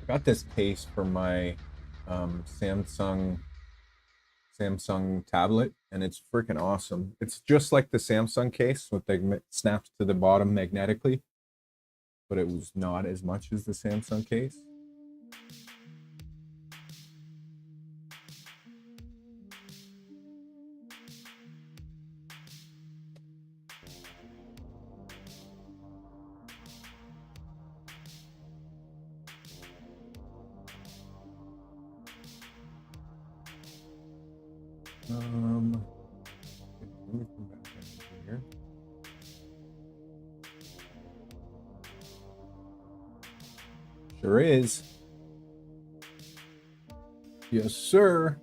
Got this case for my Samsung tablet, and it's freaking awesome. It's just like the Samsung case with the snaps to the bottom magnetically, but it was not as much as the Samsung case. Let me come back in here. Sure is. Yes, sir.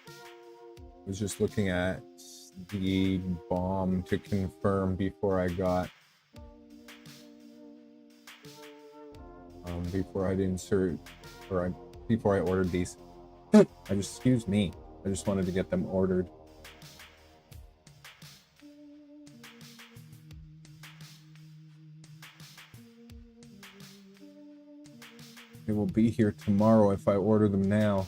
I was just looking at the bomb to confirm before I got before I'd insert or before I ordered these. Excuse me. I just wanted to get them ordered. They will be here tomorrow if I order them now.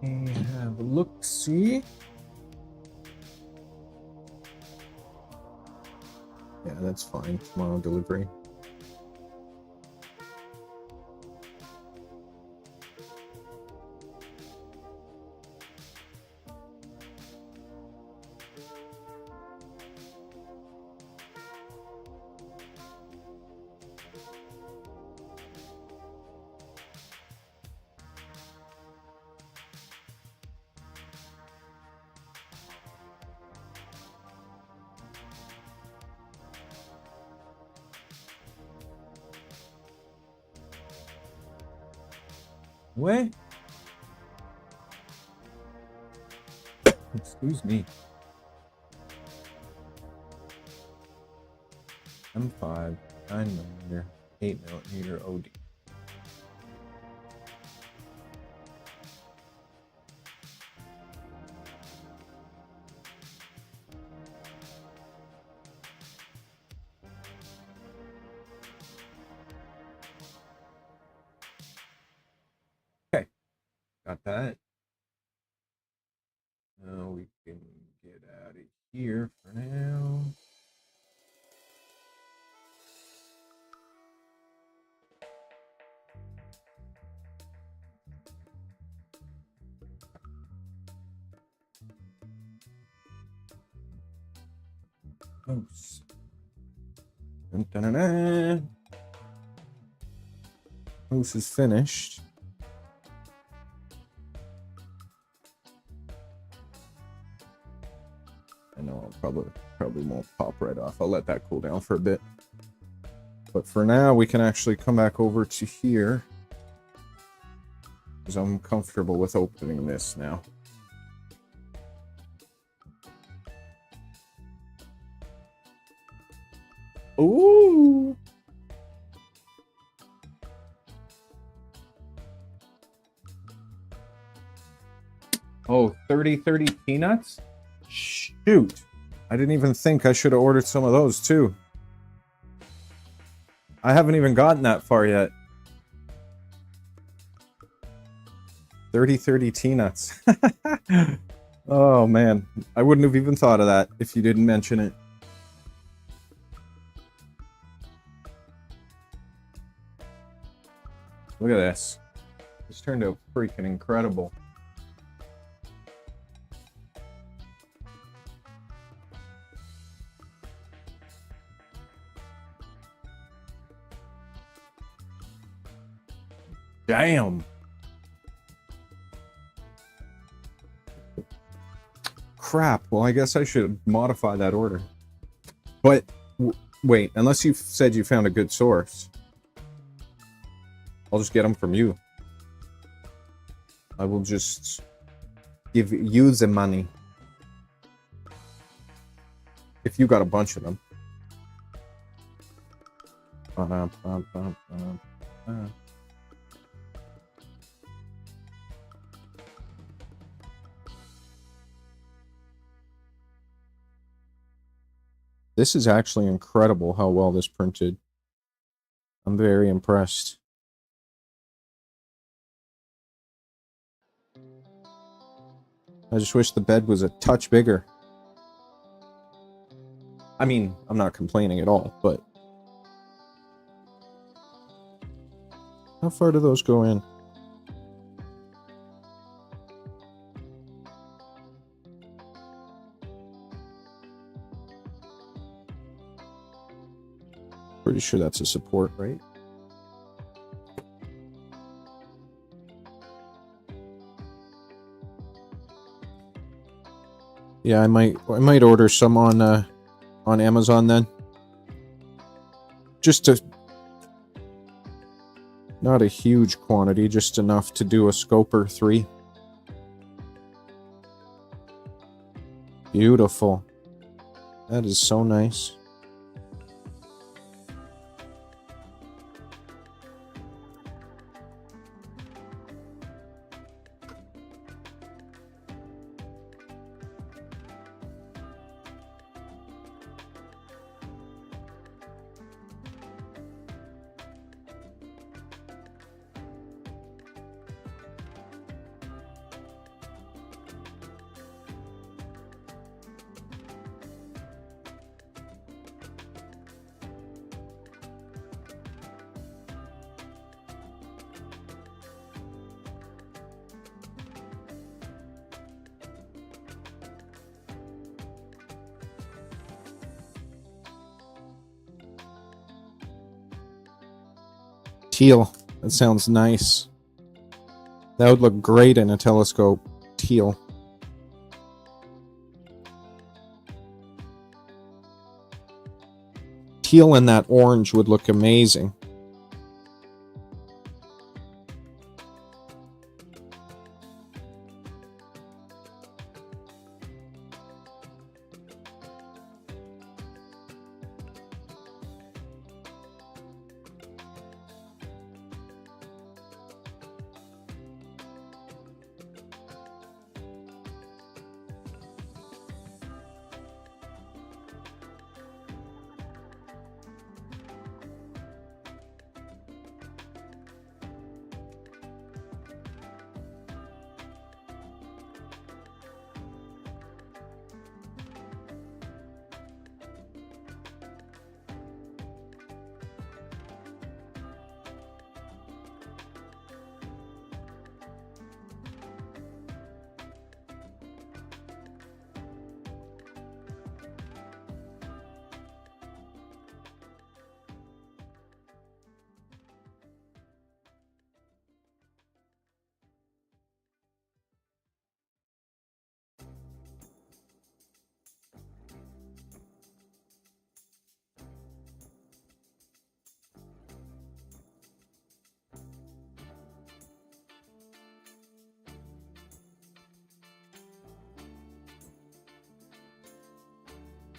And have a look, see? Yeah, that's fine. Tomorrow delivery. What? Excuse me. M5, 9mm, 8mm OD. Okay, got that. Now we can get out of here for now. Moose. Dun, dun, dun, dun. Moose is finished. I know I'll probably won't pop right off. I'll let that cool down for a bit. But for now, we can actually come back over to here, because I'm comfortable with opening this now. Ooh! Oh, 30 peanuts? Shoot. I didn't even think I should have ordered some of those too. I haven't even gotten that far yet. 30 T-nuts. Oh man, I wouldn't have even thought of that if you didn't mention it. Look at this. This turned out freaking incredible. Damn. Crap. Well, I guess I should modify that order. But wait, unless you said you found a good source, I'll just get them from you. I will just give you the money. If you got a bunch of them. This is actually incredible how well this printed. I'm very impressed. I just wish the bed was a touch bigger. I mean, I'm not complaining at all, but... How far do those go in? Pretty sure that's a support, right? Yeah, I might order some on Amazon then. Just to, not a huge quantity, just enough to do a scoper 3. Beautiful. That is so nice. Teal. That sounds nice. That would look great in a telescope. Teal. Teal and that orange would look amazing.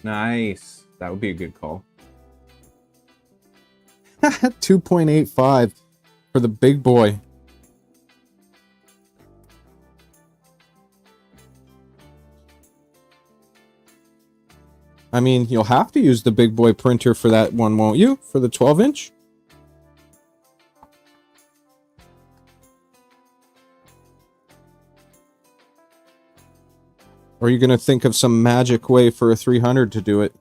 Nice. That would be a good call. 2.85 for the big boy. I mean, you'll have to use the big boy printer for that one, won't you? For the 12-inch? Or are you going to think of some magic way for a 300 to do it?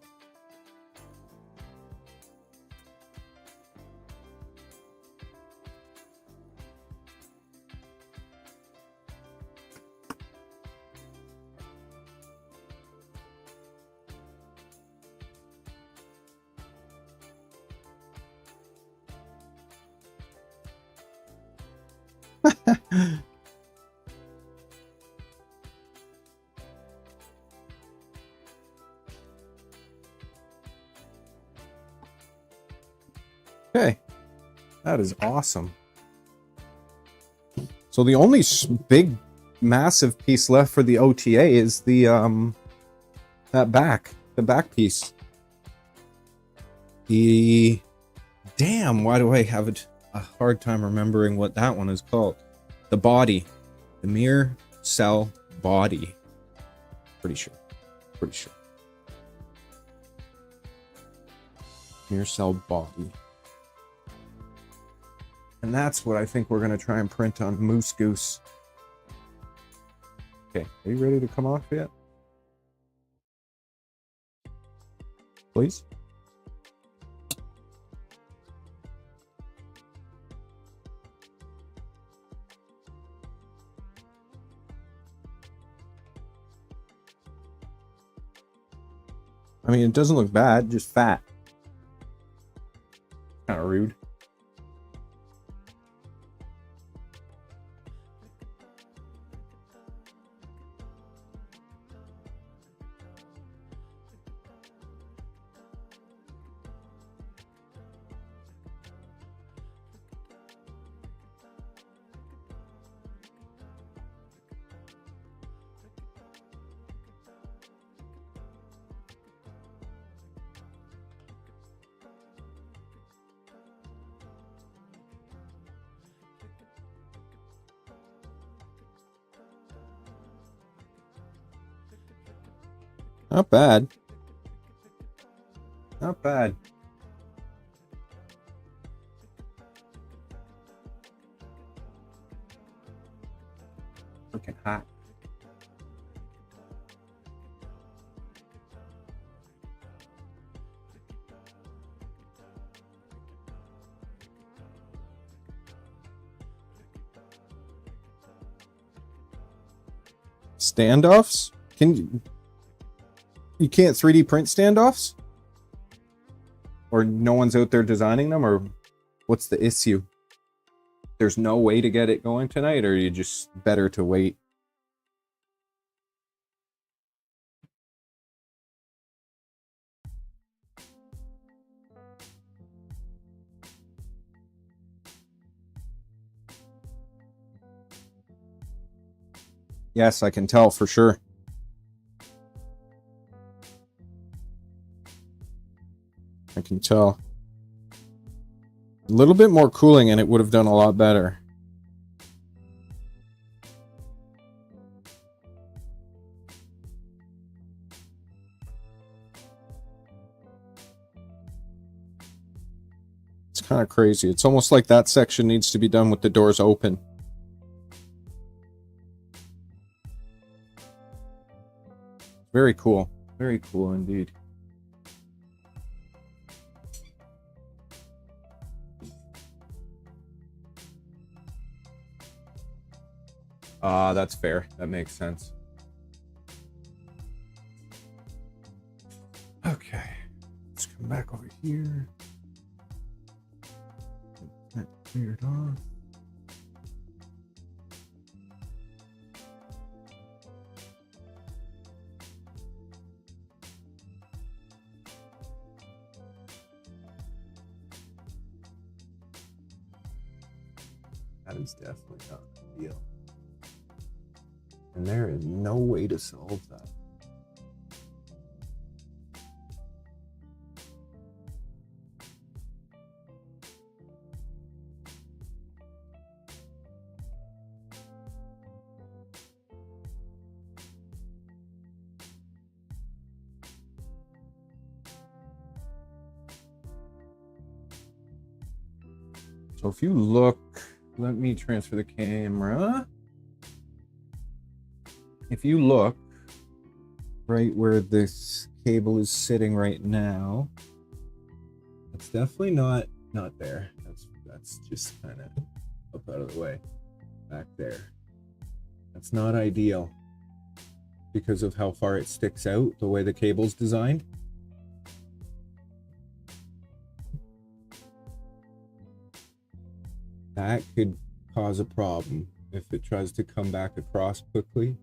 Okay, that is awesome. So the only big, massive piece left for the OTA is the the back piece. Damn, why do I have a hard time remembering what that one is called? The body, the mirror cell body. Pretty sure. Mirror cell body. And that's what I think we're going to try and print on Moose Goose. Okay, are you ready to come off yet? Please? I mean, it doesn't look bad, just fat. Kind of rude. Not bad. Not bad. Freaking hot. Standoffs? You can't 3D print standoffs? Or no one's out there designing them? Or what's the issue? There's no way to get it going tonight, or you just better to wait? Yes, I can tell for sure. I can tell. A little bit more cooling and it would have done a lot better. It's kind of crazy. It's almost like that section needs to be done with the doors open. Very cool. Very cool indeed. That's fair. That makes sense. Okay. Let's come back over here. Get that cleared off. That is definitely not a deal. And there is no way to solve that. So if you look, let me transfer the camera. If you look right where this cable is sitting right now, it's definitely not there. That's just kind of up out of the way back there. That's not ideal because of how far it sticks out, the way the cable's designed. That could cause a problem if it tries to come back across quickly.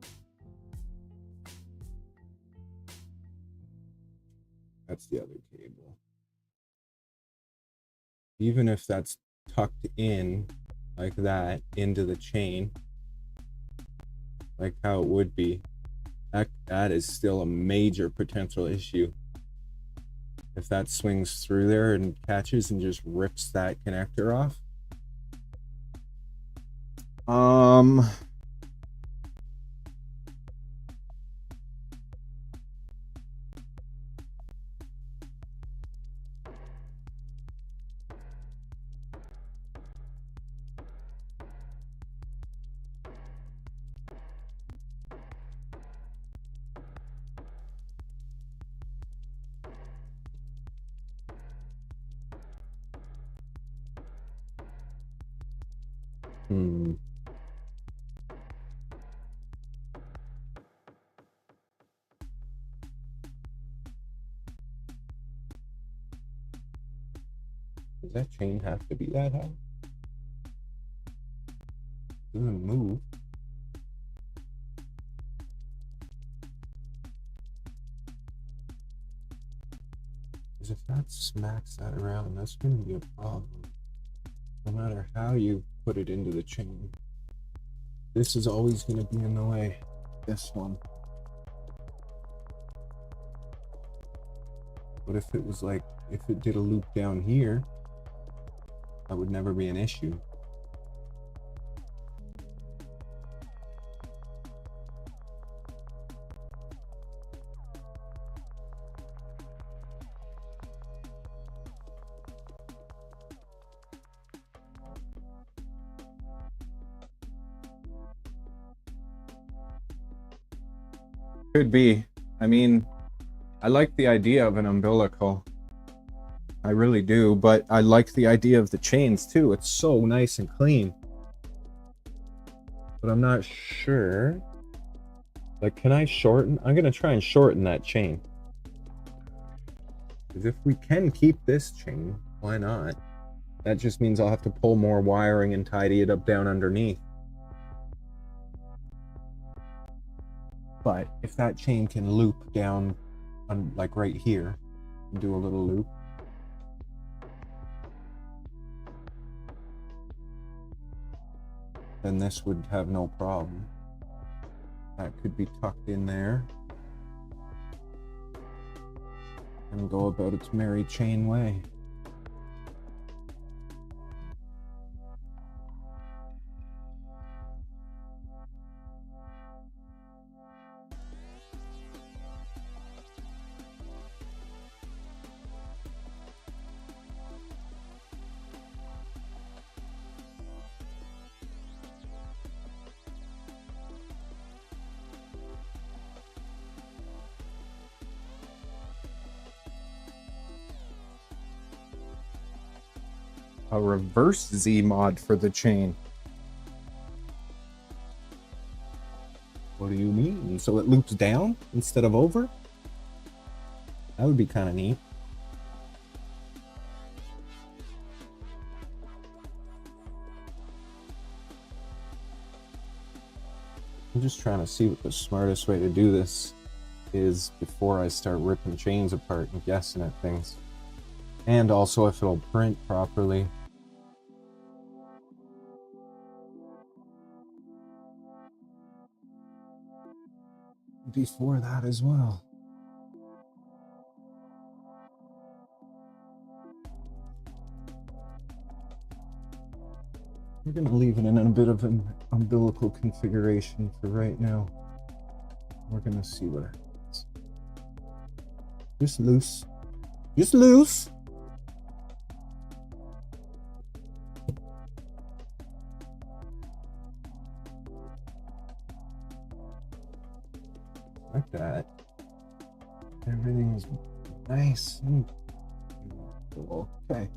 That's the other cable. Even if that's tucked in like that into the chain, like how it would be, that is still a major potential issue. If that swings through there and catches and just rips that connector off. Does that chain have to be that high? It doesn't move. Because if that smacks that around, that's going to be a problem. No matter how you put it into the chain. This is always going to be in the way. This one. But if it was like, if it did a loop down here, that would never be an issue. Could be. I mean, I like the idea of an umbilical. I really do, but I like the idea of the chains too. It's so nice and clean. But I'm not sure. Like, can I shorten? I'm gonna try and shorten that chain. Because if we can keep this chain, why not? That just means I'll have to pull more wiring and tidy it up down underneath. But if that chain can loop down on, like right here, and do a little loop. Then this would have no problem. That could be tucked in there. And go about its merry chain way. A reverse Z mod for the chain. What do you mean? So it loops down instead of over? That would be kind of neat. I'm just trying to see what the smartest way to do this is before I start ripping chains apart and guessing at things. And also if it'll print properly. Before that as well. We're gonna leave it in a bit of an umbilical configuration for right now. We're gonna see what happens. Just loose. Just loose. like that. Everything's nice and okay.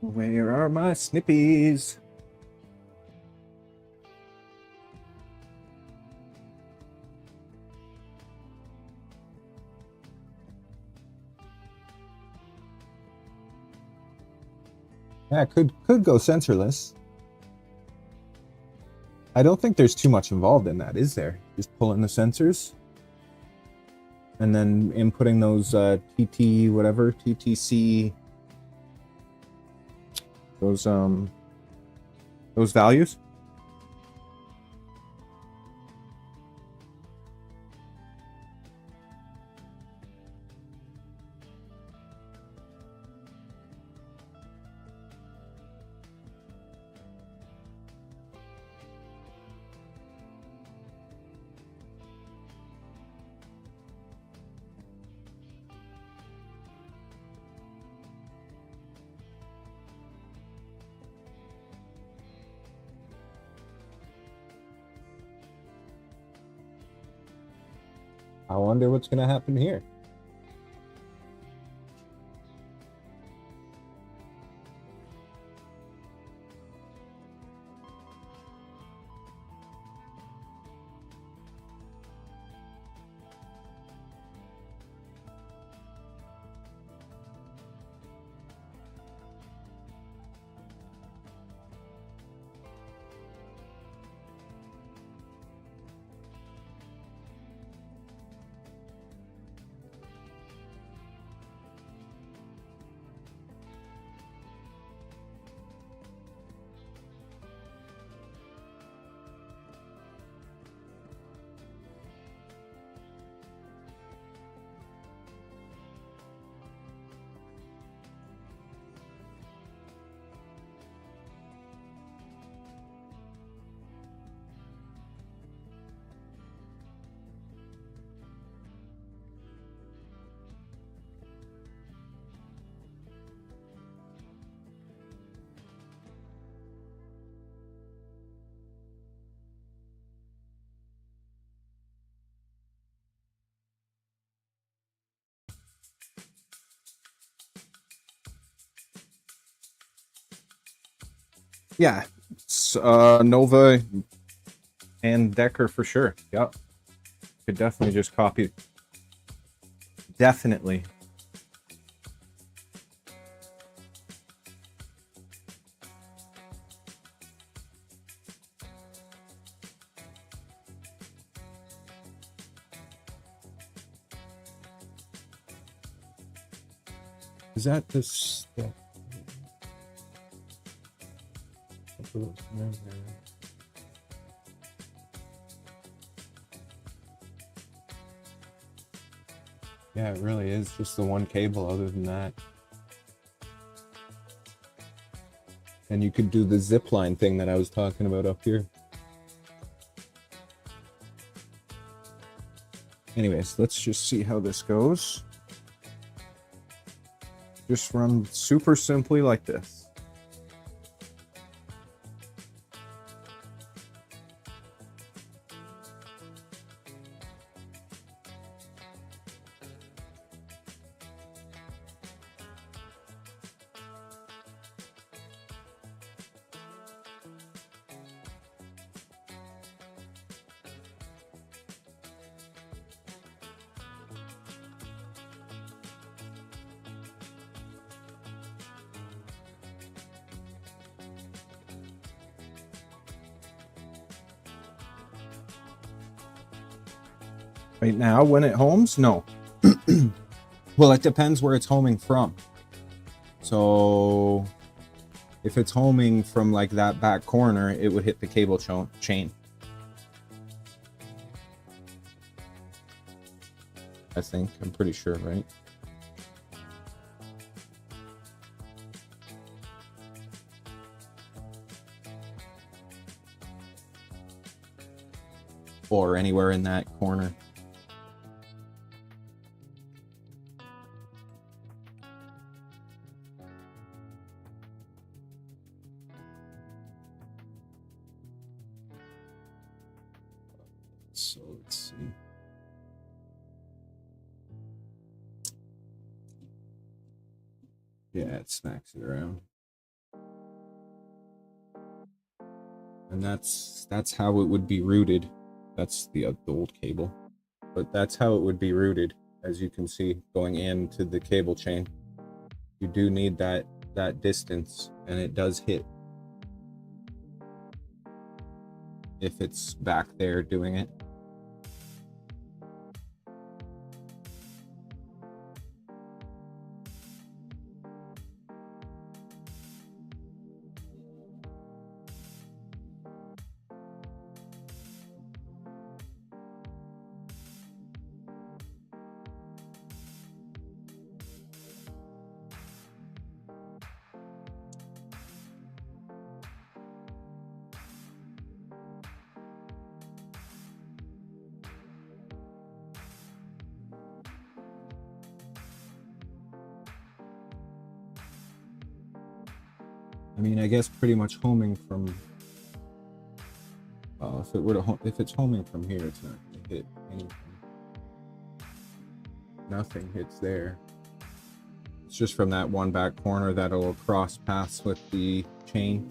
Where are my snippies? Yeah, could go sensorless. I don't think there's too much involved in that, is there? Just pulling the sensors and then inputting those TT whatever TTC Those values. I wonder what's going to happen here. Yeah, it's, Nova and Decker for sure. Yep, could definitely just copy. Definitely. Is that this? Yeah, it really is just the one cable other than that. And you could do the zip line thing that I was talking about up here. Anyways, let's just see how this goes. Just run super simply like this. Right now, when it homes, no. Well, it depends where it's homing from. So if it's homing from like that back corner, it would hit the cable chain. I think. I'm pretty sure, right? Or anywhere in that corner. So let's see. Yeah, it smacks it around. And that's how it would be routed. That's the old cable. But that's how it would be routed, as you can see, going into the cable chain. You do need that distance, and it does hit if it's back there doing it. I mean, I guess pretty much homing from. Well, if it's homing from here, it's not going to hit anything. Nothing hits there. It's just from that one back corner that'll cross paths with the chain.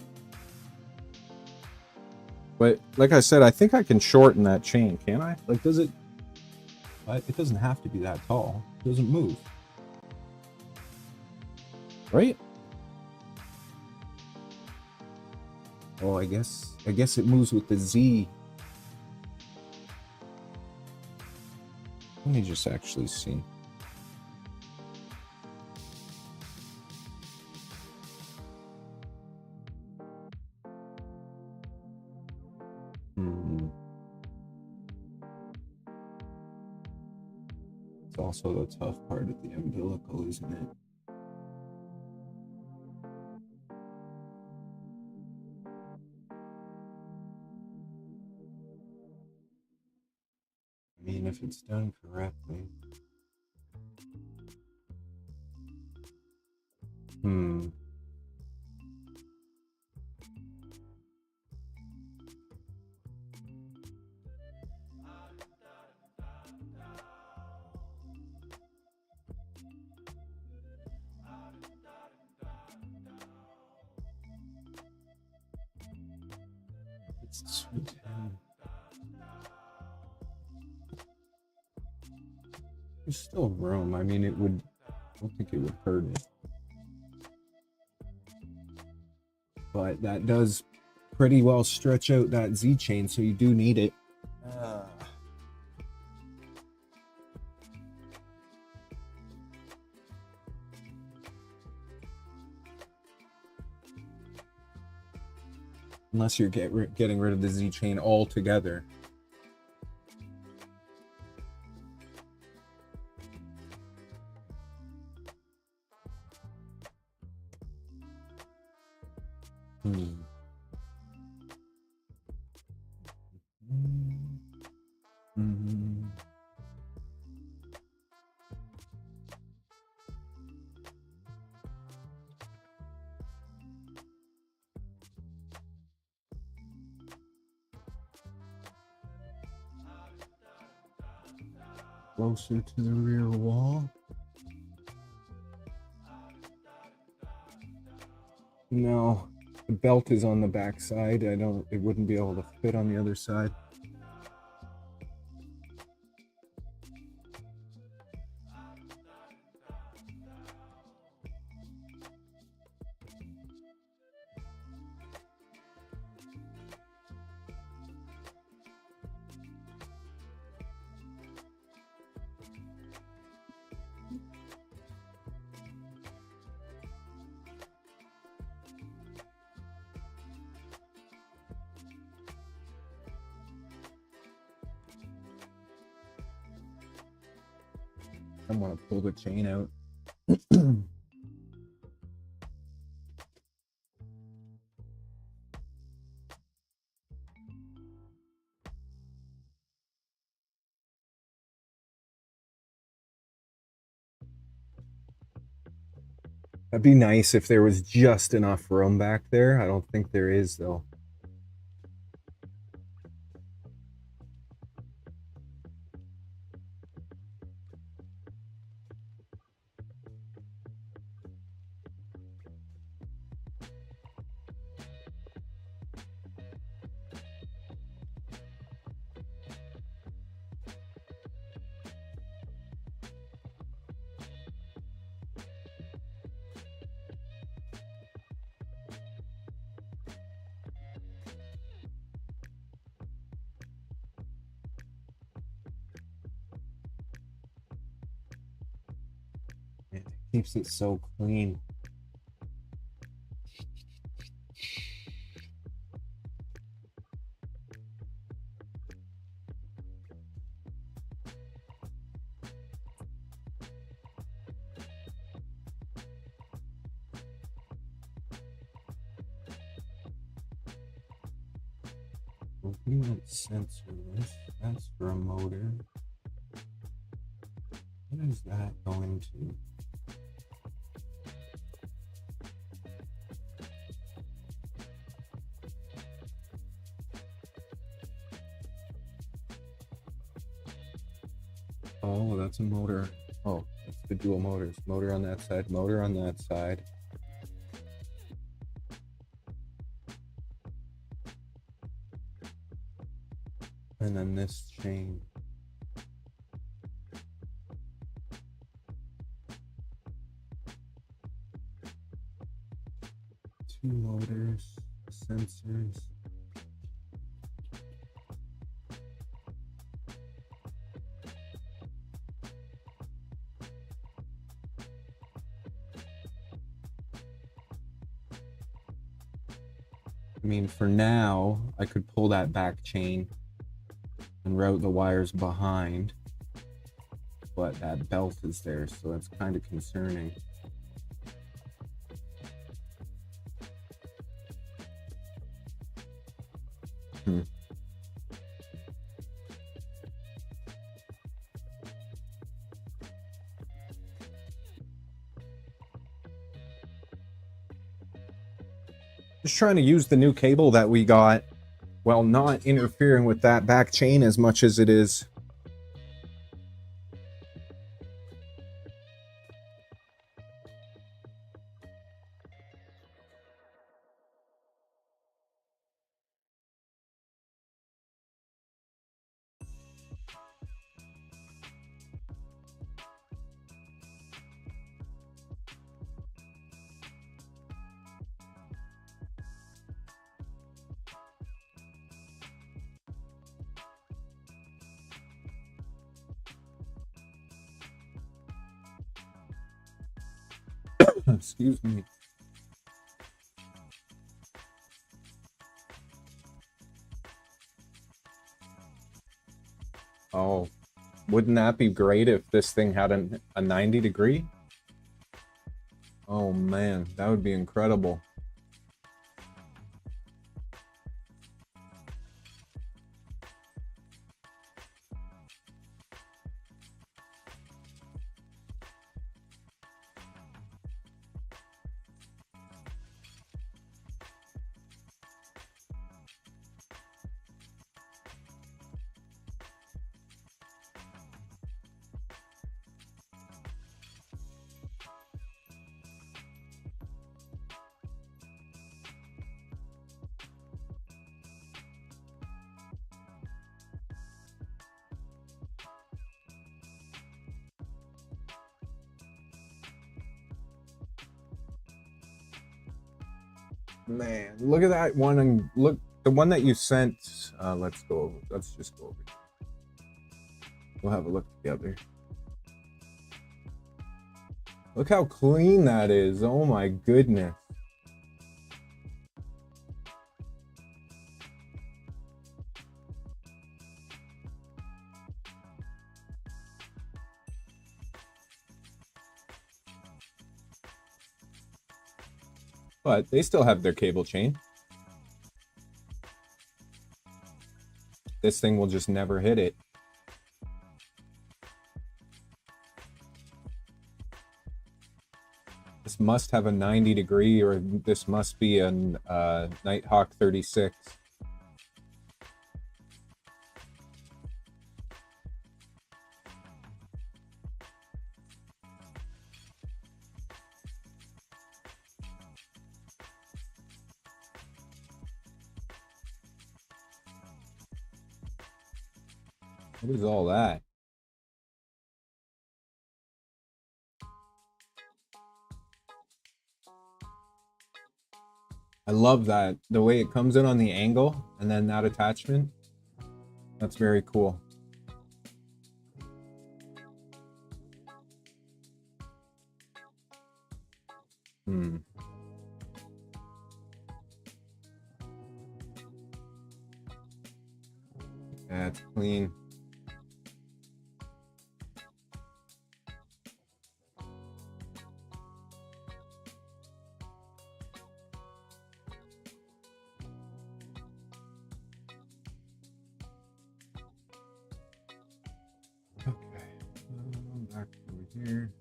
But like I said, I think I can shorten that chain, can't I? Like, does it? It doesn't have to be that tall. It doesn't move. Right? Oh, I guess it moves with the Z. Let me just actually see. It's also the tough part of the umbilical, isn't it? I mean, if it's done correctly. It's 210. There's still room. I mean, I don't think it would hurt it. But that does pretty well stretch out that Z chain, so you do need it. Unless you're getting rid of the Z chain altogether. Closer to the rear wall. No, the belt is on the back side. It wouldn't be able to fit on the other side. I want to pull the chain out. That'd be nice if there was just enough room back there. I don't think there is, though. It keeps it so clean. Movement sensors. That's for a motor. What is that going to? Oh, that's a motor. Oh, that's the dual motors. Motor on that side, motor on that side. And then this chain. Two motors, sensors. I mean, for now, I could pull that back chain and route the wires behind, but that belt is there, so that's kind of concerning. Just trying to use the new cable that we got while not interfering with that back chain as much as it is. Excuse me. Oh, wouldn't that be great if this thing had a 90 degree? Oh man, that would be incredible. Man, look at that one, and look, the one that you sent. Let's go over. Let's just go over. We'll have a look together. Look how clean that is. Oh my goodness. But they still have their cable chain. This thing will just never hit it. This must have a 90 degree, or this must be a Nighthawk 36. What is all that? I love that. The way it comes in on the angle and then that attachment. That's very cool. That's clean. Okay, back over here.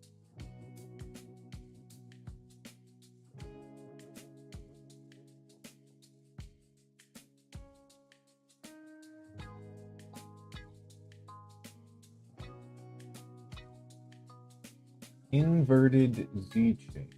Inverted Z shape.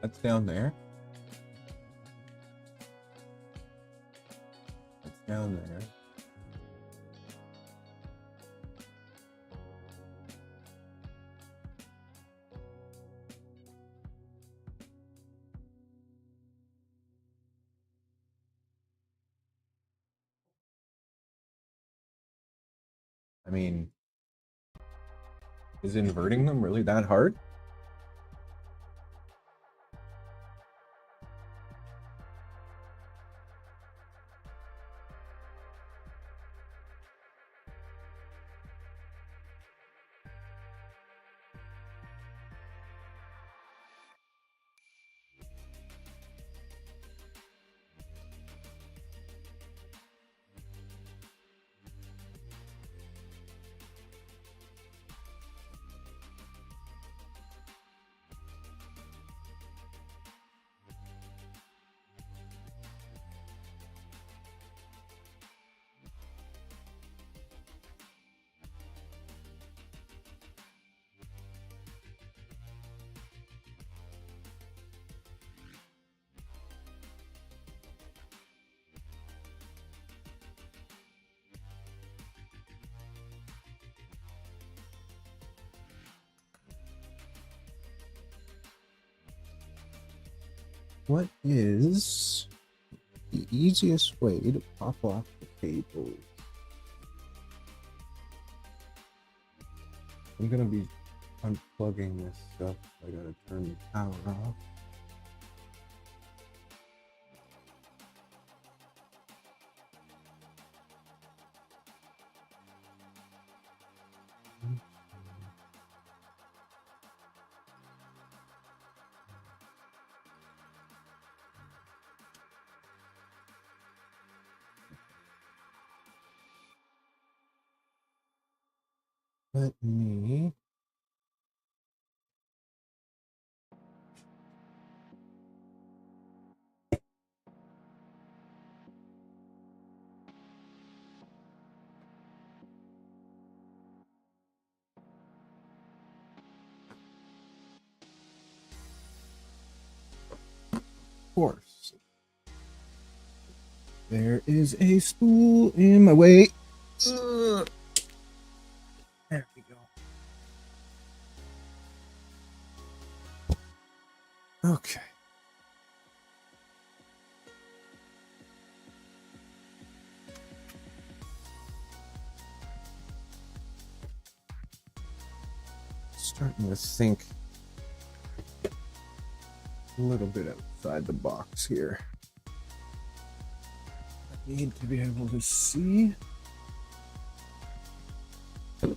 That's down there. That's down there. I mean, is inverting them really that hard? What is the easiest way to pop off the cable? I'm gonna be unplugging this stuff. I gotta turn the power off. Let me. Course. There is a spool in my way. Ugh. There we go. Okay. Starting to think a little bit outside the box here. I need to be able to see. It's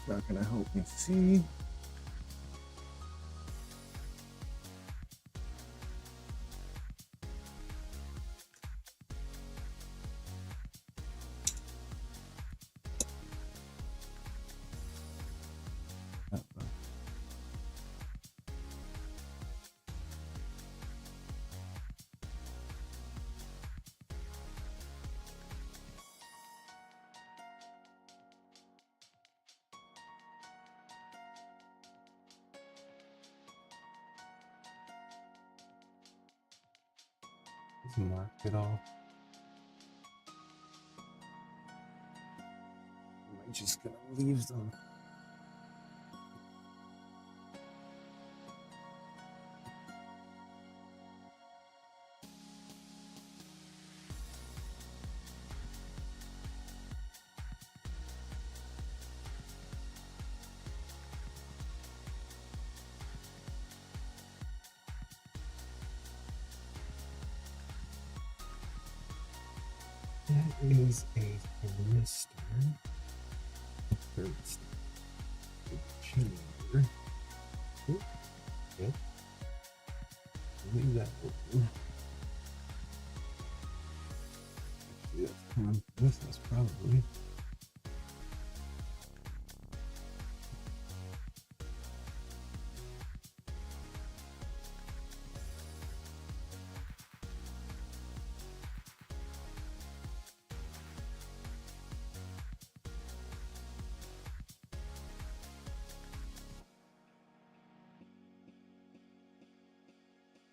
not going to help me see. Mark it all. Am I just gonna leave them? That is a thermistor. Chamber. Okay. Leave that open. Actually, that's compass. That's probably.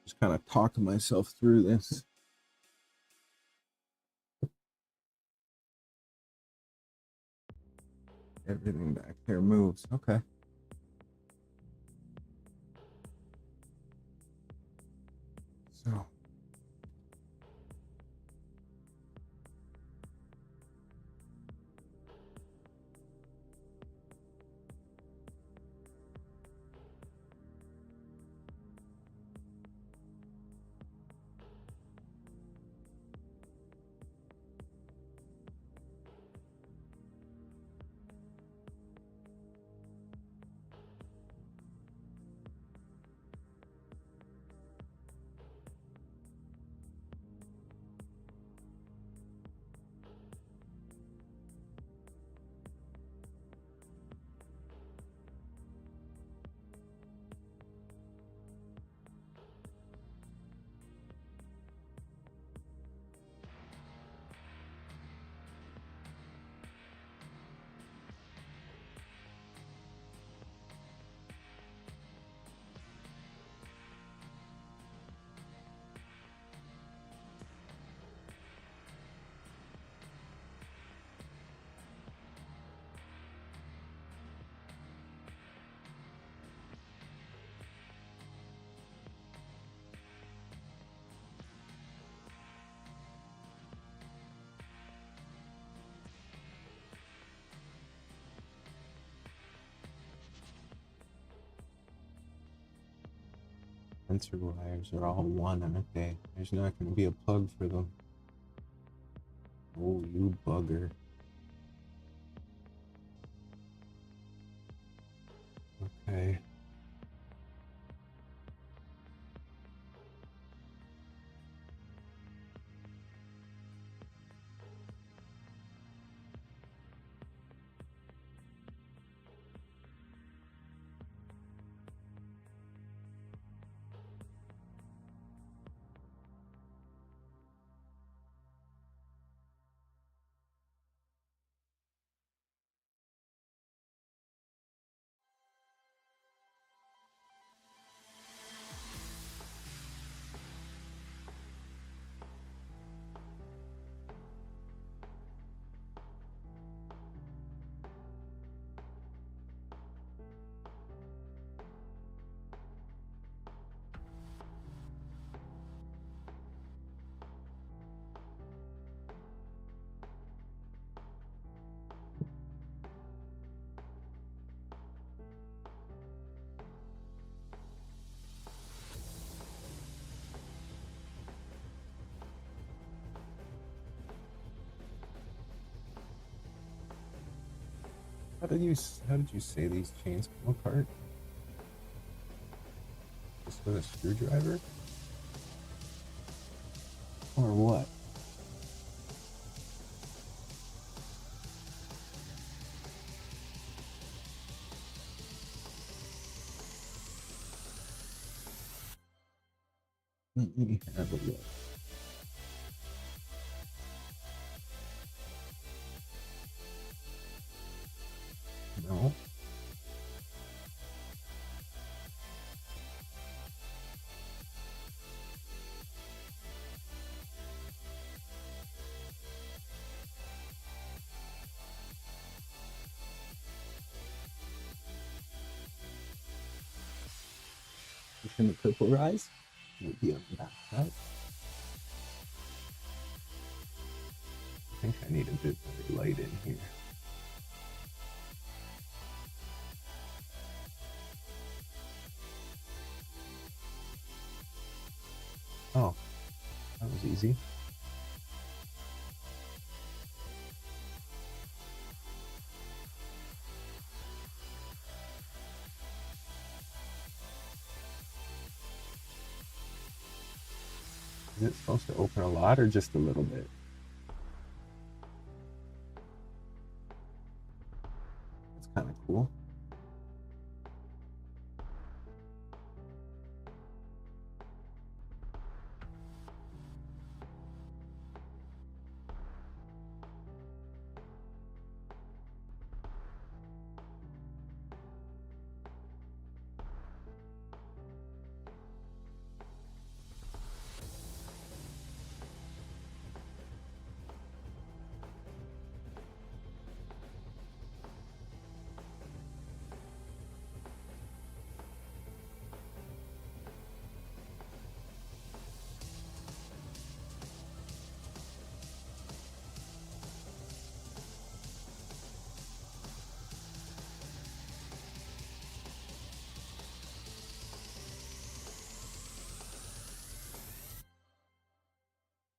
Just kind of talking myself through this. Everything back there moves. Okay. So. Sensor wires are all one, aren't they? There's not going to be a plug for them. Oh, you bugger. Okay. How did you say these chains come apart? Just with a screwdriver? Or what? Let me have a look. No. Can the purple rise? Would be on the back side. I think I need a bit more light in here. Oh, that was easy. Is it supposed to open a lot or just a little bit? That's kind of cool.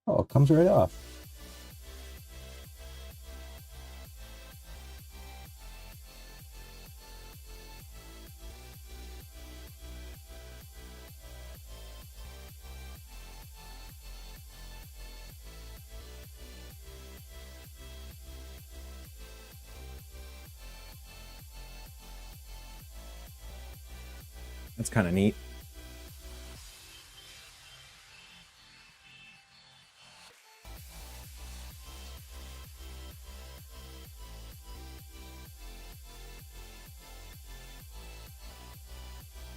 Oh, it comes right off. That's kind of neat.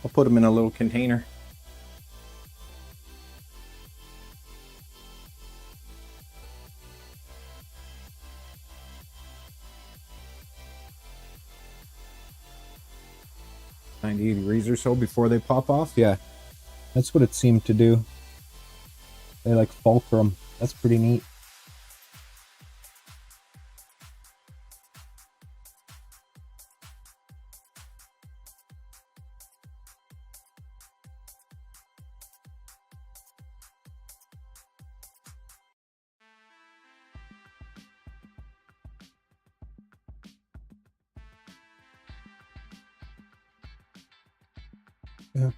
I'll put them in a little container. $90 or so before they pop off. Yeah, that's what it seemed to do. They like fulcrum. That's pretty neat. I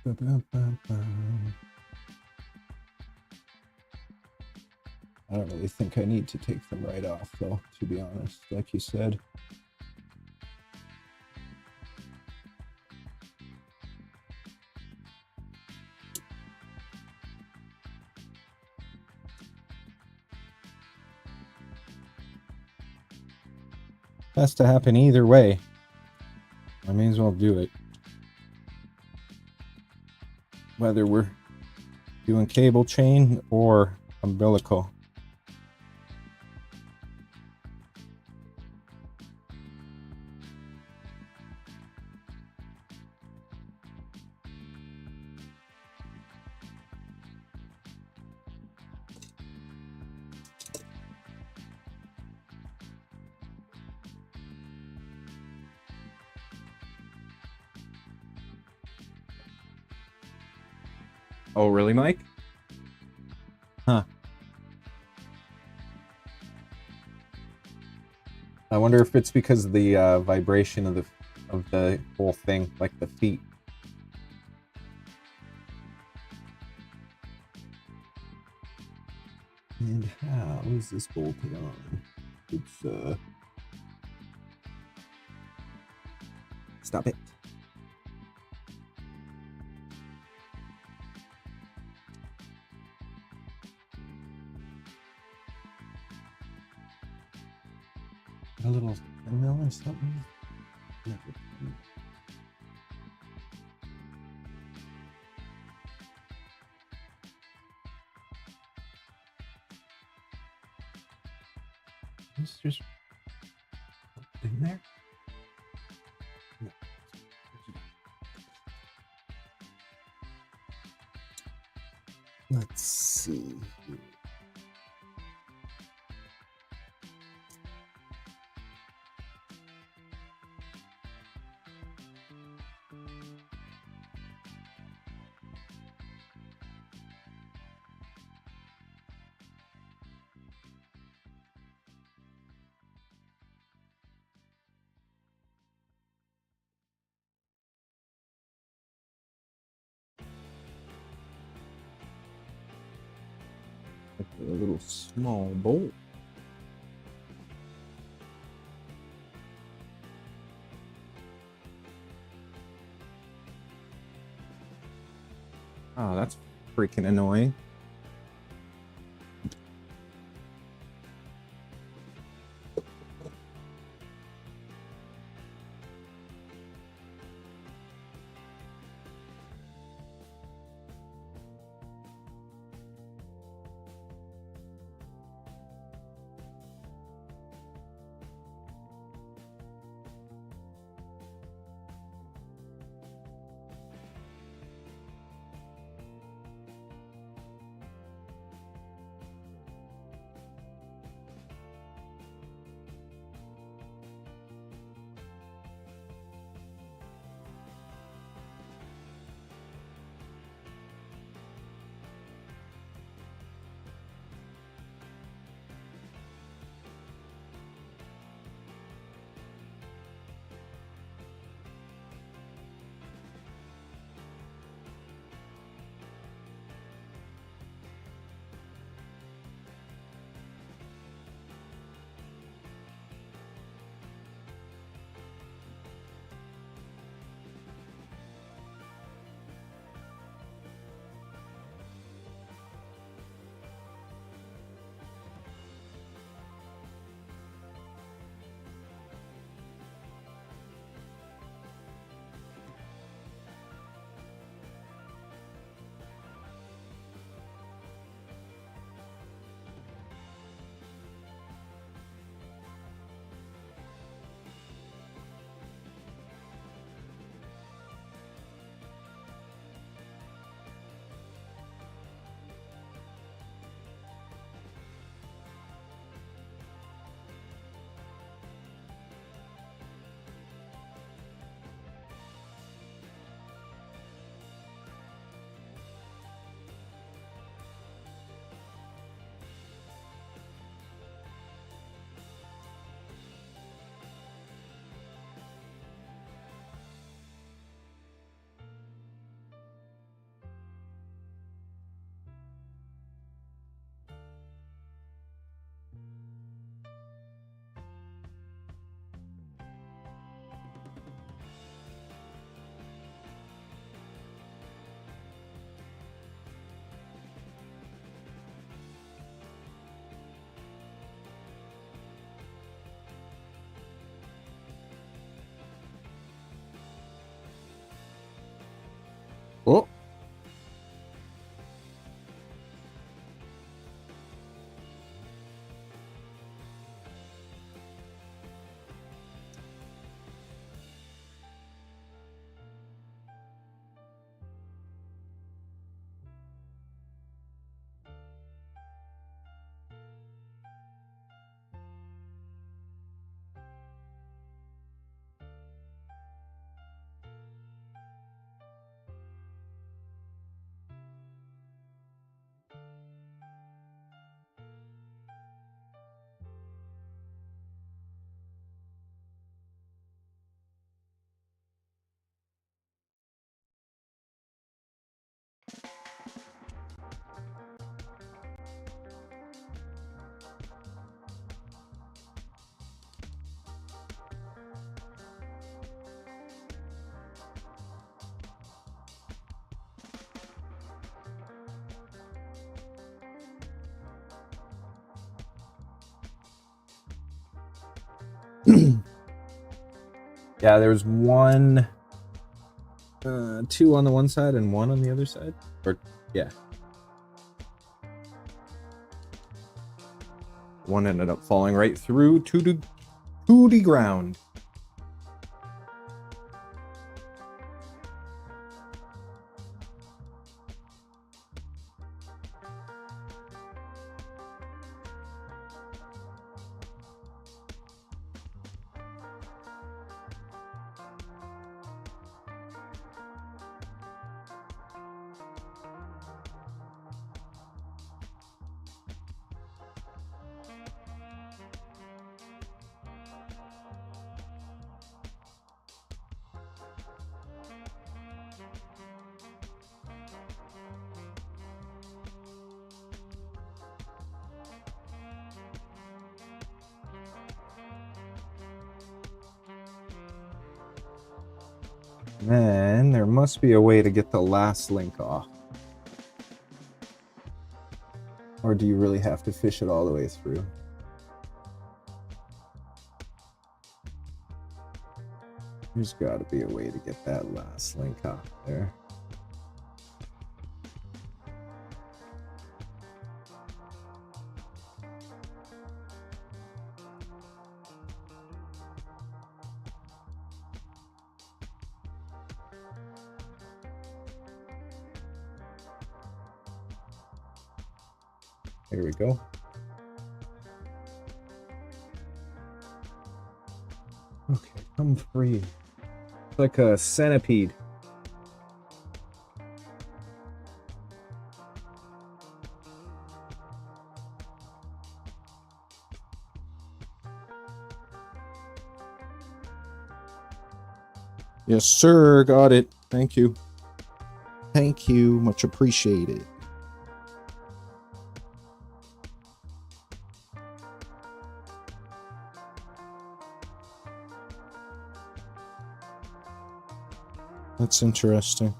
don't really think I need to take them right off, though, to be honest, like you said. Has to happen either way. I may as well do it. Whether we're doing cable chain or umbilical. Oh, really, Mike? Huh. I wonder if it's because of the vibration of the whole thing, like the feet. And how is this bolted on? It's stop it. A little windmill or something? Never. It's just in there. No. Let's see. Like a little small bolt. Oh, that's freaking annoying. Yeah, there's one, 2 on the one side and 1 on the other side. Or, yeah. One ended up falling right through to the ground. Then there must be a way to get the last link off. Or do you really have to fish it all the way through? There's got to be a way to get that last link off there. Here we go. Okay, come free. It's like a centipede. Yes, sir. Got it. Thank you. Thank you. Much appreciated. That's interesting.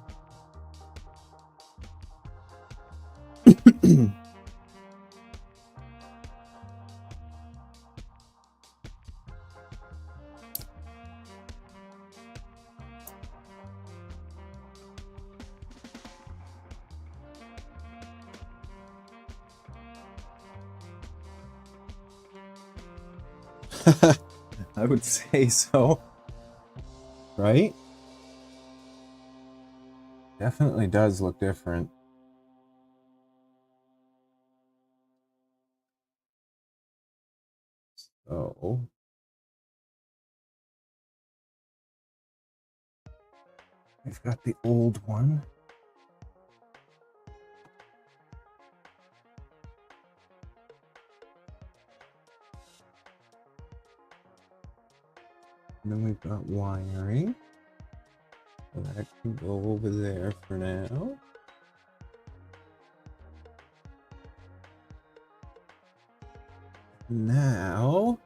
I would say so. Right? Definitely does look different. So we've got the old one. And then we've got wiring. So that can go over there for now. Now,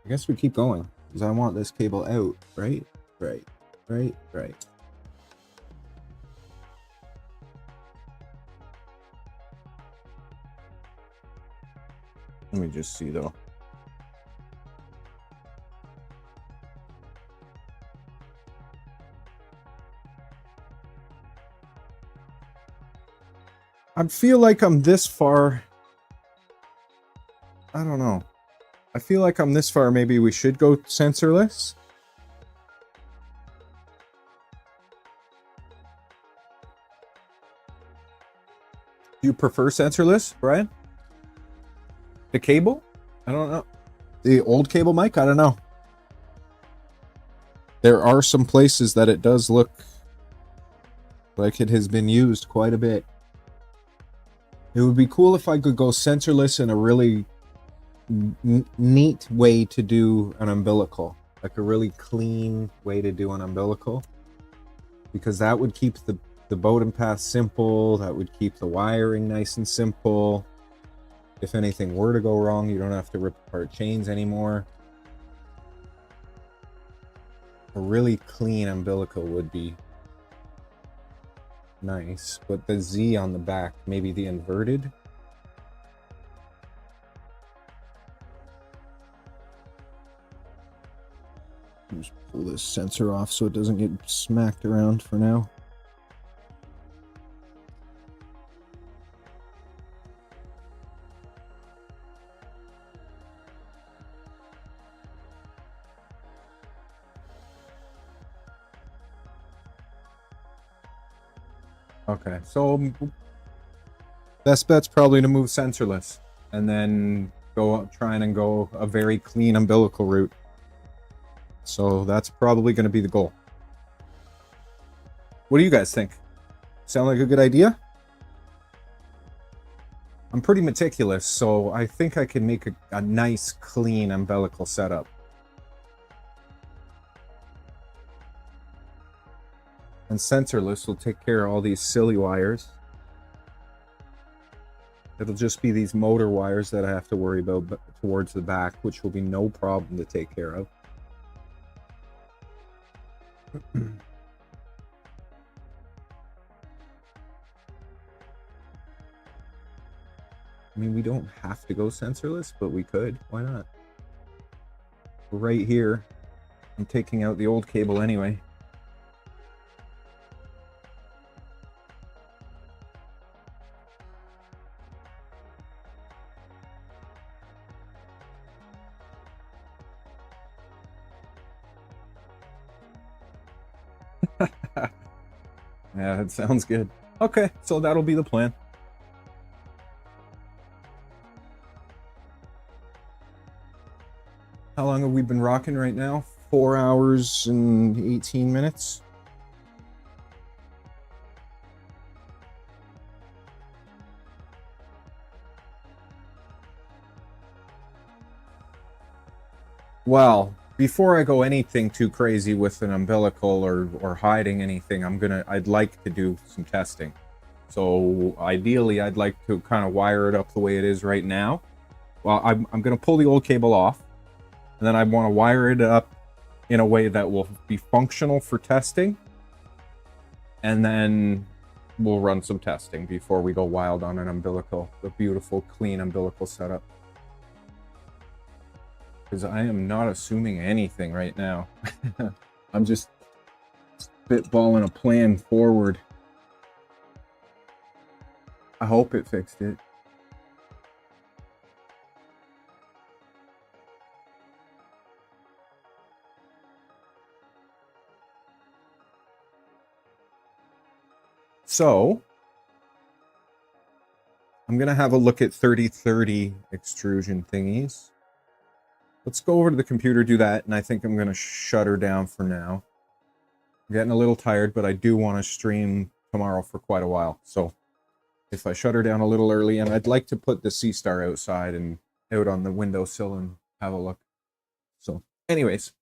I guess we keep going because I want this cable out, right? Right. Let me just see though. I feel like I'm this far. I don't know. I feel like I'm this far. Maybe we should go sensorless. Do you prefer sensorless, Brian? The cable? I don't know. The old cable mic? I don't know. There are some places that it does look like it has been used quite a bit. It would be cool if I could go sensorless in a really neat way to do an umbilical. Like a really clean way to do an umbilical. because that would keep the modem path simple. That would keep the wiring nice and simple. If anything were to go wrong, you don't have to rip apart chains anymore. A really clean umbilical would be nice, but the Z on the back, maybe the inverted. Just pull this sensor off so it doesn't get smacked around for now. Okay, so best bet's probably to move sensorless and then trying and go a very clean umbilical route. So that's probably going to be the goal. What do you guys think? Sound like a good idea? I'm pretty meticulous, so I think I can make a nice, clean umbilical setup. And sensorless will take care of all these silly wires. It'll just be these motor wires that I have to worry about towards the back, which will be no problem to take care of. I mean, we don't have to go sensorless, but we could. Why not? We're right here. I'm taking out the old cable anyway. Yeah, that sounds good. Okay, so that'll be the plan. How long have we been rocking right now? 4 hours and 18 minutes. Well, before I go anything too crazy with an umbilical or hiding anything, I'd like to do some testing. So ideally, I'd like to kind of wire it up the way it is right now. Well, I'm gonna pull the old cable off, and then I want to wire it up in a way that will be functional for testing. And then we'll run some testing before we go wild on an umbilical, a beautiful, clean umbilical setup. Because I am not assuming anything right now. I'm just spitballing a plan forward. I hope it fixed it. So, I'm going to have a look at 3030 extrusion thingies. Let's go over to the computer, do that, and I think I'm going to shut her down for now. I'm getting a little tired, but I do want to stream tomorrow for quite a while. So, if I shut her down a little early, and I'd like to put the Sea Star outside and out on the windowsill and have a look. So, anyways.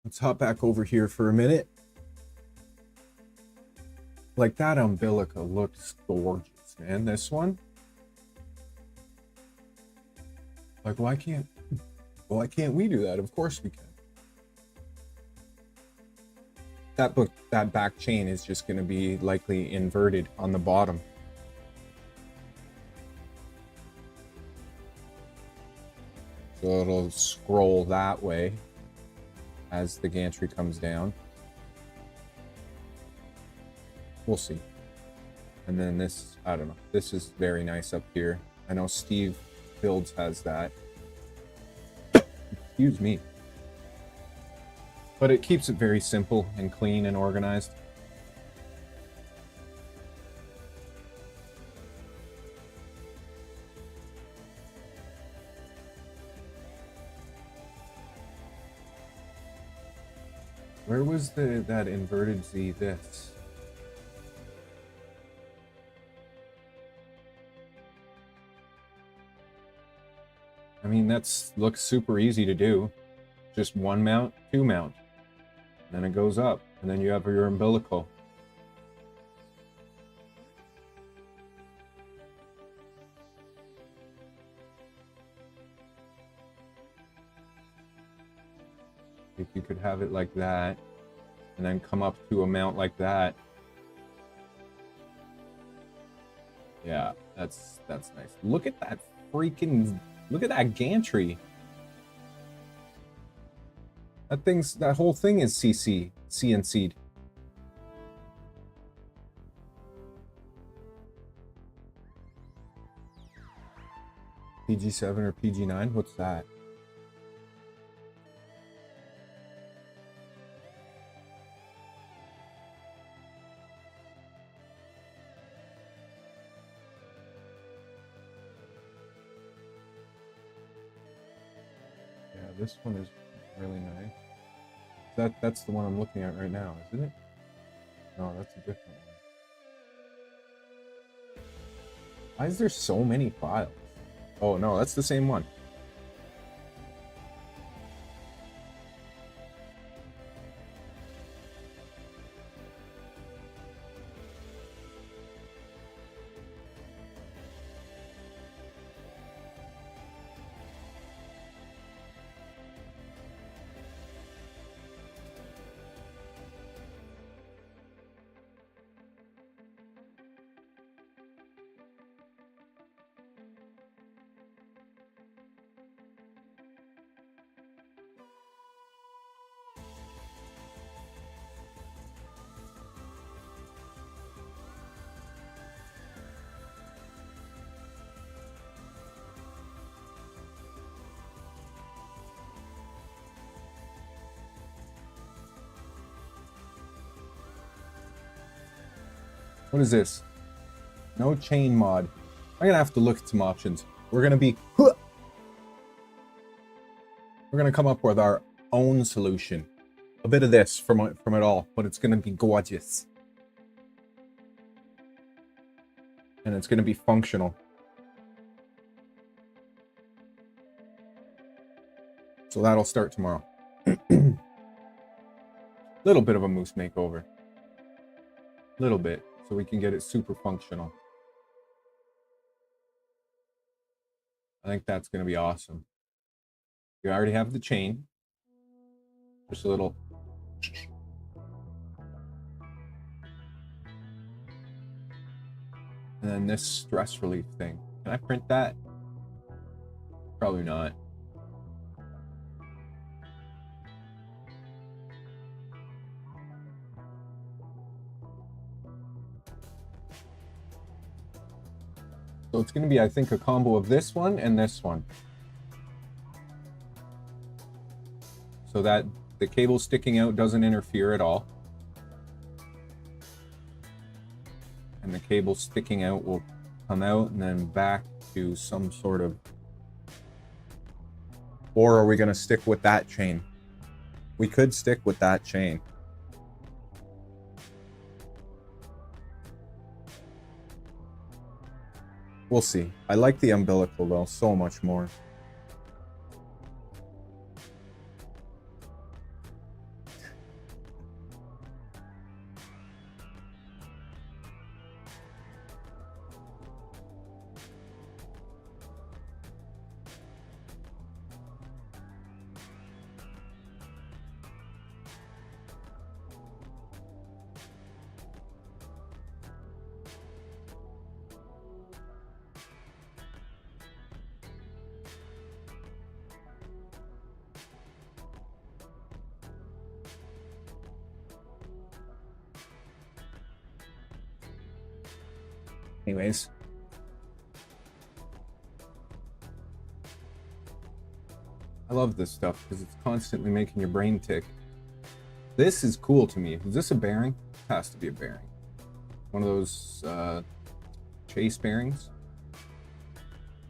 Let's hop back over here for a minute. Like, that umbilical looks gorgeous, man. This one. Like, why can't we do that? Of course we can. That back chain is just going to be likely inverted on the bottom. So it'll scroll that way as the gantry comes down. We'll see. And then this, I don't know. This is very nice up here. I know Steve Builds has that. Excuse me. But it keeps it very simple and clean and organized. Where was that inverted Z this? I mean, looks super easy to do. Just one mount, two mount. Then it goes up, and then you have your umbilical. If you could have it like that, and then come up to a mount like that. Yeah, that's nice. Look at that look at that gantry. That whole thing is CNC'd. PG7 or PG9? What's that? Yeah, this one is really nice. That's the one I'm looking at right now, isn't it? No, that's a different one. Why is there so many files? Oh no, that's the same one. What is this? No chain mod. I'm gonna have to look at some options. We're gonna come up with our own solution. A bit of this from it all, but it's gonna be gorgeous. And it's gonna be functional. So that'll start tomorrow. Little bit of a moose makeover. Little bit. So we can get it super functional. I think that's going to be awesome. We already have the chain. Just a little. And then this stress relief thing. Can I print that? Probably not. So it's going to be, I think, a combo of this one and this one. So that the cable sticking out doesn't interfere at all. And the cable sticking out will come out and then back to some sort of... Or are we going to stick with that chain? We could stick with that chain. We'll see. I like the umbilical though so much more. Anyways. I love this stuff because it's constantly making your brain tick. This is cool to me. Is this a bearing? It has to be a bearing. One of those chase bearings.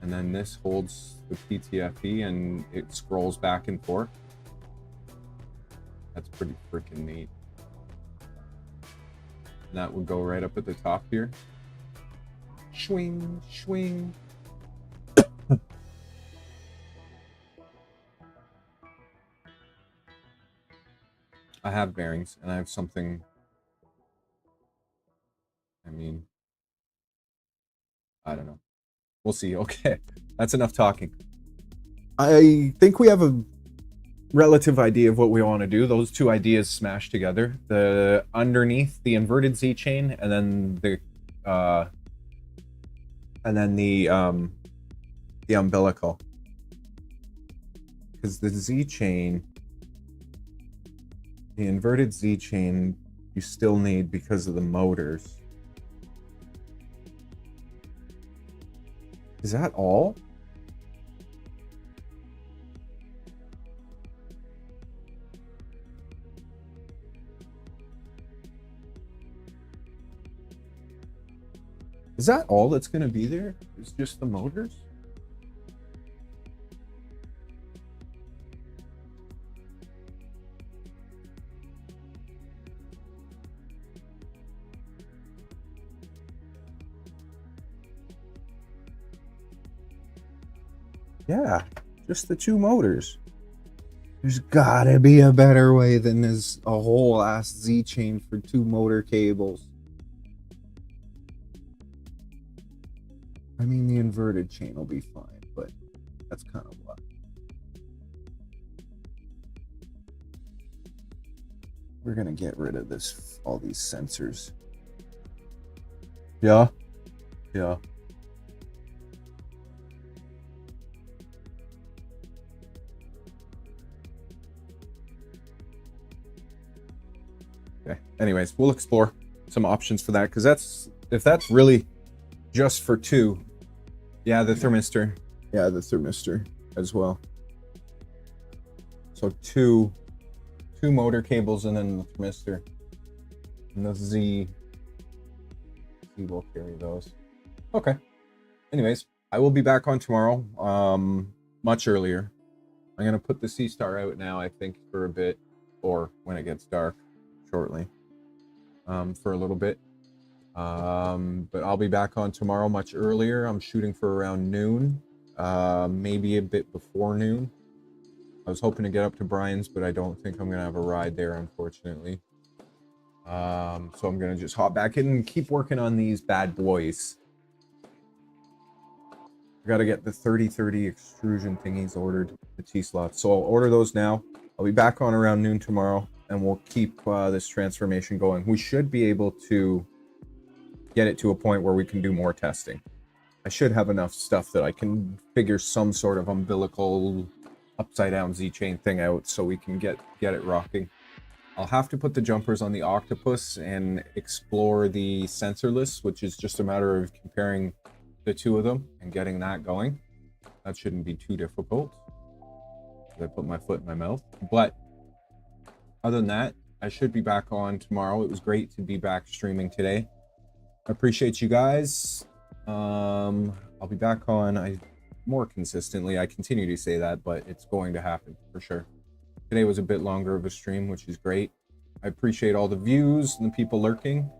And then this holds the PTFE and it scrolls back and forth. That's pretty freaking neat. And that would go right up at the top here. Swing, swing. I have bearings, and I have something. I mean, I don't know. We'll see. Okay, that's enough talking. I think we have a relative idea of what we want to do. Those two ideas smashed together. The underneath the inverted Z chain, and then the umbilical. Because the Z chain, the inverted Z chain, you still need because of the motors. Is that all? Is that all that's going to be there? It's just the motors? Yeah, just the two motors. There's gotta be a better way than this a whole ass Z chain for two motor cables. I mean, the inverted chain will be fine, but that's kind of what. We're gonna get rid of this, all these sensors. Yeah. Yeah. Okay. Anyways, we'll explore some options for that, because if that's really just for two. Yeah, the thermistor. Yeah, the thermistor as well. So two motor cables and then the thermistor. And the Z will carry those. Okay. Anyways, I will be back on tomorrow, much earlier. I'm gonna put the Sea Star out now, I think, for a bit, or when it gets dark, shortly, for a little bit. But I'll be back on tomorrow much earlier. I'm shooting for around noon, maybe a bit before noon. I was hoping to get up to Brian's, but I don't think I'm gonna have a ride there, unfortunately. So I'm gonna just hop back in and keep working on these bad boys. I gotta get the 3030 extrusion thingies ordered, the T-slots. So I'll order those now. I'll be back on around noon tomorrow, and we'll keep this transformation going. We should be able to get it to a point where we can do more testing. I should have enough stuff that I can figure some sort of umbilical upside down Z chain thing out so we can get it rocking. I'll have to put the jumpers on the Octopus and explore the sensorless, which is just a matter of comparing the two of them and getting that going. That shouldn't be too difficult. I put my foot in my mouth. But other than that, I should be back on tomorrow. It was great to be back streaming today. I appreciate you guys. I'll be back on more consistently. I continue to say that, but it's going to happen for sure. Today was a bit longer of a stream, which is great. I appreciate all the views and the people lurking.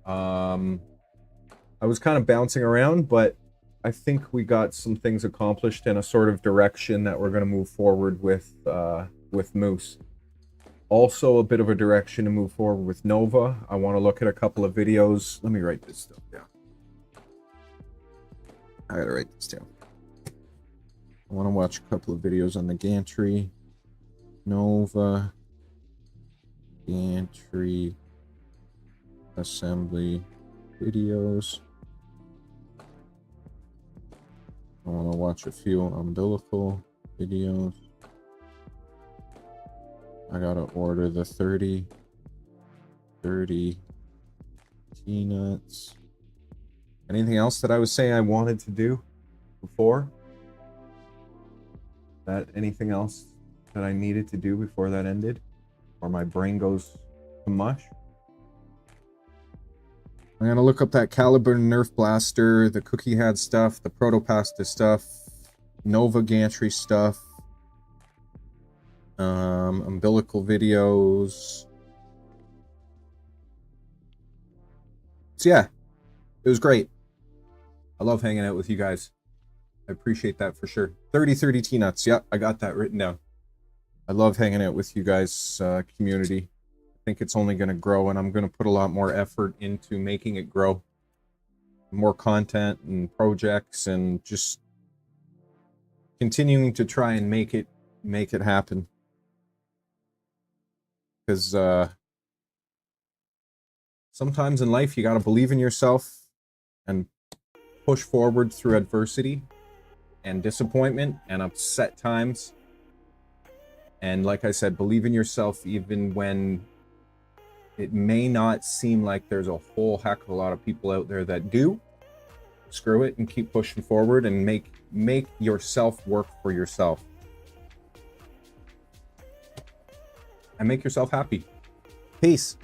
I was kind of bouncing around, but I think we got some things accomplished in a sort of direction that we're going to move forward with Moose. Also a bit of a direction to move forward with Nova. I want to look at a couple of videos. Let me write this stuff down. I gotta write this down. I want to watch a couple of videos on the gantry. Nova. Gantry. Assembly videos. I want to watch a few umbilical videos. I gotta order the 30 T-nuts. Anything else that I was saying I wanted to do before? Anything else that I needed to do before that ended? Or my brain goes to mush? I'm gonna look up that Caliber Nerf Blaster, the Cookie Hat stuff, the Protopasta stuff, Nova Gantry stuff, umbilical videos. So yeah, it was great. I love hanging out with you guys. I appreciate that for sure. 30 T-nuts. Yep, I got that written down. I love hanging out with you guys, community. I think it's only going to grow, and I'm going to put a lot more effort into making it grow. More content and projects, and just continuing to try and make it happen. Because sometimes in life you got to believe in yourself and push forward through adversity and disappointment and upset times. And like I said, believe in yourself even when it may not seem like there's a whole heck of a lot of people out there that do. Screw it and keep pushing forward and make yourself work for yourself. And make yourself happy. Peace.